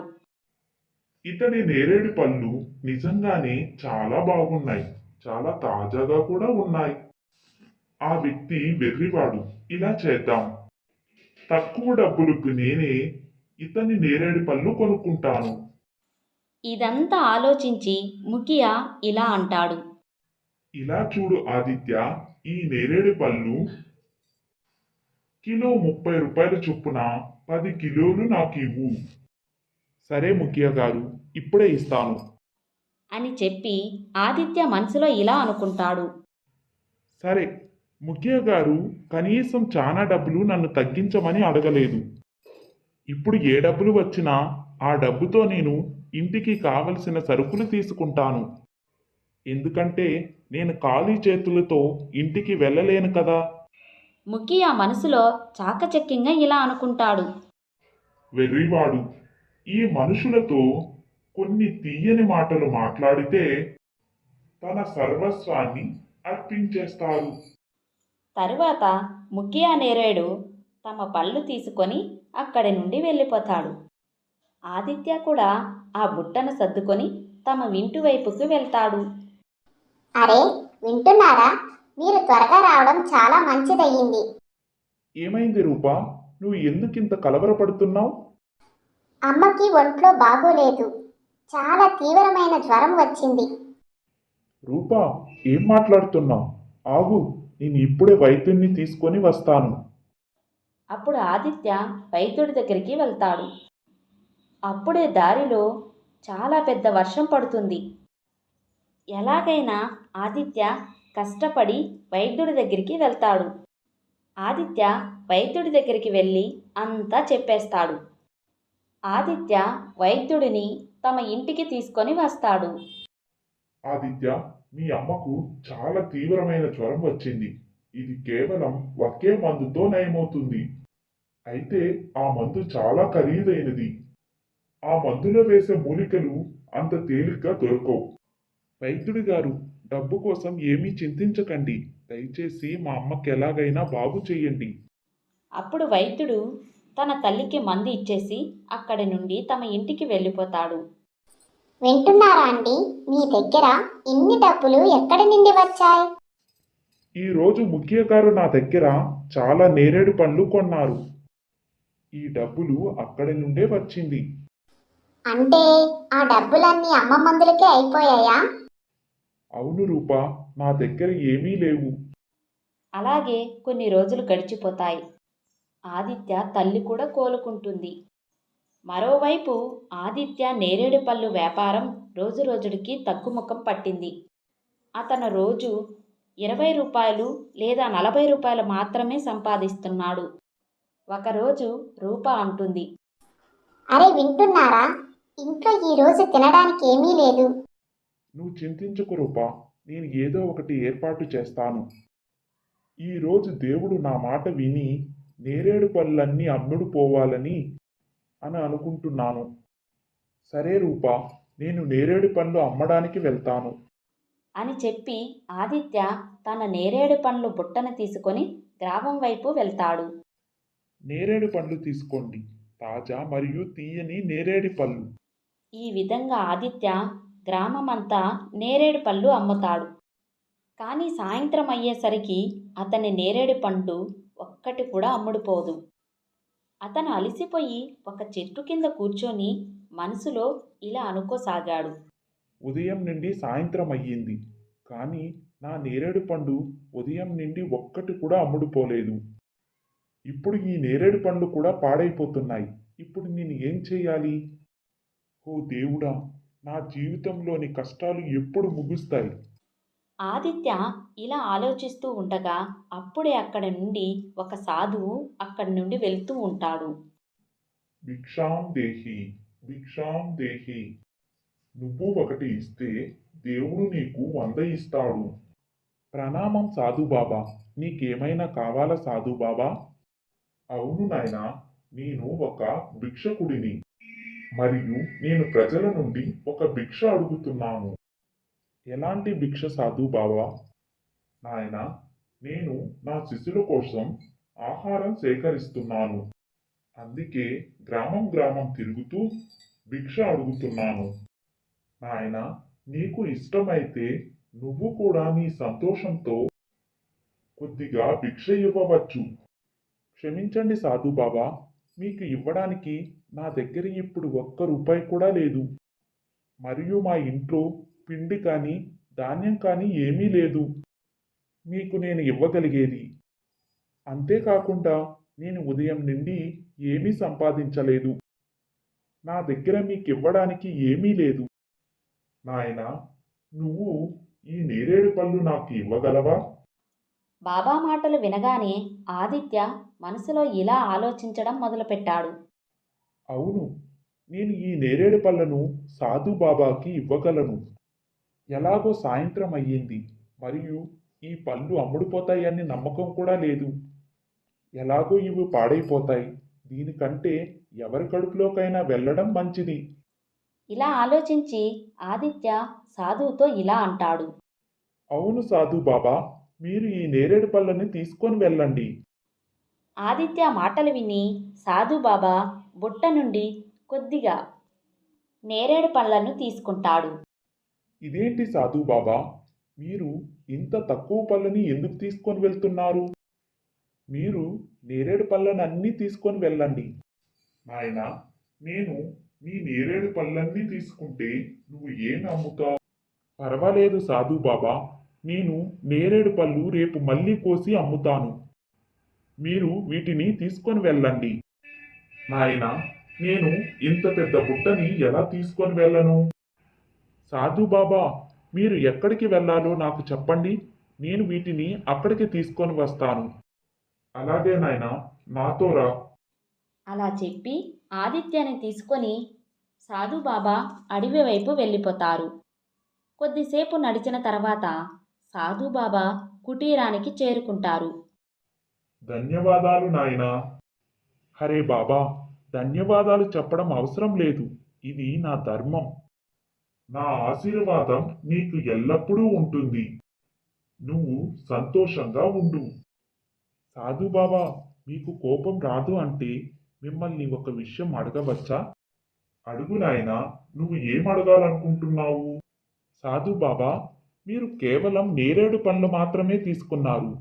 ఇతని నేరేడు పళ్ళు నిజంగానే చాలా బాగున్నాయి. చాలా తాజాగా కూడా ఉన్నాయి. ఆ వ్యక్తి వెర్రివాడు. ఇలా చేద్దాం. తక్కువ డబ్బులకు నేనే ఇతని నేరేడు పళ్ళు కొనుక్కుంటాను. ఇదంతా ఆలోచించి ముఖ్య ఇలా అంటాడు. ఇలా చూడు ఆదిత్య, ఈ నేరేడు పళ్ళు కిలో 30 రూపాయల చొప్పున 10 కిలోలు నాకు ఇవ్వు. సరే ముఖ్య గారు, ఇప్పుడే ఇస్తాను. అని చెప్పి ఆదిత్య మనసులో ఇలా అనుకుంటాడు. సరే ముఖ్య గారు, కనీసం చాలా డబ్బులు నన్ను తగ్గించమని అడగలేదు. ఇప్పుడు ఏ డబ్బులు వచ్చినా ఆ డబ్బుతో నేను ఇంటికి కావలసిన సరుకులు తీసుకుంటాను. ఎందుకంటే నేను ఖాళీ చేతులతో ఇంటికి వెళ్ళలేను కదా. ముఖ్య మనసులో చాకచక్యంగా ఇలా అనుకుంటాడు. వెర్రివాడు, ఈ మనుషులతో కొన్ని తీయని మాటలు మాట్లాడితే తన సర్వస్వాన్ని అర్పించేస్తారు. తరువాత ముఖ్య నేరేడు తమ పళ్ళు తీసుకొని అక్కడి నుండి వెళ్ళిపోతాడు. ఆదిత్య కూడా ఆ బుట్టను సర్దుకొని తమ ఇంటి వైపుకు వెళ్తాడు. అరే, వింటున్నారా? మీరు త్వరగా రావడం చాలా మంచిదయ్యింది. ఏమైంది రూపా? నువ్వు ఎందుకింత కలవరపడుతున్నావు? అమ్మకి ఒంట్లో బాగోలేదు. చాలా తీవ్రమైన జ్వరం వచ్చింది. రూపా, ఏం మాట్లాడుతున్నావు? ఆగు, నేను ఇప్పుడే వైద్యుణ్ణి తీసుకొని వస్తాను. అప్పుడు ఆదిత్య వైద్యుడి దగ్గరికి వెళ్తాడు. అప్పుడే దారిలో చాలా పెద్ద వర్షం పడుతుంది. ఎలాగైనా ఆదిత్య కష్టపడి వైద్యుడి దగ్గరికి వెళ్తాడు. ఆదిత్య వైద్యుడి దగ్గరికి వెళ్ళి అంతా చెప్పేస్తాడు. ఆదిత్య వైద్యుడిని తమ ఇంటికి తీసుకొని వస్తాడు. ఆదిత్య, మీ అమ్మకు చాలా తీవ్రమైన జ్వరం వచ్చింది. ఇది కేవలం ఒకే మందుతో నయమవుతుంది. అయితే ఆ మందు చాలా ఖరీదైనది. ఆ మందులో వేసే మూలికలు అంత తేలిగ్గా దొరకవు. వైద్యుడి గారు, డబ్బు కోసం ఏమీ చింతించకండి. దయచేసి మా అమ్మకి ఎలాగైనా బాగు చేయండి. అప్పుడు వైద్యుడు తన తల్లికి మందు ఇచ్చేసి అక్కడి నుండి తమ ఇంటికి వెళ్ళిపోతాడు. వింటున్నారా అండి? మీ దగ్గర ఇన్ని డబ్బులు ఎక్కడి నుండి వచ్చాయి? ఈ రోజు ముఖ్య గారు నా దగ్గర చాలా నేరేడు పండ్లు కొన్నారు. ఈ డబ్బులు అక్కడి నుండే వచ్చింది. అంటే ఆ డబ్బులన్నీ అమ్మ మందులకే అయిపోయాయా? అవును రూపా, నా దగ్గర ఏమీ లేవు. అలాగే కొన్ని రోజులు గడిచిపోతాయి. ఆదిత్య తల్లి కూడా కోలుకుంటుంది. మరోవైపు ఆదిత్య నేరేడు పళ్ళు వ్యాపారం రోజురోజుడికి తగ్గుముఖం పట్టింది. అతను రోజు 20 రూపాయలు లేదా 40 రూపాయలు మాత్రమే సంపాదిస్తున్నాడు. ఒకరోజు రూప అంటుంది. అరే, వింటున్నారా? ఇంట్లో ఈ రోజు తినడానికి ఏమీ లేదు. నువ్వు చింతించకు రూపా, నేను ఏదో ఒకటి ఏర్పాటు చేస్తాను. ఈ రోజు దేవుడు నా మాట విని నేరేడు పళ్ళన్నీ అమ్ముడు పోవాలని అనుకుంటున్నాను. సరే రూపా, నేను నేరేడు పండ్లు అమ్మడానికి వెళ్తాను. అని చెప్పి ఆదిత్య తన నేరేడు పండ్లు బుట్టను తీసుకొని గ్రామం వైపు వెళ్తాడు. నేరేడు పండ్లు తీసుకోండి, తాజా మరియు తీయని నేరేడు పళ్ళు. ఈ విధంగా ఆదిత్య గ్రామమంతా నేరేడు పళ్ళు అమ్ముతాడు. కానీ సాయంత్రం అయ్యేసరికి అతని నేరేడు పండు ఒక్కటి కూడా అమ్ముడుపోదు. అతను అలసిపోయి ఒక చెట్టు కింద కూర్చొని మనసులో ఇలా అనుకోసాగాడు. ఉదయం నుండి సాయంత్రం అయ్యింది, కానీ నా నేరేడు పండు ఉదయం నుండి ఒక్కటి కూడా అమ్ముడుపోలేదు. ఇప్పుడు ఈ నేరేడు పండ్లు కూడా పాడైపోతున్నాయి. ఇప్పుడు నేను ఏం చేయాలి? ఓ దేవుడా, నా జీవితంలోని కష్టాలు ఎప్పుడు ముగుస్తాయి? ఆదిత్య ఇలా ఆలోచిస్తూ ఉండగా అప్పుడే అక్కడి నుండి ఒక సాధువు అక్కడి నుండి వెళ్తూ ఉంటాడు. భిక్షాం దేహి, భిక్షాం దేహి. నువ్వు ఒకటి ఇస్తే దేవుడు నీకు 100 ఇస్తాడు. ప్రణామం సాధుబాబా. నీకేమైనా కావాలా సాధుబాబా? అవును నాయనా, నేను ఒక భిక్షకుడిని. మరియు నేను ప్రజల నుండి ఒక భిక్ష అడుగుతున్నాను. ఎలాంటి భిక్ష సాధుబాబా? నాయనా, నేను నా శిష్యుల కోసం ఆహారం సేకరిస్తున్నాను. అందుకే గ్రామం గ్రామం తిరుగుతూ భిక్ష అడుగుతున్నాను. నాయన, నీకు ఇష్టమైతే నువ్వు కూడా నీ సంతోషంతో కొద్దిగా భిక్ష ఇవ్వవచ్చు. క్షమించండి సాధుబాబా, మీకు ఇవ్వడానికి నా దగ్గర ఇప్పుడు ఒక్క రూపాయి కూడా లేదు. మరియు మా ఇంట్లో పిండి కానీ ధాన్యం కానీ ఏమీ లేదు మీకు నేను ఇవ్వగలిగేది. అంతేకాకుండా నేను ఉదయం నుండి ఏమీ సంపాదించలేదు. నా దగ్గర మీకు ఇవ్వడానికి ఏమీ లేదు. నాయనా, నువ్వు ఈ నేరేడు పళ్ళు నాకు ఇవ్వగలవా? బాబా మాటలు వినగానే ఆదిత్య మనసులో ఇలా ఆలోచించడం మొదలుపెట్టాడు. అవును, నేను ఈ నేరేడు పళ్ళను సాధుబాబాకి ఇవ్వగలను. ఎలాగో సాయంత్రం అయ్యింది మరియు ఈ పళ్ళు అమ్ముడుపోతాయని నమ్మకం కూడా లేదు. ఎలాగో ఇవి పాడైపోతాయి. దీనికంటే ఎవరి కడుపులోకైనా వెళ్ళడం మంచిది. ఇలా ఆలోచించి ఆదిత్య సాధువుతో ఇలా అంటాడు. అవును సాధుబాబా, మీరు ఈ నేరేడు పళ్ళని తీసుకొని వెళ్ళండి. ఆదిత్య మాటలు విని సాధుబాబా బుట్ట నుండి కొద్దిగా నేరేడు పళ్ళను తీసుకుంటాడు. ఇదేంటి సాధుబాబా, మీరు ఇంత తక్కువ పళ్ళని ఎందుకు తీసుకొని వెళ్తున్నారు? మీరు నేరేడు పళ్ళనన్నీ తీసుకొని వెళ్ళండి. నాయనా, నేను నీ నేరేడు పళ్ళన్నీ తీసుకుంటే నువ్వు ఏం అమ్ముతావు? పర్వాలేదు సాధుబాబా, నేను నేరేడు పళ్ళు రేపు మళ్ళీ కోసి అమ్ముతాను. మీరు వీటిని తీసుకొని వెళ్ళండి. నాయనా, నేను ఇంత పెద్ద బుట్టని ఎలా తీసుకొని వెళ్ళను? సాధుబాబా, మీరు ఎక్కడికి వెళ్ళాలో నాకు చెప్పండి. నేను వీటిని అక్కడికి తీసుకొని వస్తాను. అలాగే నాయనా, నాతో రా. అలా చెప్పి ఆదిత్యని తీసుకొని సాధుబాబా అడవి వైపు వెళ్ళిపోతారు. కొద్దిసేపు నడిచిన తర్వాత సాధుబాబా కుటీరానికి చేరుకుంటారు. ధన్యవాదాలు నాయనా. హరే బాబా, ధన్యవాదాలు చెప్పడం అవసరం లేదు. ఇది నా ధర్మం. నా ఆశీర్వాదం నీకు ఎల్లప్పుడూ ఉంటుంది. నువ్వు సంతోషంగా ఉండు. సాధుబాబా, మీకు కోపం రాదు అంటే మిమ్మల్ని ఒక విషయం అడగవచ్చా? అడుగు నాయనా, నువ్వు ఏం అడగాలనుకుంటున్నావు? సాధుబాబా, మీరు కేవలం నేరేడు పళ్ళు మాత్రమే తీసుకున్నారు.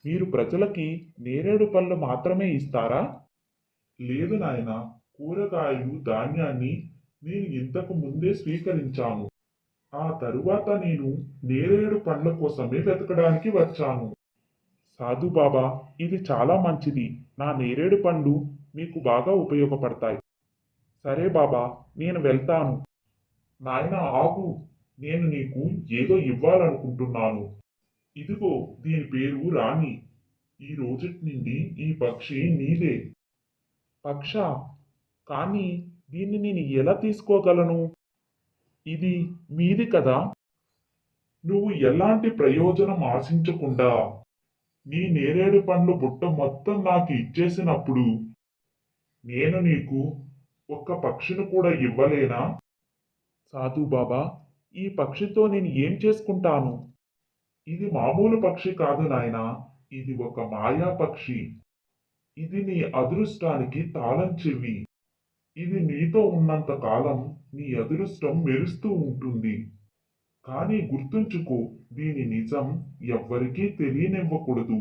మీరు ప్రజలకి నేరేడు పళ్ళు మాత్రమే ఇస్తారా? లేదు నాయనా, కూరగాయలు ధాన్యాన్ని నేను ఇంతకు ముందే స్వీకరించాను. ఆ తరువాత నేను నేరేడు పండ్ల కోసమే వెతకడానికి వచ్చాను. సాధుబాబా, ఇది చాలా మంచిది. నా నేరేడు పండ్లు మీకు బాగా ఉపయోగపడతాయి. సరే బాబా, నేను వెళ్తాను. నాయనా ఆగు, నేను నీకు ఏదో ఇవ్వాలనుకుంటున్నాను. ఇదిగో, దీని పేరు రాణి. ఈ రోజుటి నుండి ఈ పక్షి నీదే. పక్ష, కానీ దీన్ని నేను ఎలా తీసుకోగలను? ఇది మీది కదా. నువ్వు ఎలాంటి ప్రయోజనం ఆశించకుండా నీ నేరేడు పండ్లు బుట్ట మొత్తం నాకు ఇచ్చేసినప్పుడు నేను నీకు ఒక్క పక్షిని కూడా ఇవ్వలేనా? సాధుబాబా, ఈ పక్షితో నేను ఏం చేసుకుంటాను? ఇది మామూలు పక్షి కాదు నాయనా, ఇది ఒక మాయా పక్షి. ఇది నీ అదృష్టానికి తాళం చెవి. ఇది నీతో ఉన్నంత కాలం నీ అదృష్టం మెరుస్తూ ఉంటుంది. కానీ గుర్తుంచుకో, దీని నిజం ఎవ్వరికీ తెలియనివ్వకూడదు.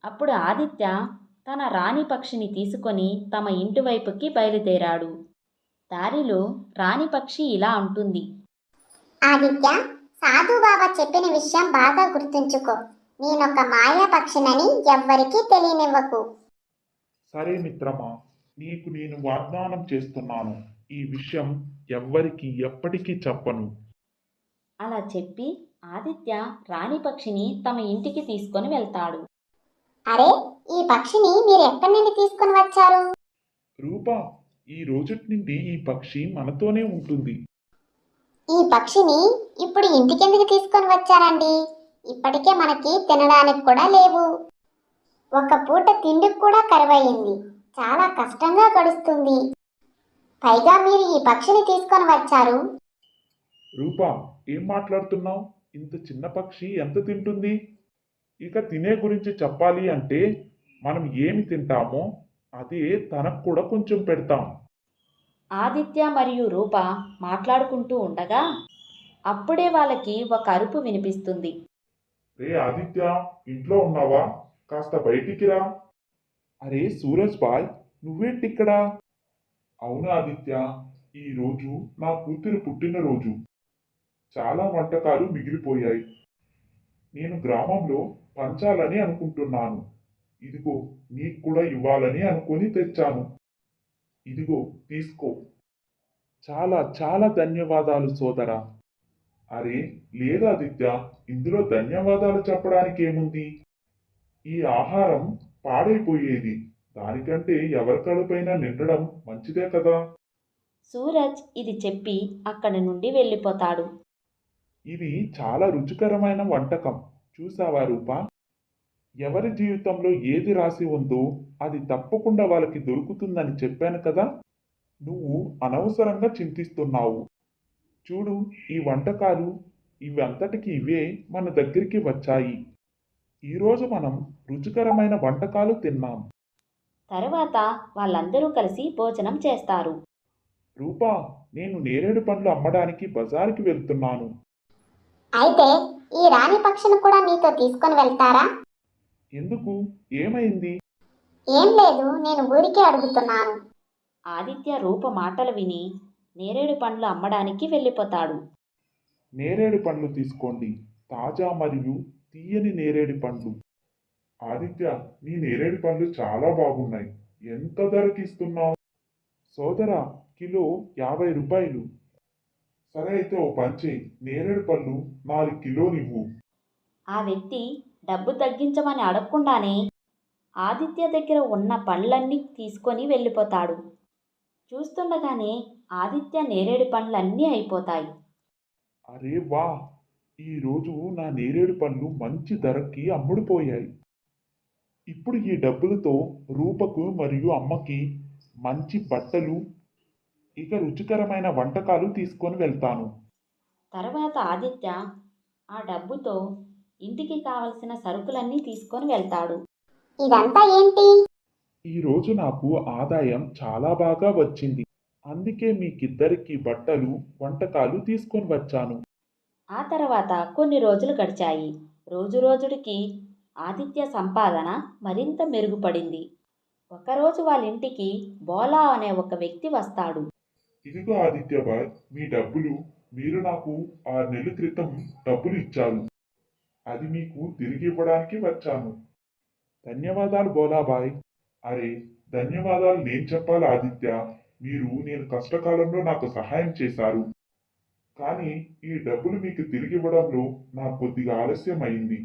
అప్పుడు ఆదిత్య తన రాణి పక్షిని తీసుకొని తమ ఇంటి వైపుకి బయలుదేరాడు. దారిలో రాణి పక్షి ఇలా అంటుంది. ఆదిత్య, సాధుబాబా చెప్పిన విషయం బాగా గుర్తుంచుకో. నేనొక మాయా పక్షినని ఎవ్వరికీ తెలియనివ్వకు. సరే మిత్రమా, నీకు నేను వాగ్దానం చేస్తున్నాను, ఈ విషయం ఎవ్వరికి ఎప్పటికీ చెప్పను. అలా చెప్పి ఆదిత్య రాణి పక్షిని తమ ఇంటికి తీసుకొని వెళ్తాడు. అరే, ఈ పక్షిని మీరు ఎక్కడి నుండి తీసుకొని వచ్చారు? రూపా, ఈ రోజుటి నుండి ఈ పక్షి మనతోనే ఉంటుంది. ఈ పక్షిని ఇప్పుడు ఇంటికెందుకు తీసుకొని వచ్చారండి? ఇప్పటికే మనకి తినడానికి కూడా లేవు. ఒక పూట తిండికి కూడా కరువయింది. చాలా కష్టంగా గడుస్తుంది. పైగా మీరు ఈ పక్షిని తీసుకొని వచ్చారు. రూపా, ఏం మాట్లాడుతున్నావు? ఇంత చిన్న పక్షి ఎంత తింటుంది? ఇక తినే గురించి చెప్పాలి అంటే మనం ఏమి తింటామో అదే తనకు కూడా కొంచెం పెడతాం. ఆదిత్య మరియు రూప మాట్లాడుకుంటూ ఉండగా అప్పుడే వాళ్ళకి ఒక అరుపు వినిపిస్తుంది. రే ఆదిత్య, ఇంట్లో ఉన్నావా? కాస్త బయటికి రా. అరే సూరజ్ బాయ్, నువ్వేంటి ఇక్కడ? అవును ఆదిత్య, ఈరోజు నా కూతురు పుట్టినరోజు. చాలా వంటకాలు మిగిలిపోయాయి. నేను గ్రామంలో పంచాలని అనుకుంటున్నాను. ఇదిగో, నీకు కూడా ఇవ్వాలని అనుకొని తెచ్చాను. ఇదిగో తీసుకో. చాలా చాలా ధన్యవాదాలు సోదరా. అరే లేదు ఆదిత్య, ఇందులో ధన్యవాదాలు చెప్పడానికి ఏముంది? ఈ ఆహారం పాడైపోయేది, దానికంటే ఎవరి కడుపైనా నిండడం మంచిదే కదా. సూరజ్ ఇది చెప్పి అక్కడి నుండి వెళ్ళిపోతాడు. ఇది చాలా రుచికరమైన వంటకం. చూసావా రూపా? ఎవరి జీవితంలో ఏది రాసి ఉందో అది తప్పకుండా వాళ్ళకి దొరుకుతుందని చెప్పాను కదా. నువ్వు అనవసరంగా చింతిస్తున్నావు. చూడు, ఈ వంటకాలు ఇవంతటికి ఇవే మన దగ్గరికి వచ్చాయి. ఈరోజు మనం రుచికరమైన వంటకాలు తిన్నాం. తర్వాత వాళ్ళందరూ కలిసి భోజనం చేస్తారు. రూపా, నేను నేరేడు పండ్లు అమ్మడానికి బజారుకి వెళ్తున్నాను. అయితే ఈ రాణి పక్షిని కూడా మీతో తీసుకొని వెళ్తారా? ఎందుకు? ఏమైంది? ఏం లేదు, నేను ఊరికే అడుగుతున్నాను. ఆదిత్య రూప మాటలు విని నేరేడు పండ్లు అమ్మడానికి వెళ్ళిపోతాడు. నేరేడు పండ్లు తీసుకోండి, తాజా మరియు తీయని నేరేడు పండ్లు. ఆదిత్య, నీ నేరేడు పండ్లు చాలా బాగున్నాయి. ఎంత ధరకి ఇస్తున్నావు? సోదరా, కిలో 50 రూపాయలు. సరే అయితే ఓ పంచి, నేరేడు పళ్ళు 4 కిలోలు ఇవ్వు. ఆ వ్యక్తి డబ్బు తగ్గించమని అడగకుండానే ఆదిత్య దగ్గర ఉన్న పండ్లన్నీ తీసుకొని వెళ్ళిపోతాడు. చూస్తుండగానే ఆదిత్య నేరేడు పండ్లన్నీ అయిపోతాయి. అరే వా, ఈరోజు నా నేరేడు పళ్ళు మంచి ధరకి అమ్ముడుపోయాయి. ఇప్పుడు ఈ డబ్బులతో రూపకు మరియు అమ్మకి మంచి బట్టలు, ఇక రుచికరమైన వంటకాలు తీసుకొని వెళ్తాను. తర్వాత ఆదిత్య ఆ డబ్బుతో ఇంటికి కావలసిన సరుకులన్నీ తీసుకొని వెళ్తాడు. ఇదంతా ఏంటి? ఈరోజు నాకు ఆదాయం చాలా బాగా వచ్చింది. అందుకే మీకిద్దరికి బట్టలు, వంటకాలు తీసుకొని వచ్చాను. ఆ తర్వాత కొన్ని రోజులు గడిచాయి. రోజు రోజుడికి ఆదిత్య సంపాదన మరింత మెరుగుపడింది. ఒకరోజు వాళ్ళ ఇంటికి బోలా అనే ఒక వ్యక్తి వస్తాడు. ఇదిగో ఆదిత్యబాయ్, మీ డబ్బులు. మీరు నాకు 6 నెలల క్రితం డబ్బులు ఇచ్చారు. అది మీకు తిరిగి ఇవ్వడానికి వచ్చాను. ధన్యవాదాలు బోలాబాయ్. అరే, ధన్యవాదాలు నేను చెప్పాలి ఆదిత్య. మీరు నేను కష్టకాలంలో నాకు సహాయం చేశారు. కానీ ఈ డబ్బులు మీకు తిరిగి ఇవ్వడంలో నాకు కొద్దిగా ఆలస్యం అయింది.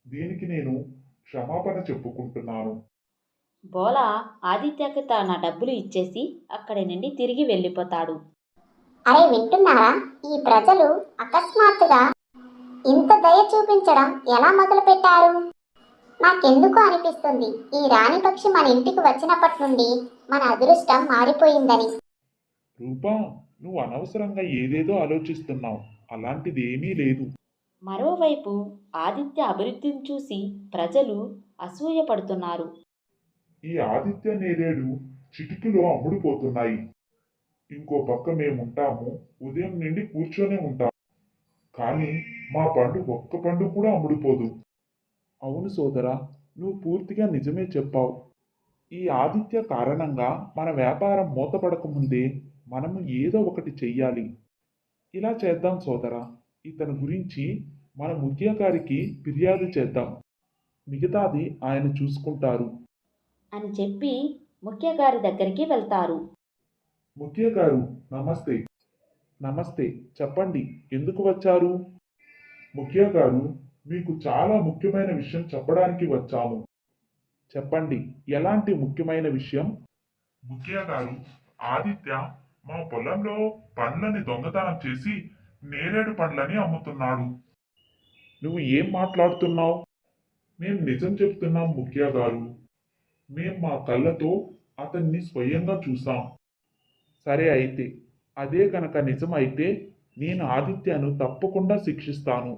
దీనికి నేను క్షమాపణ చెప్పుకుంటున్నాను. బోలా ఆదిత్యకి తన డబ్బులు ఇచ్చేసి అక్కడి నుండి తిరిగి వెళ్ళిపోతాడు. అరే వింటున్నారా? ఈ ప్రజలు అకస్మాత్తుగా ఇంత దయ చూపించడం ఎలా మొదలు పెట్టారు? నాకెందుకు అనిపిస్తుంది ఈ రాణి పక్షి మన ఇంటికి వచ్చినప్పటి నుండి మన అదృష్టం మారిపోయిందని. రూపా, నువ్వు అనవసరంగా ఏదేదో ఆలోచిస్తున్నావు. అలాంటిది ఏమీ లేదు. మరోవైపు ఆదిత్య అభివృద్ధిని చూసి ప్రజలు అసూయపడుతున్నారు. ఈ ఆదిత్య నేరేడు చిటికలో అమ్ముడుపోతున్నాయి. ఇంకో పక్క మేముంటాము, ఉదయం నుండి కూర్చొనే ఉంటాం. కానీ మా పండు ఒక్క పండు కూడా అమ్ముడుపోదు. అవును సోదరా, నువ్వు పూర్తిగా నిజమే చెప్పావు. ఈ ఆదిత్య కారణంగా మన వ్యాపారం మూతపడకముందే మనము ఏదో ఒకటి చెయ్యాలి. ఇలా చేద్దాం సోదరా, ఇతని గురించి మన ముఖ్య గారికి ఫిర్యాదు చేద్దాం. మిగతాది ఆయన చూసుకుంటారు. అని చెప్పి ముఖ్యగారి దగ్గరికి వెళ్తారు. ముఖ్య గారు నమస్తే. నమస్తే, చెప్పండి ఎందుకు వచ్చారు? ముఖ్య గారు, మీకు చాలా ముఖ్యమైన విషయం చెప్పడానికి వచ్చాము. చెప్పండి, ఎలాంటి ముఖ్యమైన విషయం? ముఖ్య గారు, ఆదిత్య మా పొలంలో పండ్లని దొంగతనం చేసి నేరేడు పండ్లని అమ్ముతున్నాడు. నువ్వు ఏం మాట్లాడుతున్నావు? మేం నిజం చెప్తున్నాం ముఖ్య గారు. మేం మా కళ్ళతో అతన్ని స్వయంగా చూసాం. సరే అయితే, అదే కనుక నిజం అయితే నేను ఆదిత్యను తప్పకుండా శిక్షిస్తాను.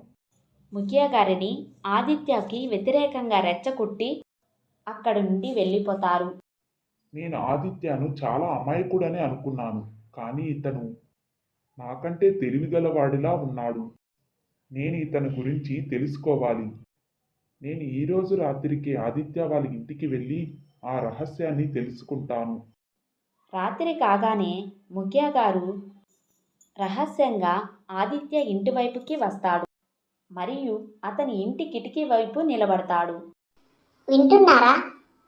ముఖ్యగారిని ఆదిత్యకి వ్యతిరేకంగా రెచ్చగొట్టి అక్కడి నుండి వెళ్ళిపోతారు. నేను ఆదిత్యను చాలా అమాయకుడని అనుకున్నాను, కానీ ఇతను నాకంటే తెలివిగలవాడిలా ఉన్నాడు. నేను ఇతని గురించి తెలుసుకోవాలి. నేను ఈరోజు రాత్రికి ఆదిత్య వాళ్ళ ఇంటికి వెళ్ళి ఆ రహస్యాన్ని తెలుసుకుంటాను. రాత్రి కాగానే ముఖ్యగారు రహస్యంగా ఆదిత్య ఇంటి వైపుకి వస్తాడు మరియు అతని ఇంటి కిటికీ వైపు నిలబడతాడు. వింటున్నారా?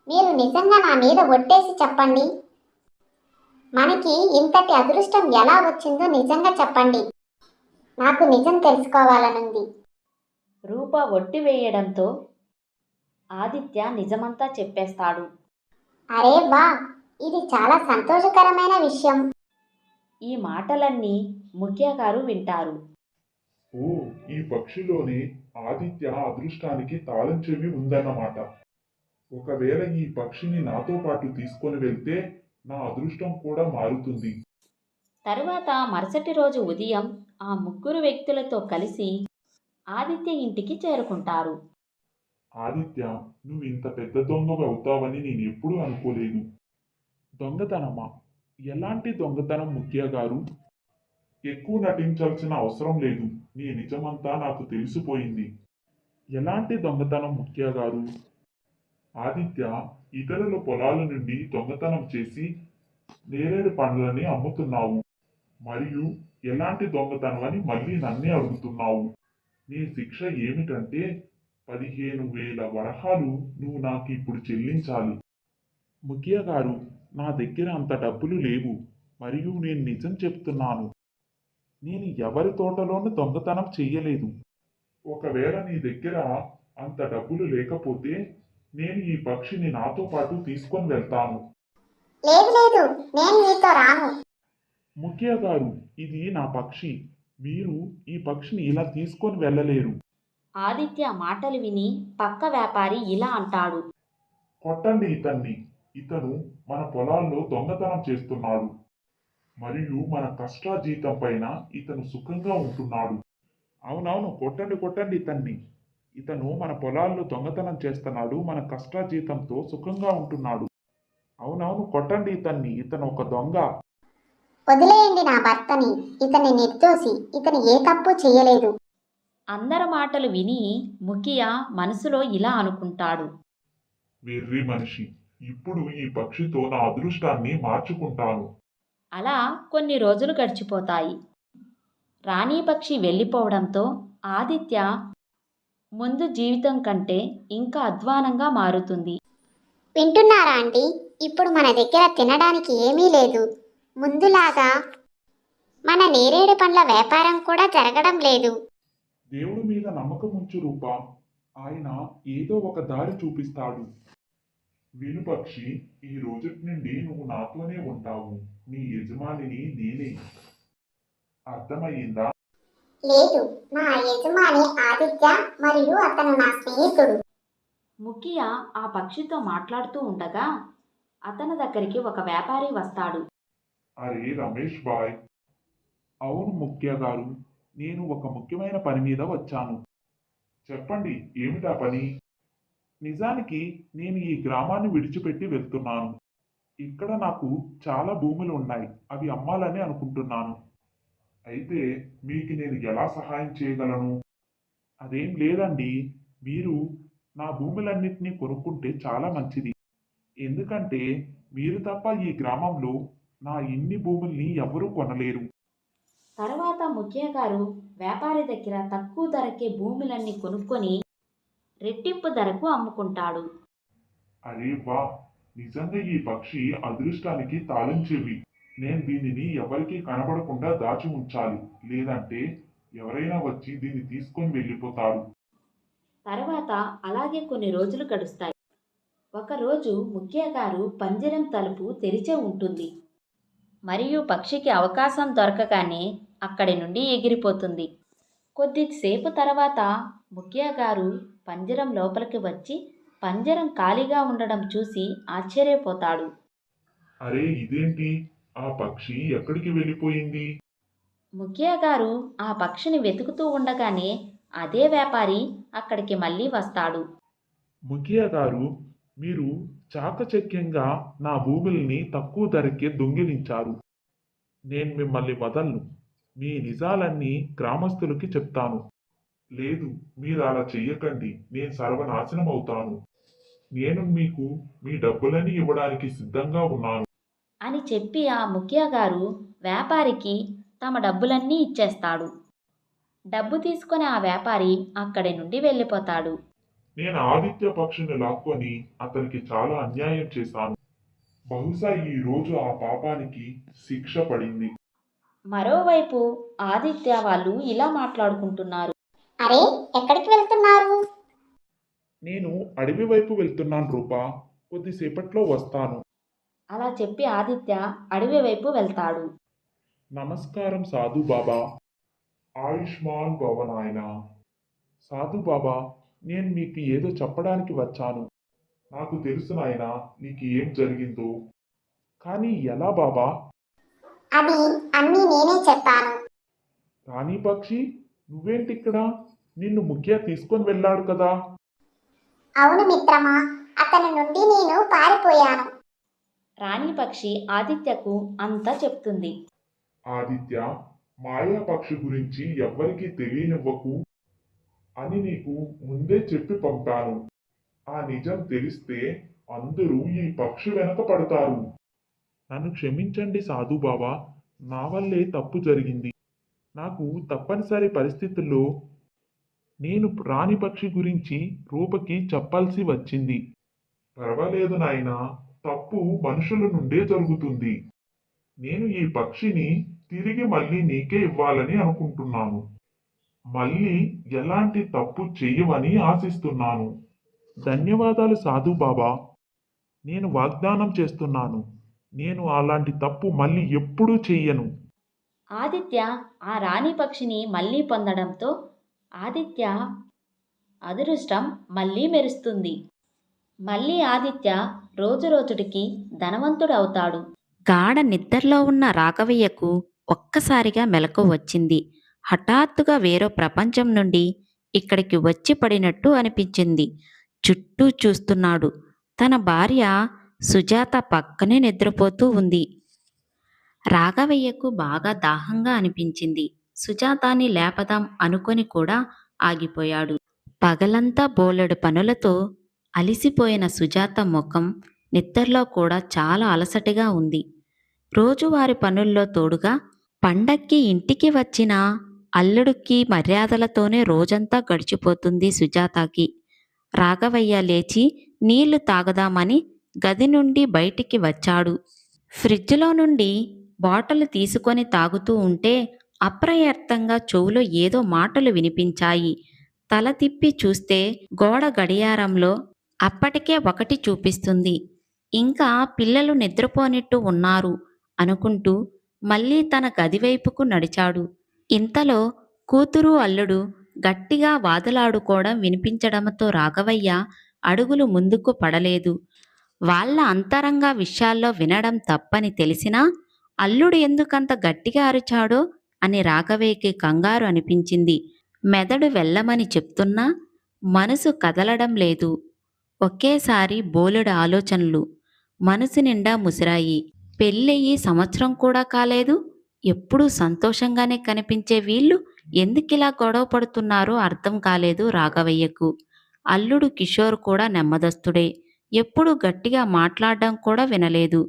మీరు నిజంగా నా మీద ఒట్టేసి చెప్పండి. మనకి ఇంతటి అదృష్టం ఎలా వచ్చిందో నిజంగా చెప్పండి. నాకు నిజం తెలుసుకోవాలనుంది. రూప ఒట్టి వేయడంతో ఆదిత్య నిజమంతా చెప్పేస్తాడు. అరే వా, ఇది చాలా సంతోషకరమైన విషయం. ఈ మాటలన్నీ ముఖ్యగారు వింటారు. ఓ, ఈ పక్షిలోనే ఆదిత్య అదృష్టానికి తాళం చెవి ఉందన్నమాట. ఒకవేళ ఈ పక్షిని నాతో పాటు తీసుకొని వెళ్తే నా అదృష్టం కూడా మారుతుంది. తరువాత మరుసటి రోజు ఉదయం ఆ ముగ్గురు వ్యక్తులతో కలిసి ఆదిత్య ఇంటికి చేరుకుంటారు. ఆదిత్య, నువ్వు ఇంత పెద్ద దొంగ అవుతావని నేను ఎప్పుడూ అనుకోలేదు. దొంగతనమా? ఎలాంటి దొంగతనం ముఖ్య గారు? ఎక్కువ నటించాల్సిన అవసరం లేదు. నీ నిజమంతా నాకు తెలిసిపోయింది. ఎలాంటి దొంగతనం ముఖ్య గారు? ఆదిత్య, ఇతరుల పొలాల నుండి దొంగతనం చేసి నేరేడు పండ్లని అమ్ముతున్నావు. మరియు ఎలాంటి దొంగతనం అని మళ్ళీ నన్నే అడుగుతున్నావు. నీ శిక్ష ఏమిటంటే 15,000 వరహాలు నువ్వు నాకు ఇప్పుడు చెల్లించాలి. ముఖ్య గారు, నా దగ్గర అంత డబ్బులు లేవు. మరియు నేను నిజం చెప్తున్నాను. నేను ఎవరి తోటలోనూ దొంగతనం చెయ్యలేదు. ఒకవేళ నీ దగ్గర అంత డబ్బులు లేకపోతే నేను ఈ పక్షిని నాతో పాటు తీసుకొని వెళ్తాను. లేదు లేదు, నేను మీతో రాను. ముఖ్య గారు, ఇది నా పక్షి. మీరు ఈ పక్షిని ఇలా తీసుకొని వెళ్ళలేరు. ఆదిత్య మాటలు విని పక్క వ్యాపారి ఇలా అంటాడు. కొట్టండి ఇతన్ని. ఇతను మన పొలాల్లో దొంగతనం చేస్తున్నాడు. మరియు మన కష్టాజీతం పైన ఇతను సుఖంగా ఉంటున్నాడు. అవునవును, కొట్టండి కొట్టండి ఇతన్ని. ఇతను మన పొలాల్లో దొంగతనం చేస్తున్నాడు. మన కష్టాజీతంతో సుఖంగా ఉంటున్నాడు. అవునవును, కొట్టండి ఇతన్ని. ఇతను ఒక దొంగ. వదిలేయండి నా భర్తని. ఇతని నిర్దోషి. ఇతను ఏ తప్పు చేయలేదు. అందరి మాటలు విని ముఖ్య మనసులో ఇలా అనుకుంటాడు. వెర్రి మనిషి. ఇప్పుడు ఈ పక్షితో నా అదృష్టాన్ని మార్చుకుంటాను. అలా కొన్ని రోజులు గడిచిపోతాయి. రాణి పక్షి వెళ్ళిపోవడంతో ఆదిత్య ముందు జీవితం కంటే ఇంకా అధ్వానంగా మారుతుంది. వింటున్నారా అండి? ఇప్పుడు మన దగ్గర తినడానికి ఏమీ లేదు. ముందులాగా మన నేరేడు పండ్ల వ్యాపారం కూడా జరగడం లేదు. దేవుడి మీద నమ్మకం ఉంచు రూపా. ఆయన ఏదో ఒక దారి చూపిస్తాడు. విను పక్షి, ఈ రోజుటి నుండి నువ్వు నాతోనే ఉంటావు. నీ యజమానిని నేనే. అర్థమయ్యిందా? లేదు, నా యజమాని ఆదిత్య మరియు అతను నా స్నేహితుడు. ముఖ్య ఆ పక్షితో మాట్లాడుతూ ఉండగా అతని దగ్గరికి ఒక వ్యాపారి వస్తాడు. అరే రమేష్ బాయ్. అవును ముఖ్య గారు, నేను ఒక ముఖ్యమైన పని మీద వచ్చాను. చెప్పండి, ఏమిటా పని? నిజానికి నేను ఈ గ్రామాన్ని విడిచిపెట్టి వెళ్తున్నాను. ఇక్కడ నాకు చాలా భూములు ఉన్నాయి. అవి అమ్మాలని అనుకుంటున్నాను. అయితే మీకు నేను ఎలా సహాయం చేయగలను? అదేం లేదండి. మీరు నా భూములన్నింటినీ కొనుక్కుంటే చాలా మంచిది. ఎందుకంటే మీరు తప్ప ఈ గ్రామంలో నా ఇన్ని భూముల్ని ఎవరూ కొనలేరు. తర్వాత ముఖ్య గారు వ్యాపారి దగ్గర తక్కువ ధరకే భూములన్నీ కొనుక్కొని రెట్టింపు ధరకు అమ్ముకుంటాడు. అరే వా, నిజంగా ఈ పక్షి అదృష్టానికి తాళం చెవి. నేను దీనిని ఎవరికీ కనబడకుండా దాచి ఉంచాలి, లేదంటే ఎవరైనా వచ్చి దీన్ని తీసుకొని వెళ్ళిపోతారు. తర్వాత అలాగే కొన్ని రోజులు గడుస్తాయి. ఒకరోజు ముఖ్య గారు పంజరం తలుపు తెరిచే ఉంటుంది మరియు పక్షికి అవకాశం దొరకగానే అక్కడి నుండి ఎగిరిపోతుంది. కొద్దిసేపు తర్వాత ముఖ్య గారు పంజరం లోపలికి వచ్చి పంజరం ఖాళీగా ఉండడం చూసి ఆశ్చర్యపోతాడు. అరే, ఇదేంటి? ఆ పక్షి ఎక్కడికి వెళ్ళిపోయింది? ముఖ్య గారు ఆ పక్షిని వెతుకుతూ ఉండగానే అదే వ్యాపారి అక్కడికి మళ్ళీ వస్తాడు. ముఖియా గారు, మీరు చాకచక్యంగా నా భూముల్ని తక్కువ ధరకే దొంగిలించారు. నేను మిమ్మల్ని వదలను. మీ నిజాలన్నీ గ్రామస్తులకి చెప్తాను. లేదు, మీరు అలా చెయ్యకండి. నేను సర్వనాశనం అవుతాను. నేను మీకు మీ డబ్బులని ఇవ్వడానికి సిద్ధంగా ఉన్నాను. అని చెప్పి ఆ ముఖ్య గారు వ్యాపారికి తమ డబ్బులన్నీ ఇచ్చేస్తాడు. డబ్బు తీసుకొని ఆ వ్యాపారి అక్కడి నుండి వెళ్ళిపోతాడు. నేను ఆదిత్య పక్షిని లాక్కొని అతనికి చాలా అన్యాయం చేశాను. బహుశా ఈ రోజు ఆ పాపానికి శిక్ష పడింది. మరోవైపు ఆదిత్య వాళ్ళు ఇలా మాట్లాడుకుంటున్నారు. అరే, ఎక్కడికి వెళ్తున్నారు? నేను అడవి వైపు వెళ్తున్నాను రూపా. కొద్దిసేపట్లో వస్తాను. అలా చెప్పి ఆదిత్య అడవి వైపు వెళ్తాడు. నమస్కారం సాధు బాబా. ఆయుష్మాన్ భవ నాయనా. సాధు బాబా, నేను మీకు ఏదో చెప్పడానికి వచ్చాను. నాకు తెలుసు నాయనా నీకు ఏం జరిగిందో. కానీ ఎలా బాబా? అది అన్నీ నేనే చెప్పాను. రాణి పక్షి, నువ్వేంటిక్కడ? నిన్ను ముఖ్య తీసుకొని వెళ్ళాడు కదా. అవును మిత్రమా, అతని నుండి నేను పారిపోయాను. రాణి పక్షి ఆదిత్యకు అంతా చెప్తుంది. ఆదిత్య, మాయా పక్షి గురించి ఎవ్వరికీ తెలియనివ్వకు అని నీకు ముందే చెప్పి పంపాను. ఆ నిజం తెలిస్తే అందరూ ఈ పక్షి వెనక పడతారు. నన్ను క్షమించండి సాధు బాబా. నా వల్లే తప్పు జరిగింది. నాకు తప్పనిసరి పరిస్థితుల్లో నేను రాణి పక్షి గురించి రూపకి చెప్పాల్సి వచ్చింది. పర్వాలేదు నాయనా, తప్పు మనుషుల నుండే జరుగుతుంది. నేను ఈ పక్షిని తిరిగి మళ్ళీ నీకే ఇవ్వాలని అనుకుంటున్నాను. మళ్ళీ ఎలాంటి తప్పు చెయ్యవని ఆశిస్తున్నాను. ధన్యవాదాలు సాధు బాబా. నేను వాగ్దానం చేస్తున్నాను, నేను అలాంటి తప్పు మళ్ళీ ఎప్పుడూ చెయ్యను. ఆదిత్య ఆ రాణి పక్షిని మళ్ళీ పొందడంతో ఆదిత్య అదృష్టం మళ్ళీ మెరుస్తుంది. మళ్ళీ ఆదిత్య రోజురోజుడికి ధనవంతుడవుతాడు. గాఢ నిద్రలో ఉన్న రాఘవయ్యకు ఒక్కసారిగా మెలకువ వచ్చింది. హఠాత్తుగా వేరో ప్రపంచం నుండి ఇక్కడికి వచ్చి పడినట్టు అనిపించింది. చుట్టూ చూస్తున్నాడు. తన భార్య సుజాత పక్కనే నిద్రపోతూ ఉంది. రాఘవయ్యకు బాగా దాహంగా అనిపించింది. సుజాతాని లేపదాం అనుకొని కూడా ఆగిపోయాడు. పగలంతా బోలెడు పనులతో అలిసిపోయిన సుజాత ముఖం నిద్రలో కూడా చాలా అలసటగా ఉంది. రోజువారి పనుల్లో తోడుగా పండక్కి ఇంటికి వచ్చిన అల్లుడికి మర్యాదలతోనే రోజంతా గడిచిపోతుంది సుజాతకి. రాఘవయ్య లేచి నీళ్లు తాగదామని గది నుండి బయటికి వచ్చాడు. ఫ్రిడ్జ్లో నుండి బాటలు తీసుకొని తాగుతూ ఉంటే అప్రయత్నంగా చెవులో ఏదో మాటలు వినిపించాయి. తల తిప్పి చూస్తే గోడ గడియారంలో అప్పటికే 1 చూపిస్తుంది. ఇంకా పిల్లలు నిద్రపోనిట్టు ఉన్నారు అనుకుంటూ మళ్ళీ తన గదివైపుకు నడిచాడు. ఇంతలో కూతురు అల్లుడు గట్టిగా వాదులాడుకోవడం వినిపించడంతో రాఘవయ్య అడుగులు ముందుకు పడలేదు. వాళ్ళ అంతరంగ విషయాల్లో వినడం తప్పని తెలిసినా అల్లుడు ఎందుకంత గట్టిగా అరిచాడో అని రాఘవయ్యకి కంగారు అనిపించింది. మెదడు వెళ్ళమని చెప్తున్నా మనసు కదలడం లేదు. ఒకేసారి బోలెడు ఆలోచనలు మనసు నిండా ముసిరాయి. పెళ్ళయి సంవత్సరం కూడా కాలేదు. ఎప్పుడూ సంతోషంగానే కనిపించే వీళ్ళు ఎందుకిలా గొడవ పడుతున్నారో అర్థం కాలేదు రాఘవయ్యకు. అల్లుడు కిషోర్ కూడా నెమ్మదస్తుడే. ఎప్పుడూ గట్టిగా మాట్లాడడం కూడా వినలేదు.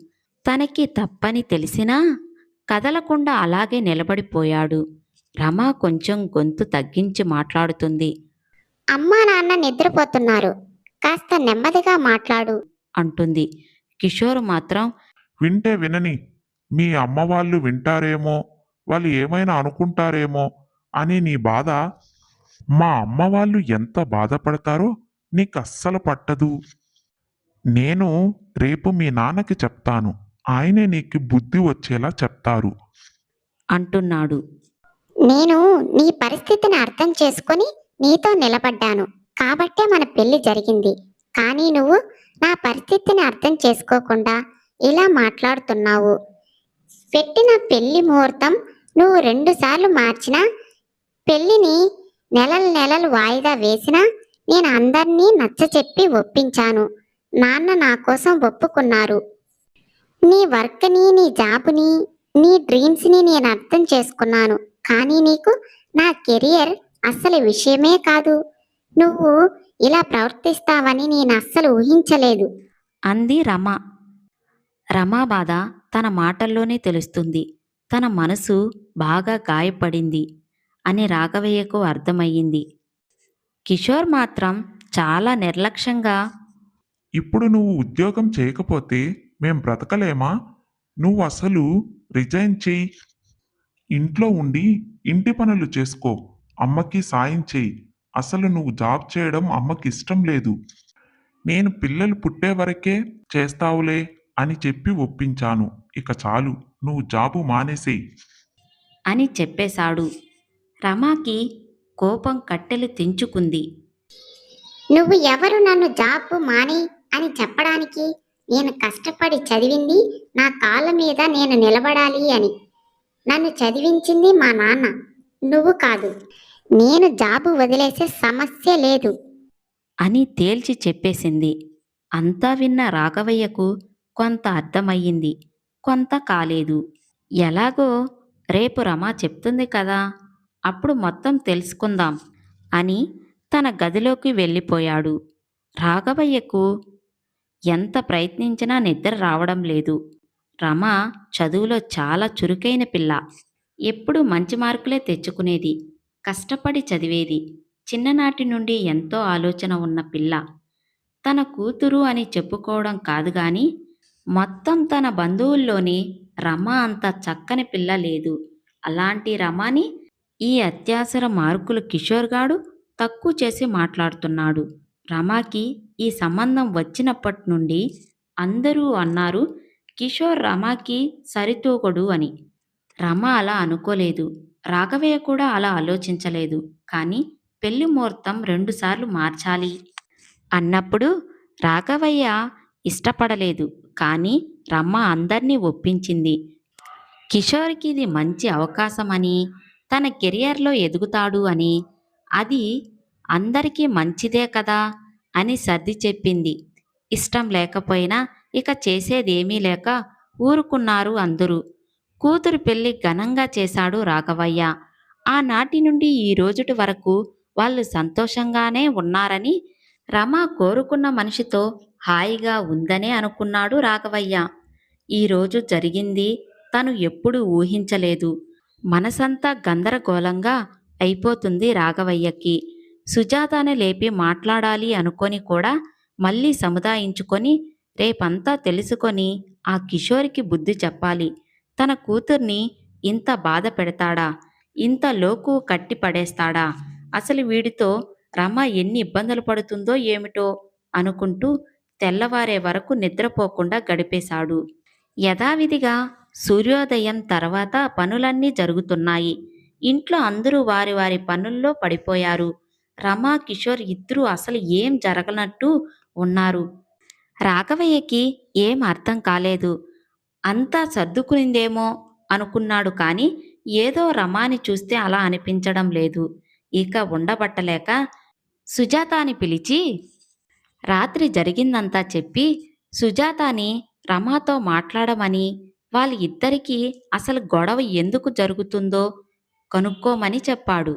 తనకి తప్పని తెలిసినా కదలకుండా అలాగే నిలబడిపోయాడు. రమ కొంచెం గొంతు తగ్గించి మాట్లాడుతుంది. అమ్మా నాన్న నిద్రపోతున్నారు, కాస్త నెమ్మదిగా మాట్లాడు అంటుంది. కిషోర్ మాత్రం వింటే వినని, మీ అమ్మ వాళ్ళు వింటారేమో, వాళ్ళు ఏమైనా అనుకుంటారేమో అని నీ బాధ. మా అమ్మ వాళ్ళు ఎంత బాధపడతారో నీకు అస్సలు పట్టదు. నేను రేపు మీ నాన్నకి చెప్తాను, ఆయనే నీకు బుద్ధి వచ్చేలా చెప్తారు. అంటున్నాడు. నేను నీ పరిస్థితిని అర్థం చేసుకొని నీతో నిలబడ్డాను కాబట్టే మన పెళ్లి జరిగింది. కానీ నువ్వు నా పరిస్థితిని అర్థం చేసుకోకుండా ఇలా మాట్లాడుతున్నావు. పెట్టిన పెళ్లి ముహూర్తం నువ్వు 2 సార్లు మార్చినా, పెళ్లిని నెలలు వాయిదా వేసినా నేను అందరినీ నచ్చచెప్పి ఒప్పించాను. నాన్న నా కోసం ఒప్పుకున్నారు. నీ వర్క్ని, నీ జాబ్ని, నీ డ్రీమ్స్ని నేను అర్థం చేసుకున్నాను. కానీ నీకు నా కెరియర్ అస్సలు విషయమే కాదు. నువ్వు ఇలా ప్రవర్తిస్తావని నేను అస్సలు ఊహించలేదు. అంది రమ. రమ బాధ తన మాటల్లోనే తెలుస్తుంది. తన మనసు బాగా గాయపడింది అని రాఘవయ్యకు అర్థమయ్యింది. కిషోర్ మాత్రం చాలా నిర్లక్ష్యంగా ఇప్పుడు నువ్వు ఉద్యోగం చేయకపోతే మేం బ్రతకలేమా? నువ్వు అసలు రిజైన్ చెయ్యి. ఇంట్లో ఉండి ఇంటి పనులు చేసుకో, అమ్మకి సాయం చెయ్యి. అసలు నువ్వు జాబ్ చేయడం అమ్మకి ఇష్టం లేదు. నేను పిల్లలు పుట్టే వరకే చేస్తావులే అని చెప్పి ఒప్పించాను. ఇక చాలు, నువ్వు జాబు మానేసేయి. అని చెప్పేశాడు. రమాకి కోపం కట్టెలు తెంచుకుంది. నువ్వు ఎవరు నన్ను జాబ్ మాని అని చెప్పడానికి? నేను కష్టపడి చదివింది నా కాళ్ళ మీద నేను నిలబడాలి అని. నన్ను చదివించింది మా నాన్న, నువ్వు కాదు. నేను జాబు వదిలేసే సమస్య లేదు. అని తేల్చి చెప్పేసింది. అంతా విన్న రాఘవయ్యకు కొంత అర్థమయ్యింది, కొంత కాలేదు. ఎలాగో రేపు రమ చెప్తుంది కదా, అప్పుడు మొత్తం తెలుసుకుందాం అని తన గదిలోకి వెళ్ళిపోయాడు. రాఘవయ్యకు ఎంత ప్రయత్నించినా నిద్ర రావడం లేదు. రమ చదువులో చాలా చురుకైన పిల్ల. ఎప్పుడూ మంచి మార్కులే తెచ్చుకునేది, కష్టపడి చదివేది. చిన్ననాటి నుండి ఎంతో ఆలోచన ఉన్న పిల్ల. తన కూతురు అని చెప్పుకోవడం కాదు గాని మొత్తం తన బంధువుల్లోనే రమ అంత చక్కని పిల్ల లేదు. అలాంటి రమని ఈ అత్యాసర మార్కులు కిషోర్ గాడు తక్కువ చేసి మాట్లాడుతున్నాడు. రమాకి ఈ సంబంధం వచ్చినప్పటి నుండి అందరూ అన్నారు కిషోర్ రమాకి సరితూగడు అని. రమ అలా అనుకోలేదు, రాఘవయ్య కూడా అలా ఆలోచించలేదు. కానీ పెళ్లి ముహూర్తం 2 సార్లు మార్చాలి అన్నప్పుడు రాఘవయ్య ఇష్టపడలేదు. కానీ రమ అందర్నీ ఒప్పించింది. కిషోర్కి ఇది మంచి అవకాశమని, తన కెరియర్లో ఎదుగుతాడు అని, అది అందరికీ మంచిదే కదా అని సర్ది చెప్పింది. ఇష్టం లేకపోయినా ఇక చేసేదేమీ లేక ఊరుకున్నారు అందరూ. కూతురు పెళ్లి ఘనంగా చేశాడు రాఘవయ్య. ఆనాటి నుండి ఈ రోజుటి వరకు వాళ్ళు సంతోషంగానే ఉన్నారని, రమ కోరుకున్న మనిషితో హాయిగా ఉందనే అనుకున్నాడు రాఘవయ్య. ఈరోజు జరిగింది తను ఎప్పుడూ ఊహించలేదు. మనసంతా గందరగోళంగా అయిపోతుంది రాఘవయ్యకి. సుజాతని లేపి మాట్లాడాలి అనుకొని కూడా మళ్ళీ సముదాయించుకొని రేపంతా తెలుసుకొని ఆ కిషోర్కి బుద్ధి చెప్పాలి. తన కూతుర్ని ఇంత బాధ పెడతాడా, ఇంత లోకు కట్టి పడేస్తాడా, అసలు వీడితో రమ ఎన్ని ఇబ్బందులు పడుతుందో ఏమిటో అనుకుంటూ తెల్లవారే వరకు నిద్రపోకుండా గడిపేశాడు. యథావిధిగా సూర్యోదయం తర్వాత పనులన్నీ జరుగుతున్నాయి. ఇంట్లో అందరూ వారి వారి పనుల్లో పడిపోయారు. రమ కిషోర్ ఇద్దరూ అసలు ఏం జరగనట్టు ఉన్నారు. రాఘవయ్యకి ఏం అర్థం కాలేదు. అంతా సర్దుకునిందేమో అనుకున్నాడు. కానీ ఏదో రమాని చూస్తే అలా అనిపించడం లేదు. ఇక ఉండబట్టలేక సుజాతాని పిలిచి రాత్రి జరిగిందంతా చెప్పి సుజాతాని రమాతో మాట్లాడమని, వాళ్ళ ఇద్దరికీ అసలు గొడవ ఎందుకు జరుగుతుందో కనుక్కోమని చెప్పాడు.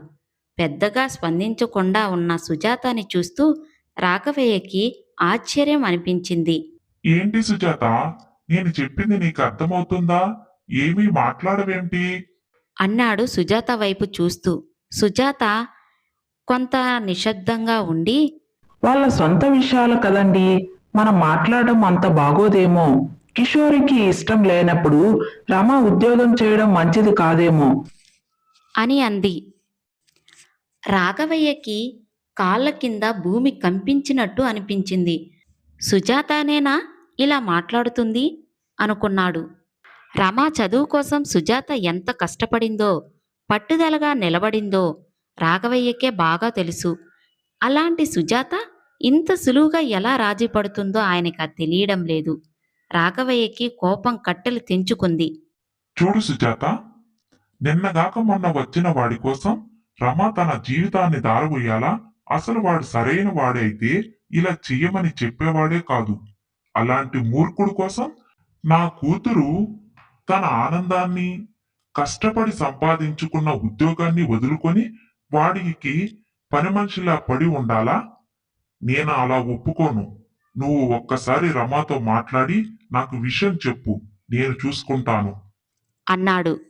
పెద్దగా స్పందించకుండా ఉన్న సుజాతని చూస్తూ రాఘవయ్యకి ఆశ్చర్యం అనిపించింది. ఏంటి సుజాత, నేను చెప్పింది నీకు అర్థమవుతుందా? ఏమీ మాట్లాడవేంటి? అన్నాడు సుజాత వైపు చూస్తూ. సుజాత కొంత నిశ్శబ్దంగా ఉండి వాళ్ళ సొంత విషయాలు కదండి, మనం మాట్లాడడం అంత బాగోదేమో. కిషోర్కి ఇష్టం లేనప్పుడు రమ ఉద్యోగం చేయడం మంచిది కాదేమో. అని అంది. రాఘవయ్యకి కాళ్ళ కింద భూమి కంపించినట్టు అనిపించింది. సుజాతనేనా ఇలా మాట్లాడుతుంది అనుకున్నాడు. రమ చదువు కోసం సుజాత ఎంత కష్టపడిందో, పట్టుదలగా నిలబడిందో రాఘవయ్యకే బాగా తెలుసు. అలాంటి సుజాత ఇంత సులువుగా ఎలా రాజీ పడుతుందో ఆయనకు తెలియడం లేదు. రాఘవయ్యకి కోపం కట్టెలు తెంచుకుంది. చూడు సుజాత, నిన్నగాక మొన్న వచ్చిన వాడి కోసం రమ తన జీవితాన్ని దారబోయాలా? అసలు వాడు సరైన వాడైతే ఇలా చెయ్యమని చెప్పేవాడే కాదు. అలాంటి మూర్ఖుడు కోసం నా కూతురు తన ఆనందాన్ని, కష్టపడి సంపాదించుకున్న ఉద్యోగాన్ని వదులుకొని వాడికి పని మనిషిలా పడి ఉండాలా? నేను అలా ఒప్పుకోను. నువ్వు ఒక్కసారి రమాతో మాట్లాడి నాకు విషయం చెప్పు, నేను చూసుకుంటాను అన్నాడు.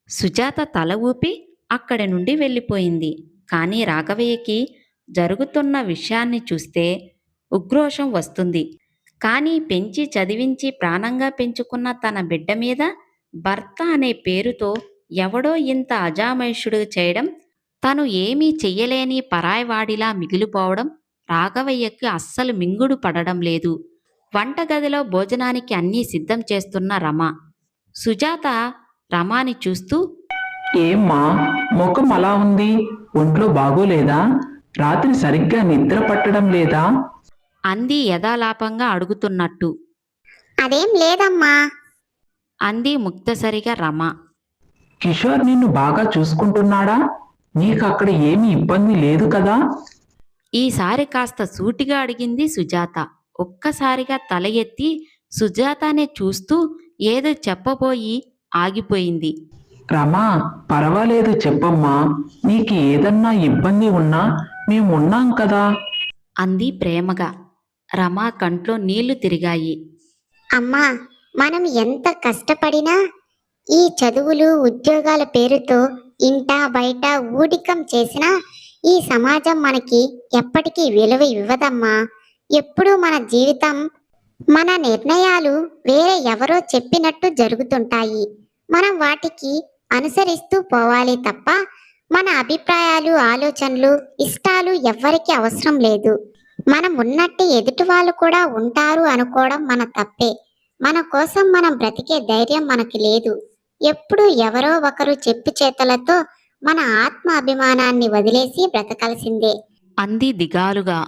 సుజాత తల ఊపి అక్కడి నుండి వెళ్ళిపోయింది. కానీ రాఘవయ్యకి జరుగుతున్న విషయాన్ని చూస్తే ఉక్రోషం వస్తుంది. కానీ పెంచి చదివించి ప్రాణంగా పెంచుకున్న తన బిడ్డ మీద భర్త అనే పేరుతో ఎవడో ఇంత అజామేషుడు చేయడం, తను ఏమీ చెయ్యలేని పరాయివాడిలా మిగిలిపోవడం రాఘవయ్యకి అస్సలు మింగుడు పడడం లేదు. వంటగదిలో భోజనానికి అన్నీ సిద్ధం చేస్తున్న రమ. సుజాత రమాని చూస్తూ, ఏమ్మా, ముఖం అలా ఉంది? ఒంట్లో బాగోలేదా? రాత్రి సరిగ్గా నిద్ర పట్టడం లేదా? అంది యథాలాపంగా అడుగుతున్నట్టు. అదేం లేదమ్మా. అంది ముక్తసరిగా రమ. కిషోర్ నిన్ను బాగా చూసుకుంటున్నాడా? నీకు అక్కడ ఏమీ ఇబ్బంది లేదు కదా? ఈసారి కాస్త సూటిగా అడిగింది సుజాత. ఒక్కసారిగా తల ఎత్తి సుజాతనే చూస్తూ ఏదో చెప్పబోయి ఆగిపోయింది. రమా, పర్వాలేదు చెప్పమ్మా. నీకు ఏదన్నా ఇబ్బంది ఉన్నా మేమున్నాం కదా. అంది ప్రేమగా. రమ కంట్లో నీళ్లు తిరిగాయి. అమ్మా, మనం ఎంత కష్టపడినా ఈ చదువులు ఉద్యోగాల పేరుతో ఇంట బయట ఊడికం చేసినా ఈ సమాజం మనకి ఎప్పటికీ విలువ ఇవ్వదమ్మా. ఎప్పుడూ మన జీవితం, మన నిర్ణయాలు వేరే ఎవరో చెప్పినట్టు జరుగుతుంటాయి. మనం వాటికి అనుసరిస్తూ పోవాలి తప్ప మన అభిప్రాయాలు, ఆలోచనలు, ఇష్టాలు ఎవ్వరికీ అవసరం లేదు. మనం ఉన్నట్టు ఎదుటి వాళ్ళు కూడా ఉంటారు అనుకోవడం మన తప్పే. మన కోసం మనం బ్రతికే ధైర్యం మనకి లేదు. ఎప్పుడూ ఎవరో ఒకరు చెప్పు చేతలతో మన ఆత్మ అభిమానాన్ని వదిలేసి బ్రతకాల్సిందే. అంది దిగాలుగా.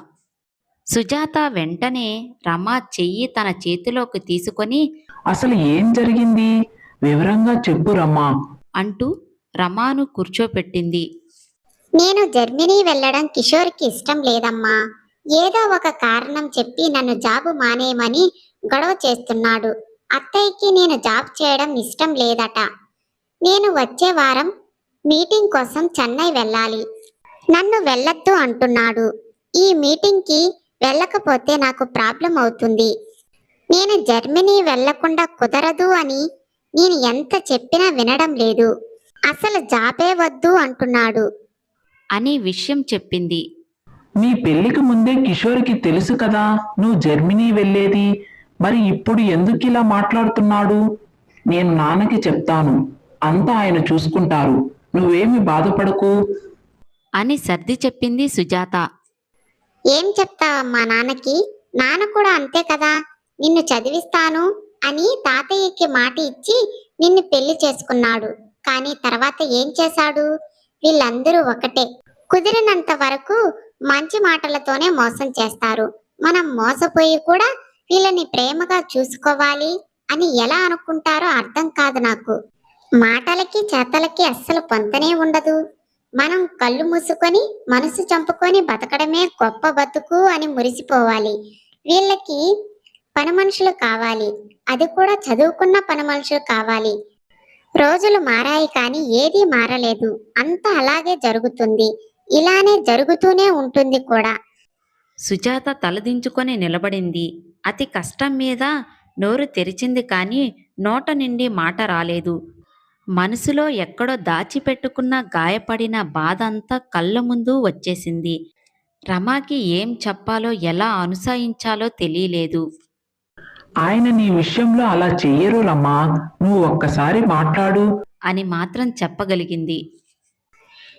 సుజాత వెంటనే రమ చెయ్యి తన చేతిలోకి తీసుకొని అసలు ఏం జరిగింది? వివరంగా చెప్పు రమ్మా. అంటూ రమాను కూర్చోపెట్టింది. నేను జర్మనీ వెళ్ళడం కిషోర్కి ఇష్టం లేదమ్మా. ఏదో ఒక కారణం చెప్పి నన్ను జాబు మానేయమని గొడవ చేస్తున్నాడు. అత్తయ్యకి నేను జాబ్ చేయడం ఇష్టం లేదట. నేను వచ్చే వారం మీటింగ్ కోసం చెన్నై వెళ్ళాలి. నన్ను వెళ్ళొద్దు అంటున్నాడు. ఈ మీటింగ్కి వెళ్ళకపోతే నాకు ప్రాబ్లం అవుతుంది. నేను జర్మనీ వెళ్లకుండా కుదరదు అని నేను ఎంత చెప్పినా వినడం లేదు. అసలు జాబే వద్దు అంటున్నాడు అని విషయం చెప్పింది. నీ పెళ్లికి ముందే కిషోర్కి తెలుసు కదా నువ్వు జర్మనీ వెళ్ళేది. మరి ఇప్పుడు ఎందుకు ఇలా మాట్లాడుతున్నాడు? నేను నాన్నకి చెప్తాను. అంతా ఆయన చూసుకుంటారు. నువ్వేమి బాధపడకు అని సర్ది చెప్పింది సుజాత. ఏం చెప్తావమ్మా నాన్నకి? నాన్న కూడా అంతే కదా. నిన్ను చదివిస్తాను అని తాతయ్యకి మాట ఇచ్చి నిన్ను పెళ్లి చేసుకున్నాడు. కానీ తర్వాత ఏం చేశాడు? వీళ్ళందరూ ఒకటే. కుదిరినంత వరకు మంచి మాటలతోనే మోసం చేస్తారు. మనం మోసపోయి కూడా వీళ్ళని ప్రేమగా చూసుకోవాలి అని ఎలా అనుకుంటారో అర్థం కాదు నాకు. మాటలకి చేతలకి అస్సలు పొంతనే ఉండదు. మనం కళ్ళు మూసుకొని మనసు చంపుకొని బతకడమే గొప్ప బతుకు అని మురిసిపోవాలి. వీళ్ళకి పని మనుషులు కావాలి. అది కూడా చదువుకున్న పని మనుషులు కావాలి. రోజులు మారాయి కానీ ఏదీ మారలేదు. అంతా అలాగే జరుగుతుంది. ఇలానే జరుగుతూనే ఉంటుంది కూడా. సుజాత తలదించుకొని నిలబడింది. అతి కష్టం మీద నోరు తెరిచింది కానీ నోట నిండి మాట రాలేదు. మనసులో ఎక్కడో దాచిపెట్టుకున్న గాయపడిన బాధ అంతా కళ్ళ ముందు వచ్చేసింది. రమాకి ఏం చెప్పాలో ఎలా అనుసరించాలో తెలియలేదు. ఆయన నీ విషయంలో అలా చెయ్యరు రమ్మా, నువ్వు ఒక్కసారి మాట్లాడు. అని మాత్రం చెప్పగలిగింది.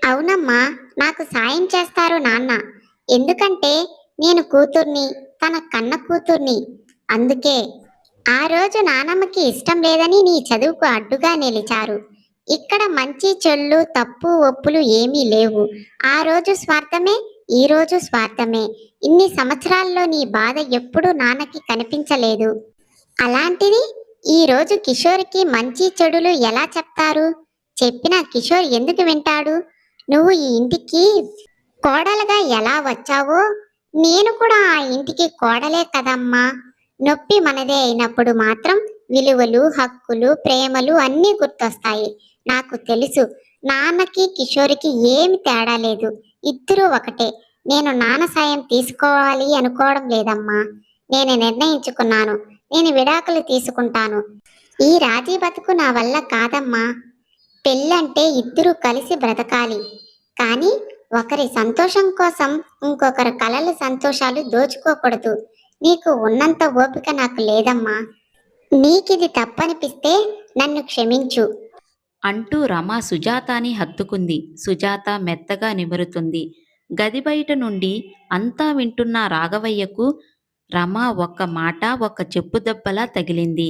అవునమ్మా, నాకు సాయం చేస్తారు నాన్న. ఎందుకంటే నేను కూతుర్ని, తన కన్న కూతుర్ని. అందుకే ఆ రోజు నానమ్మకి ఇష్టం లేదని నీ చదువుకు అడ్డుగా నిలిచారు. ఇక్కడ మంచి చెళ్ళు తప్పు ఒప్పులు ఏమీ లేవు. ఆ రోజు స్వార్థమే, ఈ రోజు స్వార్థమే. ఇన్ని సంవత్సరాల్లో నీ బాధ ఎప్పుడూ నాన్నకి కనిపించలేదు. అలాంటిది ఈ రోజు కిషోర్కి మంచి చెడులు ఎలా చెప్తారు? చెప్పినా కిషోర్ ఎందుకు వింటాడు? నువ్వు ఈ ఇంటికి కోడలుగా ఎలా వచ్చావో నేను కూడా ఆ ఇంటికి కోడలే కదమ్మా. నొప్పి మనదే అయినప్పుడు మాత్రం విలువలు, హక్కులు, ప్రేమలు అన్నీ గుర్తొస్తాయి. నాకు తెలుసు, నాన్నకి కిషోర్కి ఏమి తేడా లేదు. ఇద్దరూ ఒకటే. నేను నాన్న సాయం తీసుకోవాలి అనుకోవడం లేదమ్మా. నేను నిర్ణయించుకున్నాను. నేను విడాకులు తీసుకుంటాను. ఈ రాజీ బతుకు నా వల్ల కాదమ్మా. పెళ్ళంటే ఇద్దరూ కలిసి బ్రతకాలి. కానీ ఒకరి సంతోషం కోసం ఇంకొకరి కలల సంతోషాలు దోచుకోకూడదు. నీకు ఉన్నంత ఓపిక నాకు లేదమ్మా. నీకిది తప్పనిపిస్తే నన్ను క్షమించు. అంటూ రమ సుజాతని హత్తుకుంది. సుజాత మెత్తగా నిమురుతుంది. గది బయట నుండి అంతా వింటున్న రాఘవయ్యకు రమ ఒక్క మాట ఒక్క చెప్పుదెబ్బలా తగిలింది.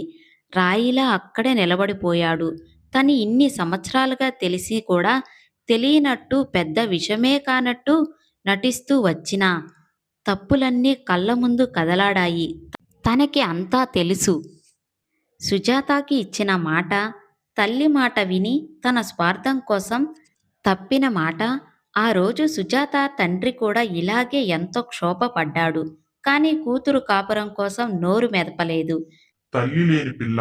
రాయిలా అక్కడే నిలబడిపోయాడు. తను ఇన్ని సంవత్సరాలుగా తెలిసి కూడా తెలియనట్టు, పెద్ద విషమే కానట్టు నటిస్తూ వచ్చిన తప్పులన్నీ కళ్ళ ముందు కదలాడాయి. తనకి అంతా తెలుసు. సుజాతకి ఇచ్చిన మాట, తల్లి మాట విని తన స్వార్థం కోసం తప్పిన మాట. ఆ రోజు సుజాత తండ్రి కూడా ఇలాగే ఎంతో క్షోభపడ్డాడు. కానీ కూతురు కాపురం కోసం నోరు మెదపలేదు. తల్లి లేని పిల్ల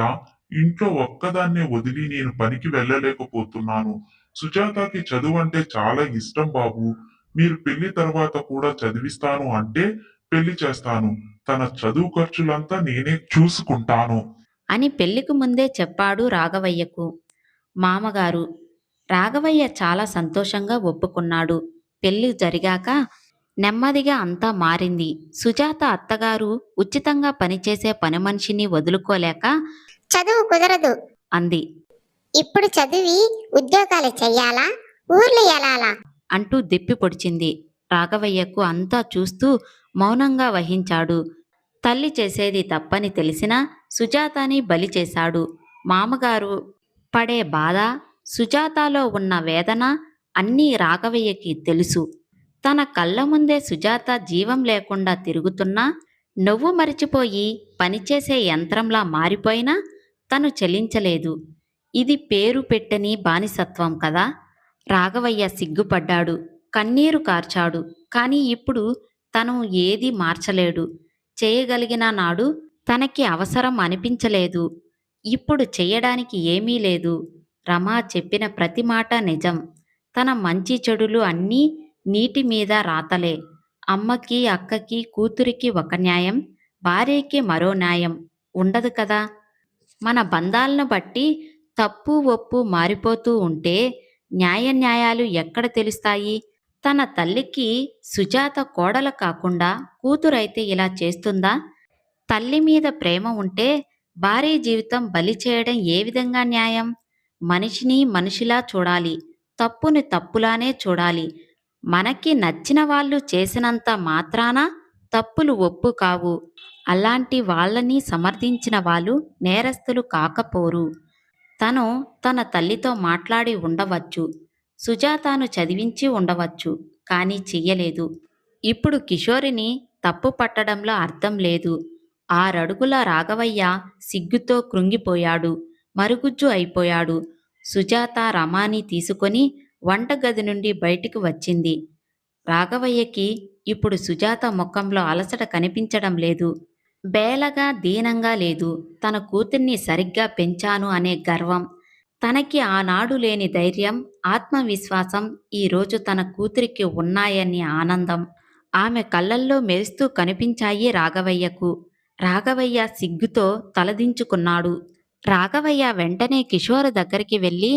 ఇంట్లో ఒక్కదాన్నే వదిలి నేను పనికి వెళ్ళలేకపోతున్నాను. సుజాతకి చదువు అంటే చాలా ఇష్టం బాబు. మీరు పెళ్లి తర్వాత కూడా చదివిస్తాను అంటే పెళ్లి చేస్తాను. తన చదువు ఖర్చులంతా నేనే చూసుకుంటాను. అని పెళ్లికి ముందే చెప్పాడు రాఘవయ్యకు మామగారు. రాఘవయ్య చాలా సంతోషంగా ఒప్పుకున్నాడు. పెళ్లి జరిగాక నెమ్మదిగా అంతా మారింది. సుజాత అత్తగారు ఉచితంగా పనిచేసే పని మనిషిని వదులుకోలేక చదువు కుదరదు అంది. ఇప్పుడు చదివి ఉద్యోగాలు చెయ్యాలా, ఊర్లు ఎలాలా? అంటూ దెప్పి పొడిచింది. రాఘవయ్యకు అంతా చూస్తూ మౌనంగా వహించాడు. తల్లి చేసేది తప్పని తెలిసినా సుజాతని బలి చేశాడు. మామగారు పడే బాధ, సుజాతలో ఉన్న వేదన అన్నీ రాఘవయ్యకి తెలుసు. తన కళ్ళ ముందే సుజాత జీవం లేకుండా తిరుగుతున్నా, నువ్వు మరిచిపోయి పనిచేసే యంత్రంలా మారిపోయినా తను చలించలేదు. ఇది పేరు పెట్టని బానిసత్వం కదా. రాఘవయ్య సిగ్గుపడ్డాడు, కన్నీరు కార్చాడు. కానీ ఇప్పుడు తను ఏదీ మార్చలేడు. చేయగలిగిన నాడు తనకి అవసరం అనిపించలేదు. ఇప్పుడు చెయ్యడానికి ఏమీ లేదు. రమా చెప్పిన ప్రతి మాట నిజం. తన మంచి చెడులు అన్నీ నీటి మీద రాతలే. అమ్మకి, అక్కకి, కూతురికి ఒక న్యాయం, భార్యకి మరో న్యాయం ఉండదు కదా. మన బంధాలను బట్టి తప్పు ఒప్పు మారిపోతూ ఉంటే న్యాయాలు ఎక్కడ తెలుస్తాయి? తన తల్లికి సుజాత కోడలు కాకుండా కూతురైతే ఇలా చేస్తుందా? తల్లి మీద ప్రేమ ఉంటే భార్య జీవితం బలి చేయడం ఏ విధంగా న్యాయం? మనిషిని మనిషిలా చూడాలి, తప్పుని తప్పులానే చూడాలి. మనకి నచ్చిన వాళ్ళు చేసినంత మాత్రాన తప్పులు ఒప్పు కావు. అలాంటి వాళ్ళని సమర్థించిన వాళ్ళు నేరస్తులు కాకపోరు. తను తన తల్లితో మాట్లాడి ఉండవచ్చు, సుజాతను చదివించి ఉండవచ్చు, కానీ చెయ్యలేదు. ఇప్పుడు కిషోరిని తప్పు పట్టడంలో అర్థం లేదు. 6 అడుగుల రాఘవయ్య సిగ్గుతో కృంగిపోయాడు, మరుగుజ్జు అయిపోయాడు. సుజాత రమాని తీసుకొని వంటగది నుండి బయటికి వచ్చింది. రాఘవయ్యకి ఇప్పుడు సుజాత ముఖంలో అలసట కనిపించడం లేదు. బేలగా, దీనంగా లేదు. తన కూతుర్ని సరిగ్గా పెంచాను అనే గర్వం, తనకి ఆనాడు లేని ధైర్యం, ఆత్మవిశ్వాసం ఈరోజు తన కూతురికి ఉన్నాయని ఆనందం ఆమె కళ్ళల్లో మెరుస్తూ కనిపించాయి రాఘవయ్యకు. రాఘవయ్య సిగ్గుతో తలదించుకున్నాడు. రాఘవయ్య వెంటనే కిషోర్ దగ్గరికి వెళ్ళి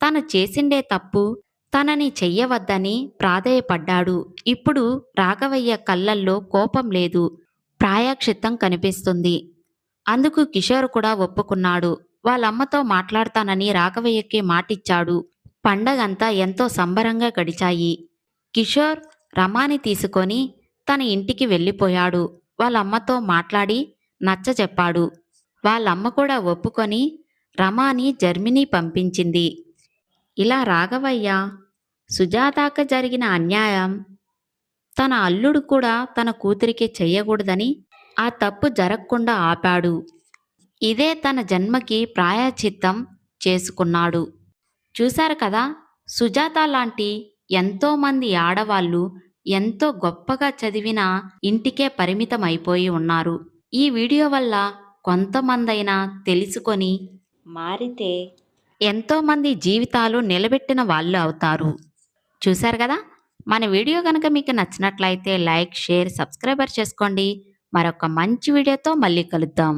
తను చేసిండే తప్పు తనని చెయ్యవద్దని ప్రాధేయపడ్డాడు. ఇప్పుడు రాఘవయ్య కళ్ళల్లో కోపం లేదు, ప్రాయశ్చిత్తం కనిపిస్తుంది. అందుకు కిషోర్ కూడా ఒప్పుకున్నాడు. వాళ్ళమ్మతో మాట్లాడతానని రాఘవయ్యకి మాటిచ్చాడు. పండగంతా ఎంతో సంబరంగా గడిచాయి. కిషోర్ రమాని తీసుకొని తన ఇంటికి వెళ్ళిపోయాడు. వాళ్ళమ్మతో మాట్లాడి నచ్చజెప్పాడు. వాళ్ళమ్మ కూడా ఒప్పుకొని రమాని జర్మనీ పంపించింది. ఇలా రాఘవయ్య సుజాతకు జరిగిన అన్యాయం తన అల్లుడు కూడా తన కూతురికి చెయ్యకూడదని ఆ తప్పు జరగకుండా ఆపాడు. ఇదే తన జన్మకి ప్రాయశ్చిత్తం చేసుకున్నాడు. చూశారు కదా, సుజాత లాంటి ఎంతోమంది ఆడవాళ్ళు ఎంతో గొప్పగా చదివిన ఇంటికే పరిమితం అయిపోయి ఉన్నారు. ఈ వీడియో వల్ల కొంతమందైనా తెలుసుకొని మారితే ఎంతోమంది జీవితాలు నిలబెట్టిన వాళ్ళు అవుతారు. చూశారు కదా, మన వీడియో కనుక మీకు నచ్చినట్లయితే లైక్, షేర్, సబ్స్క్రైబర్ చేసుకోండి. మరొక మంచి వీడియోతో మళ్ళీ కలుద్దాం.